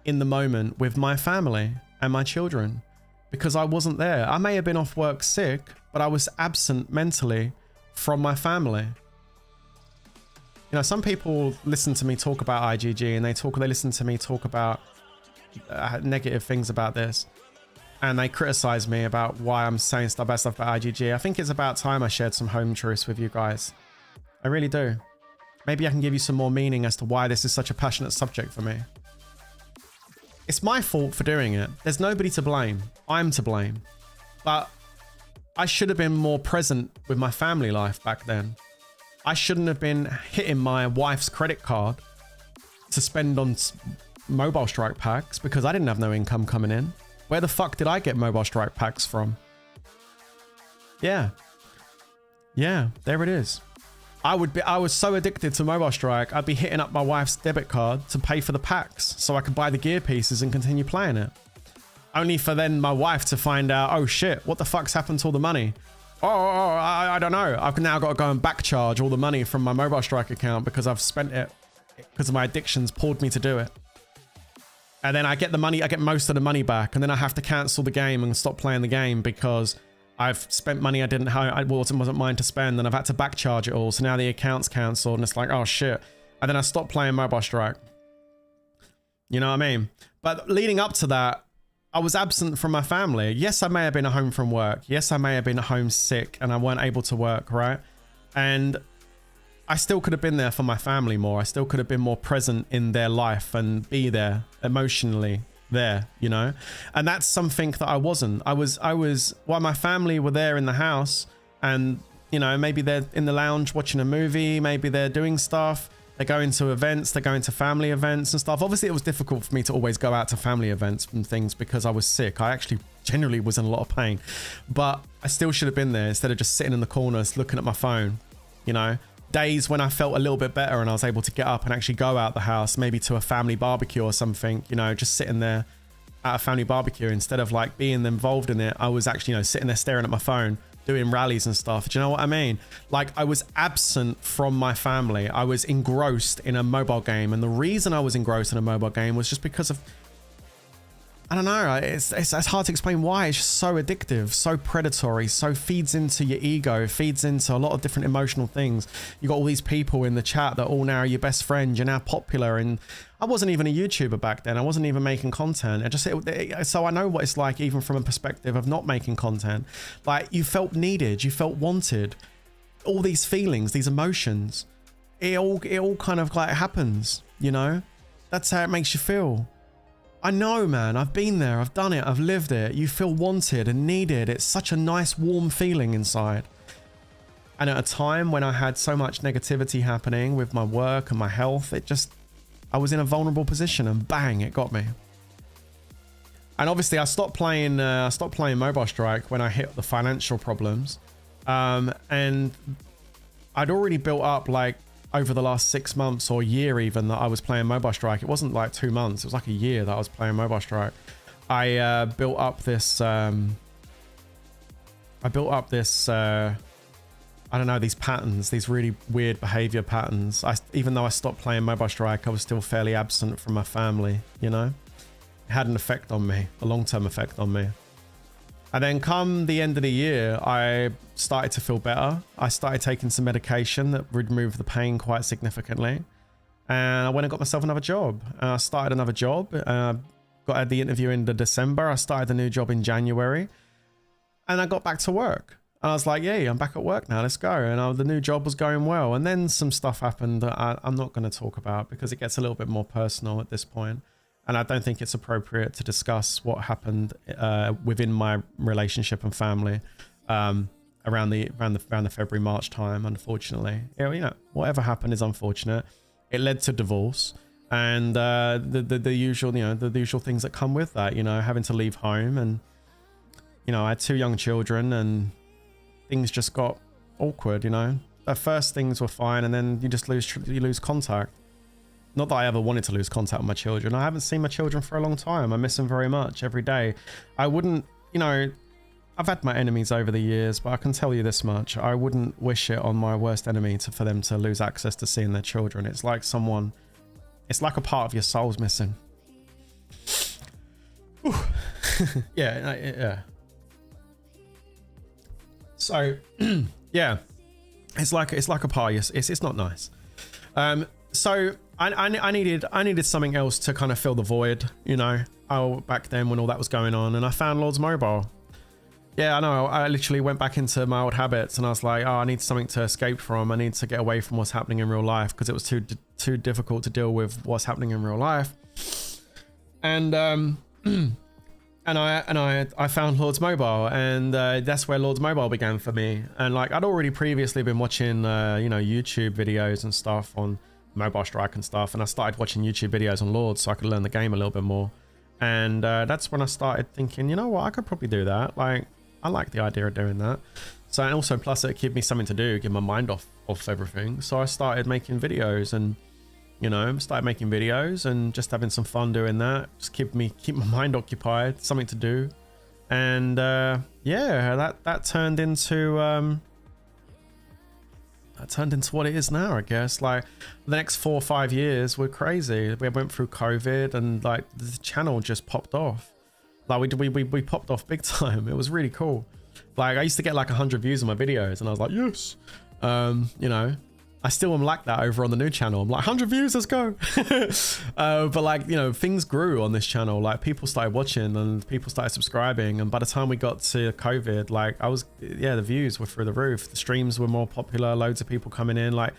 S1: in the moment with my family and my children, because I wasn't there. I may have been off work sick, but I was absent mentally from my family. You know, some people listen to me talk about IGG and they listen to me talk about negative things about this. And they criticize me about why I'm saying bad stuff about IGG. I think it's about time I shared some home truths with you guys. I really do. Maybe I can give you some more meaning as to why this is such a passionate subject for me. It's my fault for doing it. There's nobody to blame. I'm to blame. But I should have been more present with my family life back then. I shouldn't have been hitting my wife's credit card to spend on mobile strike packs because I didn't have no income coming in. Where the fuck did I get mobile strike packs from? Yeah. Yeah, there it is. I was so addicted to mobile strike, I'd be hitting up my wife's debit card to pay for the packs so I could buy the gear pieces and continue playing it. Only for then my wife to find out, oh shit, what the fuck's happened to all the money? I don't know. I've now got to go and back charge all the money from my mobile strike account because I've spent it because of my addictions pulled me to do it. And then I get the money, I get most of the money back, and then I have to cancel the game and stop playing the game because I've spent money I wasn't mine to spend, and I've had to back charge it all. So now the account's cancelled and it's like, oh shit. And then I stopped playing Mobile Strike. You know what I mean? But leading up to that, I was absent from my family. Yes, I may have been at home from work. Yes, I may have been at home sick and I weren't able to work, right? And I still could have been there for my family more. I still could have been more present in their life and be there emotionally there, you know? And that's something that I wasn't. While my family were there in the house and, you know, maybe they're in the lounge watching a movie, maybe they're doing stuff, they're going to events, they're going to family events and stuff. Obviously, it was difficult for me to always go out to family events and things because I was sick. I actually generally was in a lot of pain, but I still should have been there instead of just sitting in the corners looking at my phone, you know? Days when I felt a little bit better and I was able to get up and actually go out the house, maybe to a family barbecue or something, you know, just sitting there at a family barbecue instead of like being involved in it. I was actually, you know, sitting there staring at my phone, doing rallies and stuff. Do you know what I mean? Like I was absent from my family. I was engrossed in a mobile game. And the reason I was engrossed in a mobile game was just because of, I don't know, it's hard to explain why. It's just so addictive, so predatory, so feeds into your ego, feeds into a lot of different emotional things. You got all these people in the chat that all now are your best friends, you're now popular. And I wasn't even a YouTuber back then. I wasn't even making content. So I know what it's like even from a perspective of not making content. Like you felt needed, you felt wanted. All these feelings, these emotions, it all kind of like happens, you know? That's how it makes you feel. I know, man, I've been there, I've done it, I've lived it. You feel wanted and needed. It's such a nice, warm feeling inside. And at a time when I had so much negativity happening with my work and my health, I was in a vulnerable position and bang, it got me. And obviously I stopped playing Mobile Strike when I hit the financial problems. And I'd already built up like over the last 6 months or year even that I was playing Mobile Strike. It wasn't like 2 months. It was like a year that I was playing Mobile Strike. I built up this, I don't know, these patterns, these really weird behavior patterns. Even though I stopped playing Mobile Strike, I was still fairly absent from my family, you know? It had an effect on me, a long-term effect on me. And then come the end of the year, I started to feel better. I started taking some medication that removed the pain quite significantly. And I went and got myself another job. I started another job. Got the interview in December. I started the new job in January. And I got back to work. And I was like, yeah, I'm back at work now. Let's go. And the new job was going well. And then some stuff happened that I'm not going to talk about because it gets a little bit more personal at this point. And I don't think it's appropriate to discuss what happened within my relationship and family around the February, March time. Unfortunately, you know, whatever happened is unfortunate. It led to divorce and the usual, you know, the usual things that come with that. You know, having to leave home, and you know, I had 2 young children, and things just got awkward. You know, at first things were fine, and then you just lose contact. Not that I ever wanted to lose contact with my children. I haven't seen my children for a long time. I miss them very much every day. I wouldn't, you know, I've had my enemies over the years, but I can tell you this much. I wouldn't wish it on my worst enemy for them to lose access to seeing their children. It's like it's like a part of your soul's missing. Yeah. So, yeah, it's like a part of your, it's not nice. So I needed something else to kind of fill the void, you know, back then when all that was going on, and I found Lords Mobile. Yeah, I know. I literally went back into my old habits, and I was like, oh, I need something to escape from. I need to get away from what's happening in real life, because it was too difficult to deal with what's happening in real life. And I found Lords Mobile, and that's where Lords Mobile began for me. And like, I'd already previously been watching you know, YouTube videos and stuff on Mobile Strike and stuff, and I started watching YouTube videos on Lords so I could learn the game a little bit more. And that's when I started thinking, you know what, I could probably do that. Like, I like the idea of doing that. So, and also plus it gave me something to do, get my mind off everything. So I started making videos, and you know, started making videos and just having some fun doing that. Just keep my mind occupied, something to do. And yeah, that turned into what it is now, I guess. Like, the next 4 or 5 years were crazy. We went through COVID, and like the channel just popped off. Like we popped off big time. It was really cool. Like, I used to get like 100 views on my videos, and I was like, yes. You know, I still am like that over on the new channel. I'm like, 100 views, let's go. But like, you know, things grew on this channel. Like, people started watching and people started subscribing. And by the time we got to COVID, like, the views were through the roof. The streams were more popular. Loads of people coming in. Like,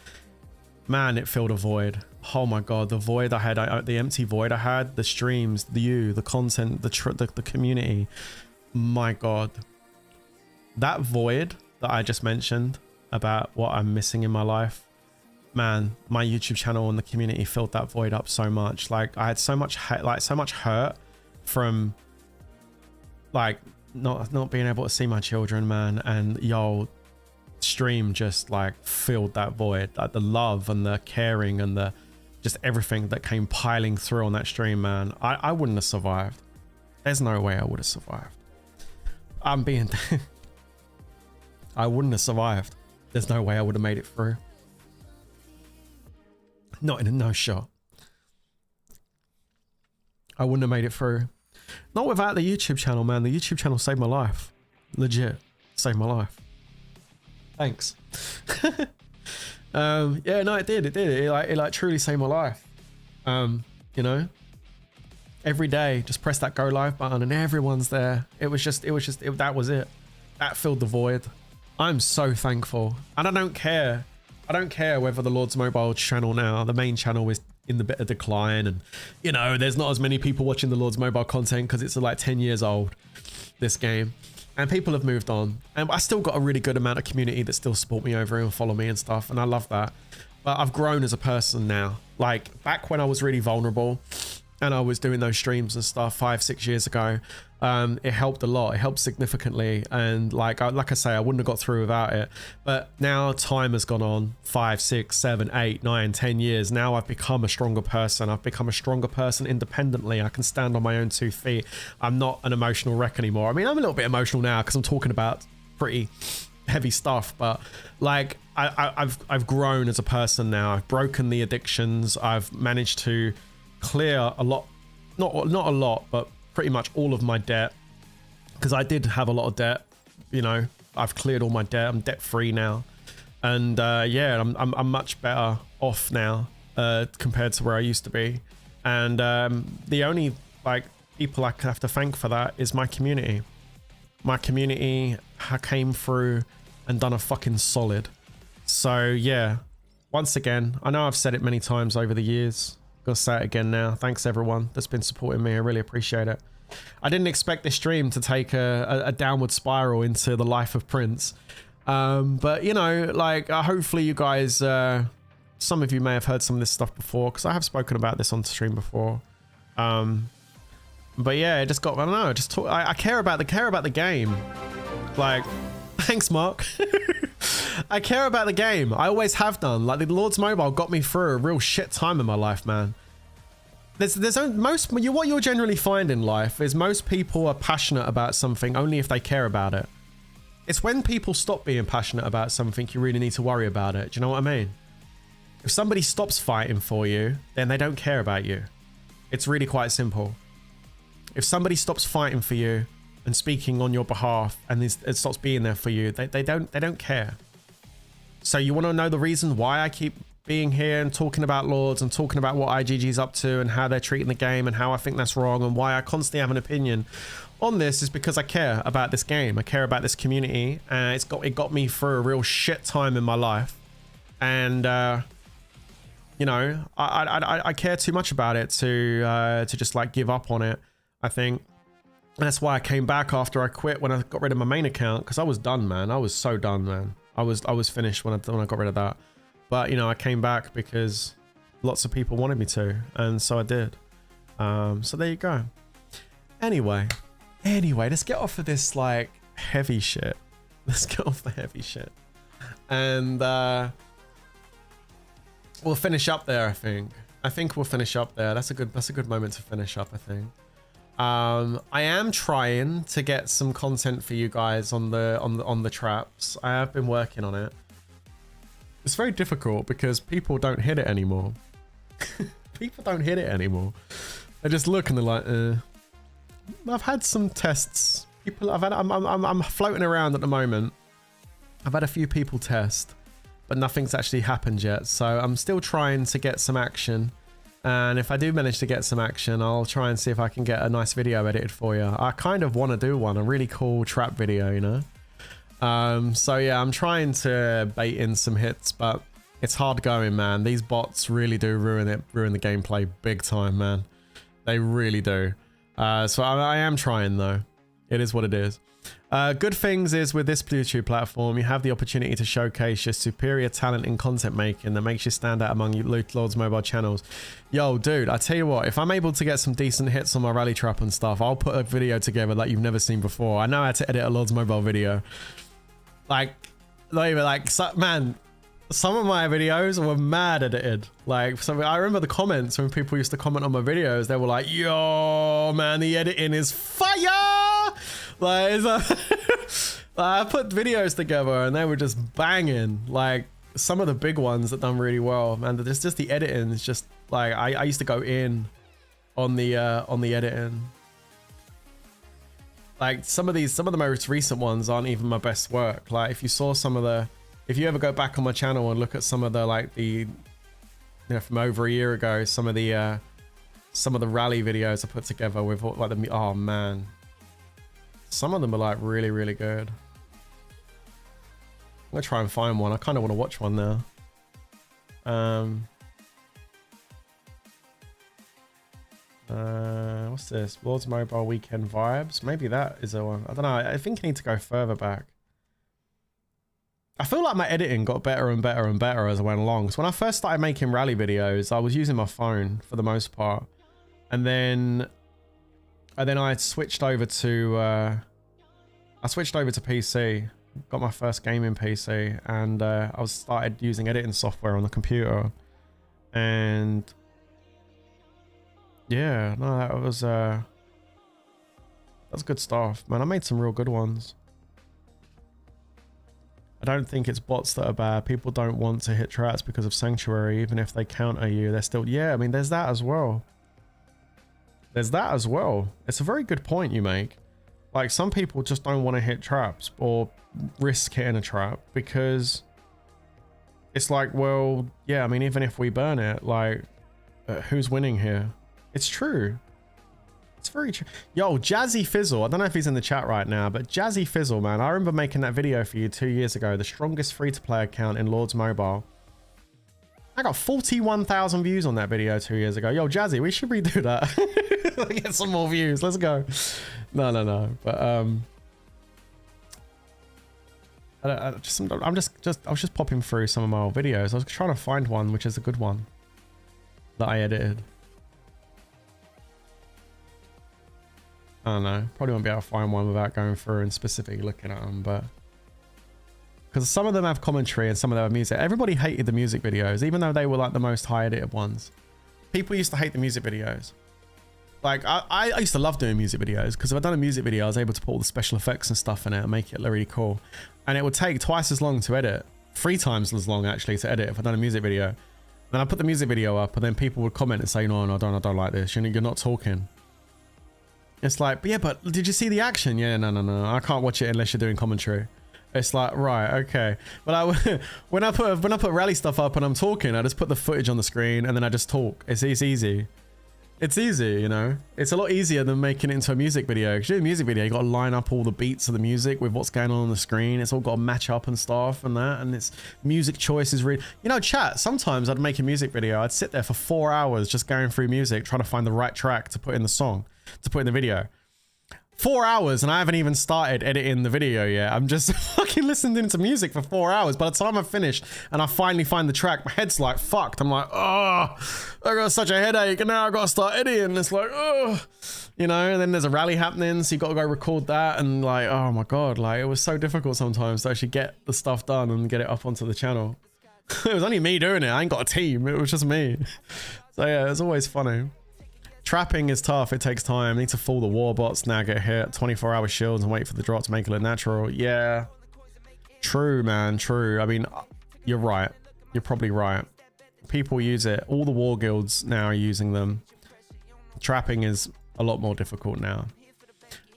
S1: man, it filled a void. Oh my God, the void I had, the empty void I had, the streams, the content, the community. My God, that void that I just mentioned about what I'm missing in my life, man, my YouTube channel and the community filled that void up so much. Like, I had so much hurt from like not being able to see my children, man. And yo, stream just like filled that void. Like, the love and the caring and the just everything that came piling through on that stream, man. I wouldn't have survived. There's no way I would have survived. I'm being I wouldn't have survived. There's no way I would have made it through. Not in a no shot. I wouldn't have made it through. Not without the YouTube channel, man. The YouTube channel saved my life. Legit. Saved my life. Thanks. Yeah, no, it did. It like truly saved my life. You know, every day, just press that go live button and everyone's there. That was it. That filled the void. I'm so thankful. And I don't care whether the Lords Mobile channel now, the main channel, is in the bit of decline, and you know, there's not as many people watching the Lords Mobile content because it's like 10 years old, this game, and people have moved on, and I still got a really good amount of community that still support me over and follow me and stuff, and I love that. But I've grown as a person now. Like, back when I was really vulnerable and I was doing those streams and stuff 5-6 years ago, it helped a lot. It helped significantly. And like I say, I wouldn't have got through without it. But now time has gone on 5, 6, 7, 8, 9, 10 years. Now I've become a stronger person. I've become a stronger person independently. I can stand on my own 2 feet. I'm not an emotional wreck anymore. I mean, I'm a little bit emotional now because I'm talking about pretty heavy stuff, but like I've grown as a person now. I've broken the addictions. I've managed to clear a lot, not a lot, but pretty much all of my debt, because I did have a lot of debt. You know, I've cleared all my debt. I'm debt free now, and yeah, I'm much better off now compared to where I used to be. And the only like people I have to thank for that is my community. My community came through and done a fucking solid. So yeah, once again, I know I've said it many times over the years. Gonna say it again now. Thanks everyone that's been supporting me. I really appreciate it. I didn't expect this stream to take a downward spiral into the life of Prince. But you know, like hopefully you guys, some of you may have heard some of this stuff before, because I have spoken about this on stream before. But yeah, it just got, I don't know, just talk, I care about the game. Like, thanks Mark. I care about the game. I always have done. Like, the Lords Mobile got me through a real shit time in my life, man. What you'll generally find in life is most people are passionate about something only if they care about it. It's when people stop being passionate about something you really need to worry about it. Do you know what I mean? If somebody stops fighting for you, then they don't care about you. It's really quite simple. If somebody stops fighting for you and speaking on your behalf and it stops being there for you, they don't care. So you want to know the reason why I keep being here and talking about Lords and talking about what IGG's up to and how they're treating the game and how I think that's wrong and why I constantly have an opinion on this is because I care about this game. I care about this community, and it got me through a real shit time in my life. And you know, I care too much about it to just like give up on it, I think. And that's why I came back after I quit when I got rid of my main account, because I was done, man. I was so done, man. I was finished when I got rid of that. But you know, I came back because lots of people wanted me to, and so I did. So there you go. Anyway, let's get off of this like heavy shit. Let's get off the heavy shit, and we'll finish up there. I think we'll finish up there. That's a good moment to finish up, I think. I am trying to get some content for you guys on the traps. I have been working on it. It's very difficult because people don't hit it anymore. People don't hit it anymore. They just look and they're like, I've had some tests. I'm floating around at the moment. I've had a few people test, but nothing's actually happened yet. So I'm still trying to get some action. And if I do manage to get some action, I'll try and see if I can get a nice video edited for you. I kind of want to do one, a really cool trap video, you know? So yeah, I'm trying to bait in some hits, but it's hard going, man. These bots really do ruin the gameplay big time, man. They really do. So I am trying though. It is what it is. Good things is with this YouTube platform, you have the opportunity to showcase your superior talent in content making that makes you stand out among Lords Mobile channels. Yo, dude, I tell you what, if I'm able to get some decent hits on my rally trap and stuff, I'll put a video together that you've never seen before. I know how to edit a Lords Mobile video. Like, not even like, man, some of my videos were mad edited. Like, I remember the comments when people used to comment on my videos. They were like, yo, man, the editing is fire. Like, I put videos together and they were just banging. Like, some of the big ones that done really well, man. There's just the editing is just like, I used to go in on the editing. Like, some of the most recent ones aren't even my best work. Like, if you ever go back on my channel and look at some of the, like, you know, from over a year ago, some of the rally videos I put together with, like, oh man, some of them are like really, really good. I'm gonna try and find one. I kind of want to watch one now. What's this? Lords Mobile Weekend Vibes. Maybe that is a one. I don't know. I think I need to go further back. I feel like my editing got better and better and better as I went along. So when I first started making rally videos, I was using my phone for the most part, and then I switched over to PC. Got my first gaming PC, and I started using editing software on the computer, and yeah, no, that was that's good stuff, man. I made some real good ones. I don't think it's bots that are bad. People don't want to hit traps because of Sanctuary, even if they counter you. They're still, yeah, I mean, there's that as well. There's that as well. It's a very good point you make. Like, some people just don't want to hit traps or risk hitting a trap because it's like, well, yeah, I mean, even if we burn it, like, who's winning here? It's true. It's very true. Yo, Jazzy Fizzle. I don't know if he's in the chat right now, but Jazzy Fizzle, man. I remember making that video for you 2 years ago. The strongest free-to-play account in Lords Mobile. I got 41,000 views on that video 2 years ago. Yo, Jazzy, we should redo that. Get some more views. Let's go. No. But I was just popping through some of my old videos. I was trying to find one, which is a good one that I edited. I don't know. Probably won't be able to find one without going through and specifically looking at them, but Because some of them have commentary and some of them have music. Everybody hated the music videos, even though they were like the most high edited ones. People used to hate the music videos. Like I used to love doing music videos because if I'd done a music video, I was able to put all the special effects and stuff in it and make it really cool. And it would take twice as long to edit, 3 times as long actually to edit if I'd done a music video. Then I put the music video up and then people would comment and say, no, I don't like this. You're not talking. It's like, yeah, but did you see the action? Yeah, no. I can't watch it unless you're doing commentary. It's like, right, okay. But when I put rally stuff up and I'm talking, I just put the footage on the screen and then I just talk. It's easy. It's easy, you know. It's a lot easier than making it into a music video. Because you do a music video, you got to line up all the beats of the music with what's going on the screen. It's all got to match up and stuff and that. And it's music choice is really, you know, chat. Sometimes I'd make a music video. I'd sit there for 4 hours just going through music, trying to find the right track to put in the song, to put in the video. 4 hours and I haven't even started editing the video yet. I'm just fucking listening to music for 4 hours. By the time I've finished and I finally find the track, my head's like fucked. I'm like, oh, I got such a headache and now I got to start editing. It's like, oh, you know, and then there's a rally happening. So you got to go record that. And like, oh my God, like it was so difficult sometimes to actually get the stuff done and get it up onto the channel. It was only me doing it. I ain't got a team. It was just me. So yeah, it's always funny. Trapping is tough. It takes time. Need to fool the war bots, now get hit, 24-hour shields and wait for the drop to make it look natural. Yeah. True, man. True. I mean, you're right. You're probably right. People use it. All the war guilds now are using them. Trapping is a lot more difficult now.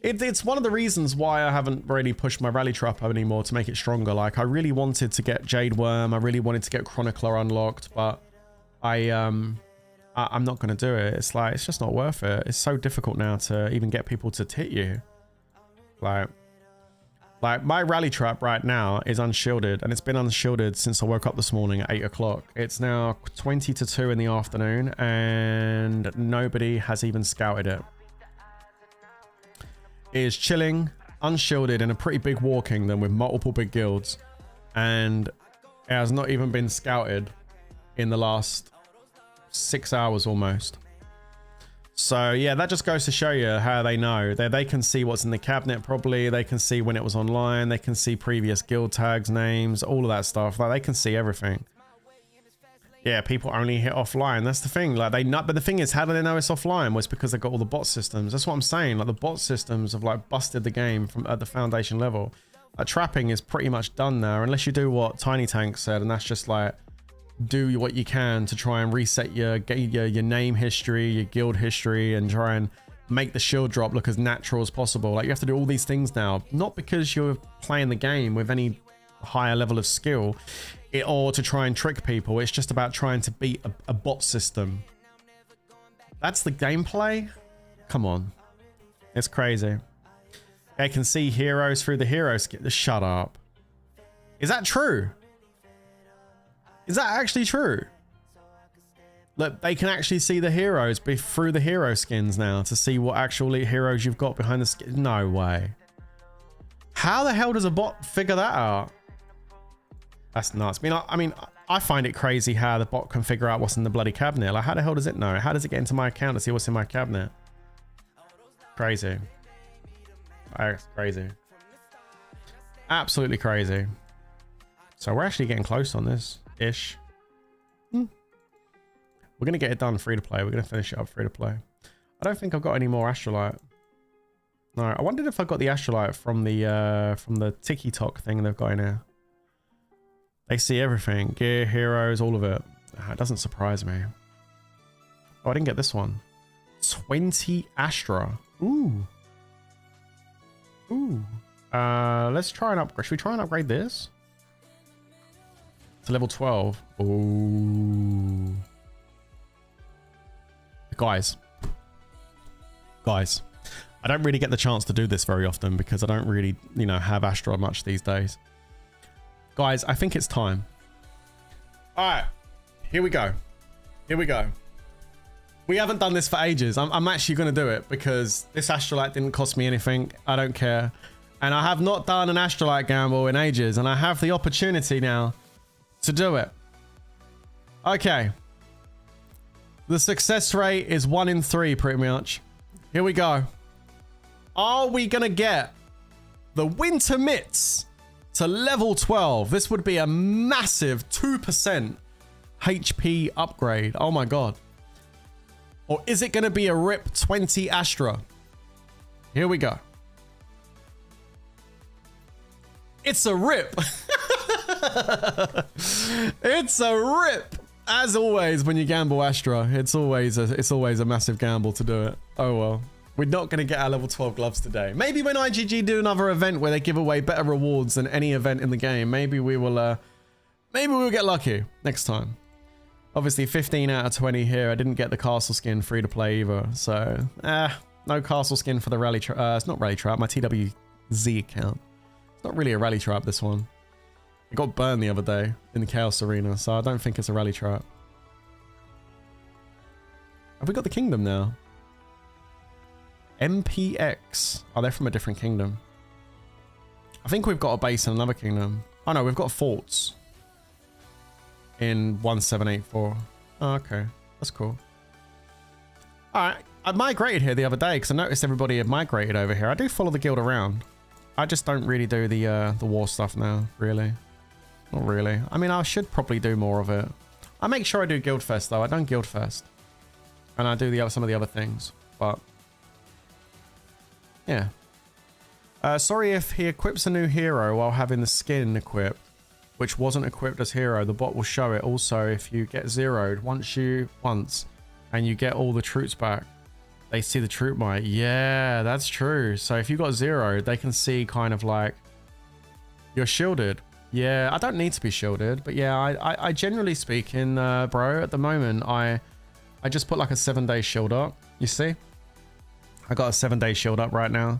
S1: It's one of the reasons why I haven't really pushed my rally trap anymore to make it stronger. Like, I really wanted to get Jade Worm. I really wanted to get Chronicler unlocked, but I'm not going to do it. It's like, it's just not worth it. It's so difficult now to even get people to tit you. Like my rally trap right now is unshielded and it's been unshielded since I woke up this morning at 8 o'clock. It's now 20 to 2 in the afternoon and nobody has even scouted it. It is chilling, unshielded in a pretty big war kingdom with multiple big guilds. And it has not even been scouted in the last 6 hours almost. So yeah, that just goes to show you how they know. They can see what's in the cabinet probably. They can see when it was online. They can see previous guild tags, names, all of that stuff. Like they can see everything. Yeah, people only hit offline. That's the thing. Like they know, but the thing is, how do they know it's offline? Was because they got all the bot systems. That's what I'm saying. Like the bot systems have like busted the game from at the foundation level. Like trapping is pretty much done now, unless you do what Tiny Tank said, and that's just like do what you can to try and reset your name history, your guild history, and try and make the shield drop look as natural as possible. Like you have to do all these things now, not because you're playing the game with any higher level of skill or to try and trick people. It's just about trying to beat a bot system. That's the gameplay. Come on, it's crazy. They can see heroes through the hero skin. Shut up. Is that true? Is that actually true? Look, they can actually see the heroes through the hero skins now to see what actual heroes you've got behind the skin. No way. How the hell does a bot figure that out? That's nuts. I mean, I find it crazy how the bot can figure out what's in the bloody cabinet. Like, how the hell does it know? How does it get into my account to see what's in my cabinet? Crazy. That's crazy. Absolutely crazy. So we're actually getting close on this. Ish. We're gonna get it done free to play. We're gonna finish it up free to play. I don't think I've got any more Astrolite. No, I wondered if I got the Astrolite from the TikTok thing they've got in here. They see everything, gear, heroes, all of it. It doesn't surprise me. Oh, I didn't get this one. 20 Astra. Ooh. Ooh. Let's try and upgrade. Should we try and upgrade this to level 12? Ooh. Guys, I don't really get the chance to do this very often because I don't really, you know, have Astra much these days. Guys, I think it's time. All right, here we go. Here we go. We haven't done this for ages. I'm actually going to do it because this Astrolite didn't cost me anything. I don't care. And I have not done an Astrolite gamble in ages, and I have the opportunity now to do it. Okay. The success rate is 1 in 3 pretty much. Here we go. Are we going to get the winter mitts to level 12. This would be a massive 2% HP upgrade. Oh my God. Or is it going to be a RIP 20 Astra? Here we go. It's a RIP. It's a RIP. As always, when you gamble Astra, it's always a massive gamble to do it. Oh well. We're not going to get our level 12 gloves today. Maybe when IGG do another event where they give away better rewards than any event in the game, maybe we'll get lucky next time. Obviously 15 out of 20 here. I didn't get the castle skin free to play either. So, no castle skin for the rally trap. It's not rally trap, my TWZ account. It's not really a rally trap, this one. It got burned the other day in the Chaos Arena, so I don't think it's a rally trap. Have we got the kingdom now? MPX. Oh, they're from a different kingdom. I think we've got a base in another kingdom. Oh no, we've got forts in 1784. Oh, okay. That's cool. Alright, I migrated here the other day because I noticed everybody had migrated over here. I do follow the guild around. I just don't really do the war stuff now, really. Not really. I mean, I should probably do more of it. I make sure I do Guildfest though. I don't Guildfest. And I do some of the other things, but yeah. Sorry if he equips a new hero while having the skin equipped, which wasn't equipped as hero. The bot will show it. Also, if you get zeroed once and you get all the troops back, they see the troop might. Yeah, that's true. So if you got zeroed, they can see kind of like you're shielded. Yeah, I don't need to be shielded, but yeah, I generally speaking, bro, at the moment, I just put like a 7-day shield up. You see? I got a 7-day shield up right now.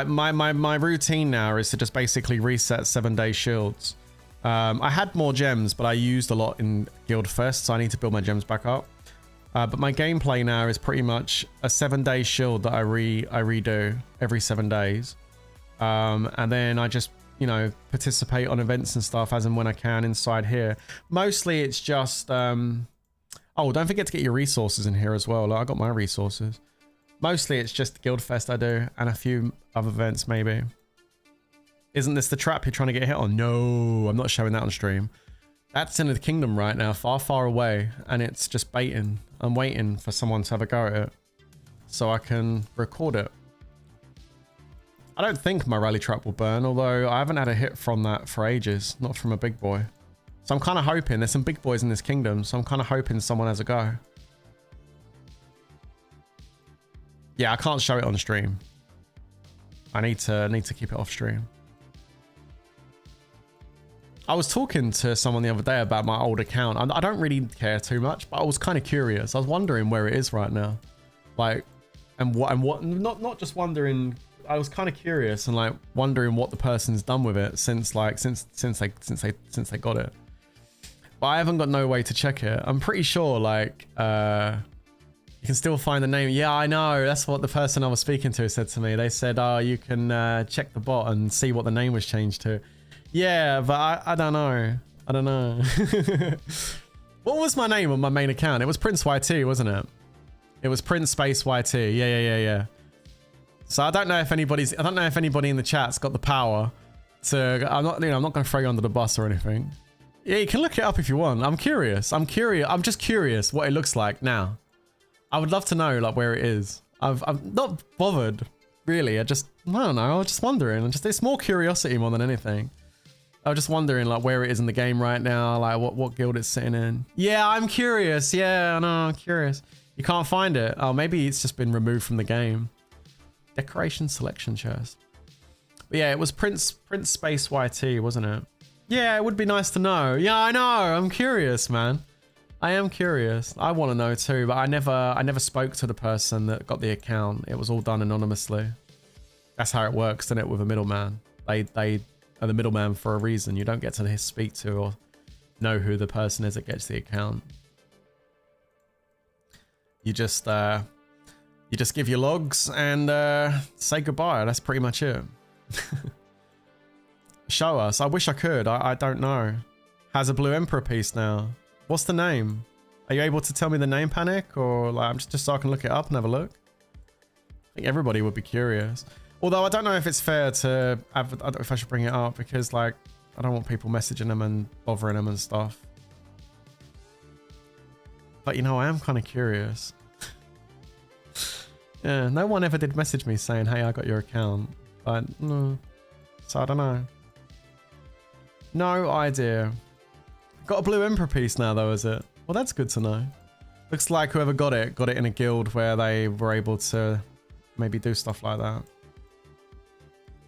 S1: My routine now is to just basically reset 7-day shields. I had more gems, but I used a lot in Guildfest, so I need to build my gems back up. But my gameplay now is pretty much a 7-day shield that I redo every 7 days. And then I just, you know, participate on events and stuff as and when I can inside here. Mostly it's just... oh, don't forget to get your resources in here as well. Like, I got my resources. Mostly it's just Guildfest I do, and a few other events maybe. Isn't this the trap you're trying to get hit on? No, I'm not showing that on stream. That's in the kingdom right now, far, far away, and it's just baiting. I'm waiting for someone to have a go at it so I can record it. I don't think my rally trap will burn, although I haven't had a hit from that for ages, not from a big boy. So I'm kind of hoping, there's some big boys in this kingdom, so I'm kind of hoping someone has a go. Yeah, I can't show it on stream. I need to keep it off stream. I was talking to someone the other day about my old account. I don't really care too much, but I was kind of curious. I was wondering where it is right now, like, and what. Not just wondering. I was kind of curious and like wondering what the person's done with it since they got it. But I haven't got no way to check it. I'm pretty sure like you can still find the name. Yeah, I know. That's what the person I was speaking to said to me. They said, oh, you can check the bot and see what the name was changed to. Yeah, but I don't know. I don't know. What was my name on my main account? It was Prince YT, wasn't it? It was Prince Space YT. Yeah. So I don't know if anybody in the chat's got the power to. I'm not going to throw you under the bus or anything. Yeah, you can look it up if you want. I'm curious. I'm just curious what it looks like now. I would love to know like where it is. I'm not bothered really. I don't know. I was just wondering. It's more curiosity more than anything. I was just wondering like where it is in the game right now, like what guild it's sitting in. Yeah, I'm curious. Yeah, I know, I'm curious. You can't find it. Oh, maybe it's just been removed from the game. Decoration selection chest. But yeah, it was Prince Space YT, wasn't it? Yeah, it would be nice to know. Yeah, I know. I'm curious, man. I am curious. I want to know too, but I never spoke to the person that got the account. It was all done anonymously. That's how it works, isn't it, with a middleman? They are the middleman for a reason. You don't get to speak to or know who the person is that gets the account. You just give your logs and say goodbye. That's pretty much it. Show us. I wish I could. I don't know. Has a Blue Emperor piece now. What's the name? Are you able to tell me the name, Panic? Or like just so I can look it up and have a look? I think everybody would be curious. Although I don't know if it's fair to, I don't know if I should bring it up because like, I don't want people messaging them and bothering them and stuff. But you know, I am kind of curious. Yeah, no one ever did message me saying, hey, I got your account. But no, so I don't know. No idea. Got a blue emperor piece now though, is it? Well, that's good to know. Looks like whoever got it in a guild where they were able to maybe do stuff like that.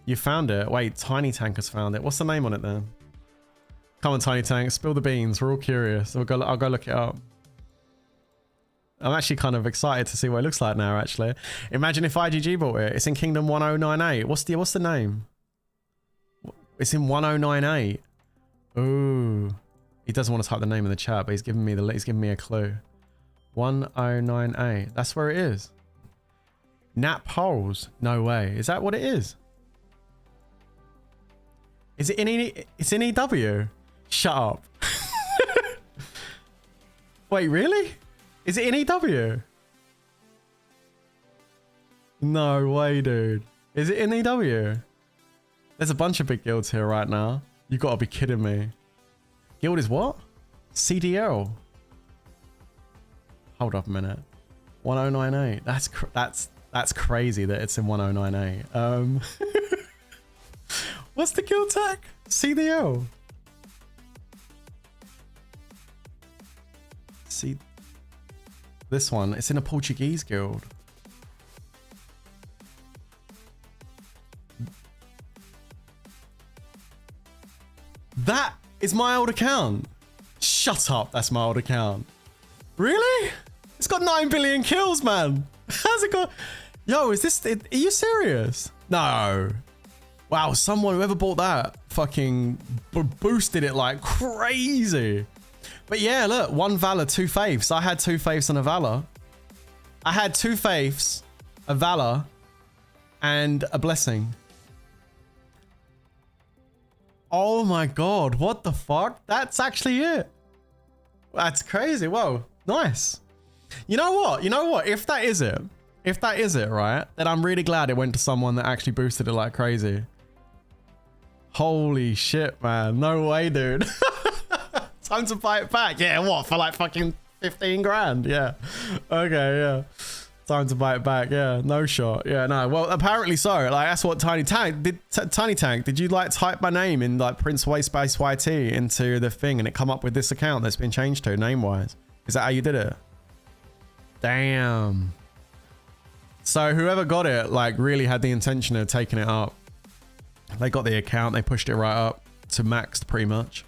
S1: You found it? Wait, Tiny Tank has found it. What's the name on it then? Come on, Tiny Tank, spill the beans. We're all curious. I'll go look it up. I'm actually kind of excited to see what it looks like now, actually. Imagine if IGG bought it. It's in Kingdom 1098. What's the name? It's in 1098. Ooh. He doesn't want to type the name in the chat, but he's giving me a clue. 1098. That's where it is. Nap holes. No way. Is that what it is? Is it in it's in EW? Shut up. Wait, really? Is it in EW? No way, dude. Is it in EW? There's a bunch of big guilds here right now. You gotta be kidding me. Guild is what? CDL. Hold up a minute. 1098. That's crazy that it's in 1098. What's the guild tag? CDL. See this one. It's in a Portuguese guild. That is my old account. Shut up. That's my old account. Really? It's got 9 billion kills, man. How's it got? Yo, is this? Are you serious? No. Wow, whoever bought that fucking boosted it like crazy. But yeah, look, 1 Valor, 2 faiths. I had 2 faiths and a Valor. I had 2 faiths, a Valor, and a blessing. Oh my God, what the fuck? That's actually it. That's crazy. Whoa, nice. You know what? You know what? If that is it, right, then I'm really glad it went to someone that actually boosted it like crazy. Holy shit, man. No way, dude. Time to buy it back. Yeah, what? For like fucking 15 grand? Yeah. Okay, yeah. Time to buy it back. Yeah, no shot. Yeah, no. Well, apparently so. Like, that's what Tiny Tank did. Tiny Tank, did you like type my name in like Prince Wayspace YT into the thing and it come up with this account that's been changed to name-wise? Is that how you did it? Damn. So whoever got it, like, really had the intention of taking it up. They got the account, they pushed it right up to maxed pretty much.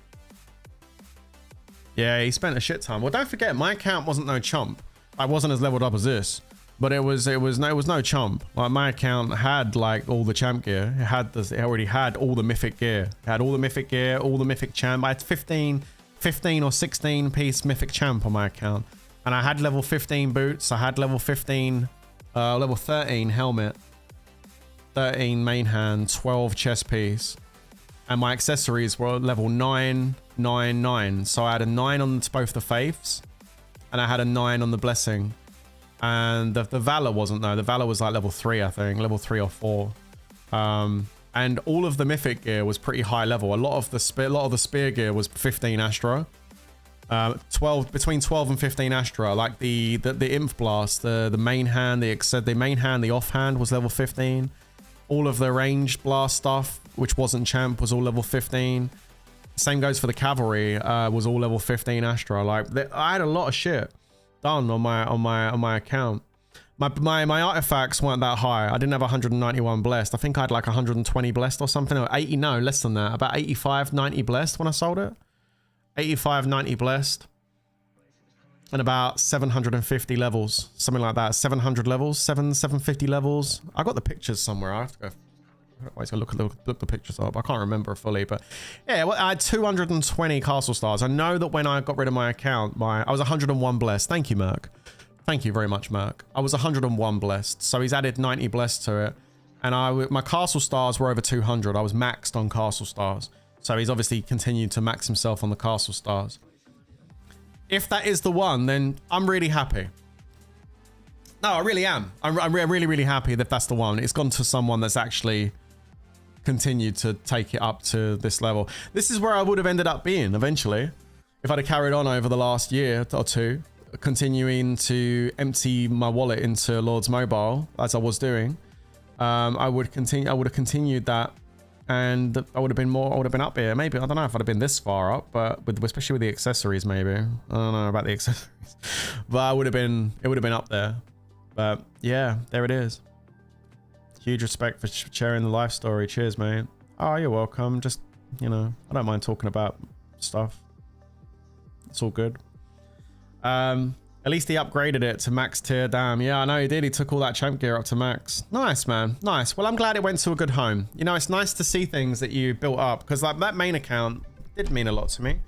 S1: Yeah, he spent a shit ton. Well, don't forget, my account wasn't no chump. I wasn't as leveled up as this, but it was no chump. Like, my account had like all the champ gear. It already had all the mythic gear. It had all the mythic gear, all the mythic champ. I had 15 or 16 piece mythic champ on my account, and I had level 15 boots. I had level 15, level 13 helmet, 13 main hand, 12 chest piece, and my accessories were level 9, 9, 9. So I had a 9 on both the faiths, and I had a 9 on the blessing. And the Valor wasn't though. The Valor was like level 3, I think, level 3 or 4. And all of the mythic gear was pretty high level. A lot of the spear gear was 15 Astra. 12 between 12 and 15 Astra. Like the Imp Blast, the main hand, the offhand was level 15. All of the ranged blast stuff, which wasn't champ, was all level 15. Same goes for the cavalry. Was all level 15 Astra. Like I had a lot of shit done on my account. My artifacts weren't that high. I didn't have 191 blessed. I think I had like 120 blessed or something, or 80. No, less than that. About 85, 90 blessed when I sold it. 85, 90 blessed, and about 750 levels, something like that. 700 levels, 750 levels. I got the pictures somewhere. I have to go. Wait, look the pictures up. I can't remember fully, but yeah, well, I had 220 castle stars. I know that when I got rid of my account, I was 101 blessed. Thank you, Merc. Thank you very much, Merc. I was 101 blessed, so he's added 90 blessed to it, and my castle stars were over 200. I was maxed on castle stars, so he's obviously continued to max himself on the castle stars. If that is the one, then I'm really happy. No, I really am. I'm really, really happy that that's the one. It's gone to someone that's actually continued to take it up to this level. This is where I would have ended up being eventually if I'd have carried on over the last year or two, continuing to empty my wallet into Lords Mobile as I was doing. I would have continued that, and I would have been up here. Maybe, I don't know if I'd have been this far up, but especially with the accessories, maybe. I don't know about the accessories, but it would have been up there. But yeah, there it is. Huge respect for sharing the life story. Cheers, mate. Oh, you're welcome. Just, you know, I don't mind talking about stuff. It's all good. At least he upgraded it to max tier. Damn. Yeah, I know he did. He took all that champ gear up to max. Nice, man. Nice. Well, I'm glad it went to a good home. You know, it's nice to see things that you built up, because like that main account did mean a lot to me,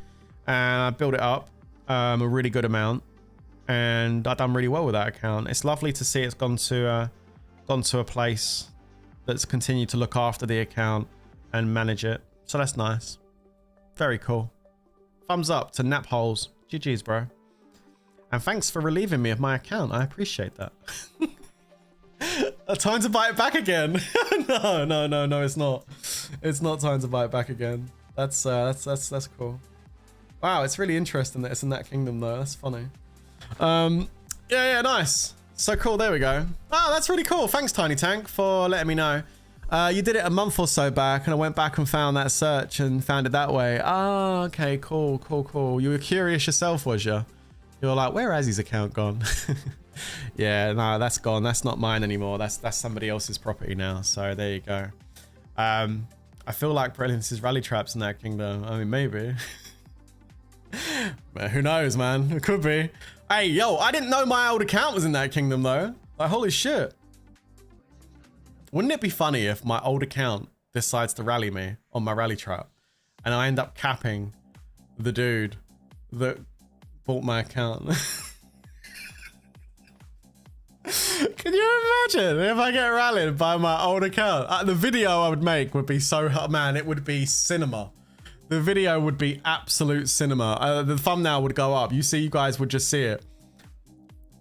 S1: and I built it up a really good amount, and I've done really well with that account. It's lovely to see it's gone to a place that's continued to look after the account and manage it. So that's nice. Very cool. Thumbs up to nap holes. GG's, bro. And thanks for relieving me of my account. I appreciate that. Time to buy it back again. No, it's not. It's not time to buy it back again. That's cool. Wow, it's really interesting that it's in that kingdom though. That's funny. Yeah, nice. So cool, there we go. Oh, that's really cool. Thanks, Tiny Tank, for letting me know. You did it a month or so back, and I went back and found that search and found it that way. Ah, okay, cool. You were curious yourself, was you? You were like, where has his account gone? Yeah, no, that's gone. That's not mine anymore. That's somebody else's property now. So there you go. I feel like Brilliance is rally traps in that kingdom. I mean, maybe. But who knows, man? It could be. Hey, yo, I didn't know my old account was in that kingdom, though. Like, holy shit. Wouldn't it be funny if my old account decides to rally me on my rally trap, and I end up capping the dude that bought my account? Can you imagine if I get rallied by my old account? The video I would make would be so hot, man. It would be cinema. The video would be absolute cinema. The thumbnail would go up. You guys would just see it.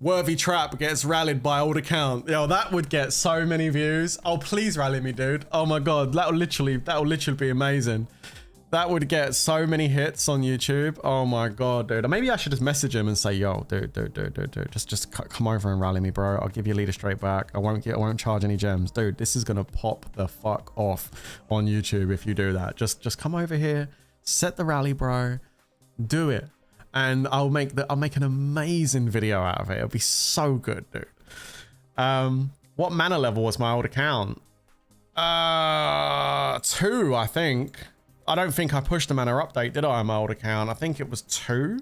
S1: Worthy Trap gets rallied by old account. Yo, that would get so many views. Oh, please rally me, dude. Oh my God, that'll literally be amazing. That would get so many hits on YouTube. Oh my God, dude. Maybe I should just message him and say, yo, dude, just come over and rally me, bro. I'll give you a leader straight back. I won't charge any gems. Dude, this is gonna pop the fuck off on YouTube if you do that. Just come over here, set the rally, bro. Do it. And I'll make an amazing video out of it. It'll be so good, dude. What mana level was my old account? 2, I think. I don't think I pushed the mana update, did I, on my old account? I think it was 2.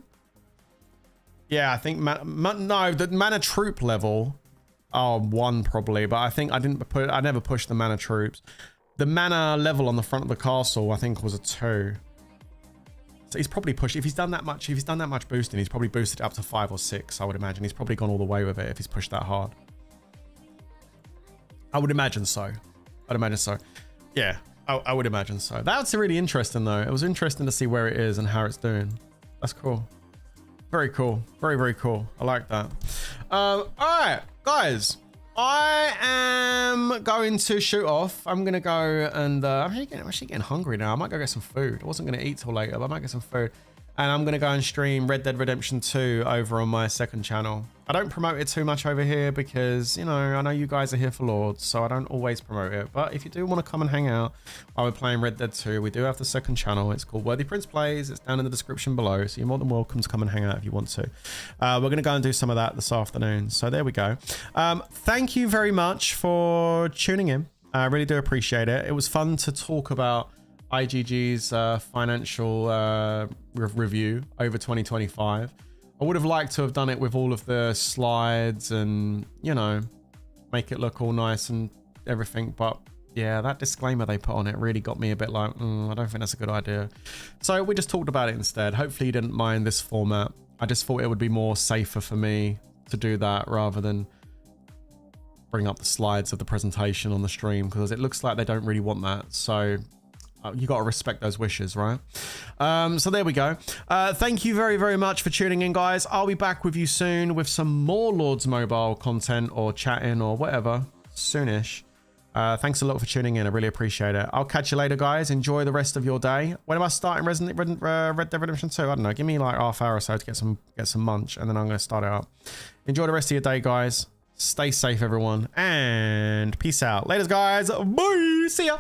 S1: Yeah, I think no, the mana troop level. Oh, 1 probably, but I think I never pushed the mana troops. The mana level on the front of the castle, I think, was a 2. So he's probably pushed, if he's done that much boosting, he's probably boosted it up to 5 or 6, I would imagine. He's probably gone all the way with it if he's pushed that hard. I would imagine so. Yeah, I would imagine so. That's really interesting though. It was interesting to see where it is and how it's doing. That's cool. Very cool. Very cool. I like that. All right, guys. I am going to shoot off. I'm going to go and I'm actually getting hungry now. I might go get some food. I wasn't going to eat till later, but I might get some food. And I'm going to go and stream Red Dead Redemption 2 over on my second channel. I don't promote it too much over here because, you know, I know you guys are here for Lords, so I don't always promote it. But if you do want to come and hang out while we're playing Red Dead 2, we do have the second channel. It's called Worthy Prince Plays. It's down in the description below, so you're more than welcome to come and hang out if you want to. We're going to go and do some of that this afternoon. So there we go. Thank you very much for tuning in. I really do appreciate it. It was fun to talk about IGG's financial review over 2025. I would have liked to have done it with all of the slides and, you know, make it look all nice and everything. But yeah, that disclaimer they put on it really got me a bit like, I don't think that's a good idea. So we just talked about it instead. Hopefully you didn't mind this format. I just thought it would be more safer for me to do that rather than bring up the slides of the presentation on the stream, because it looks like they don't really want that. So you got to respect those wishes, right? So there we go. Thank you very, very much for tuning in, guys. I'll be back with you soon with some more Lords Mobile content or chatting or whatever soonish. Thanks a lot for tuning in. I really appreciate it. I'll catch you later, guys. Enjoy the rest of your day. When am I starting Red Dead Redemption 2? I don't know. Give me like half hour or so to get some munch, and then I'm going to start it up. Enjoy the rest of your day, guys. Stay safe, everyone, and peace out. Laters, guys. Bye. See ya.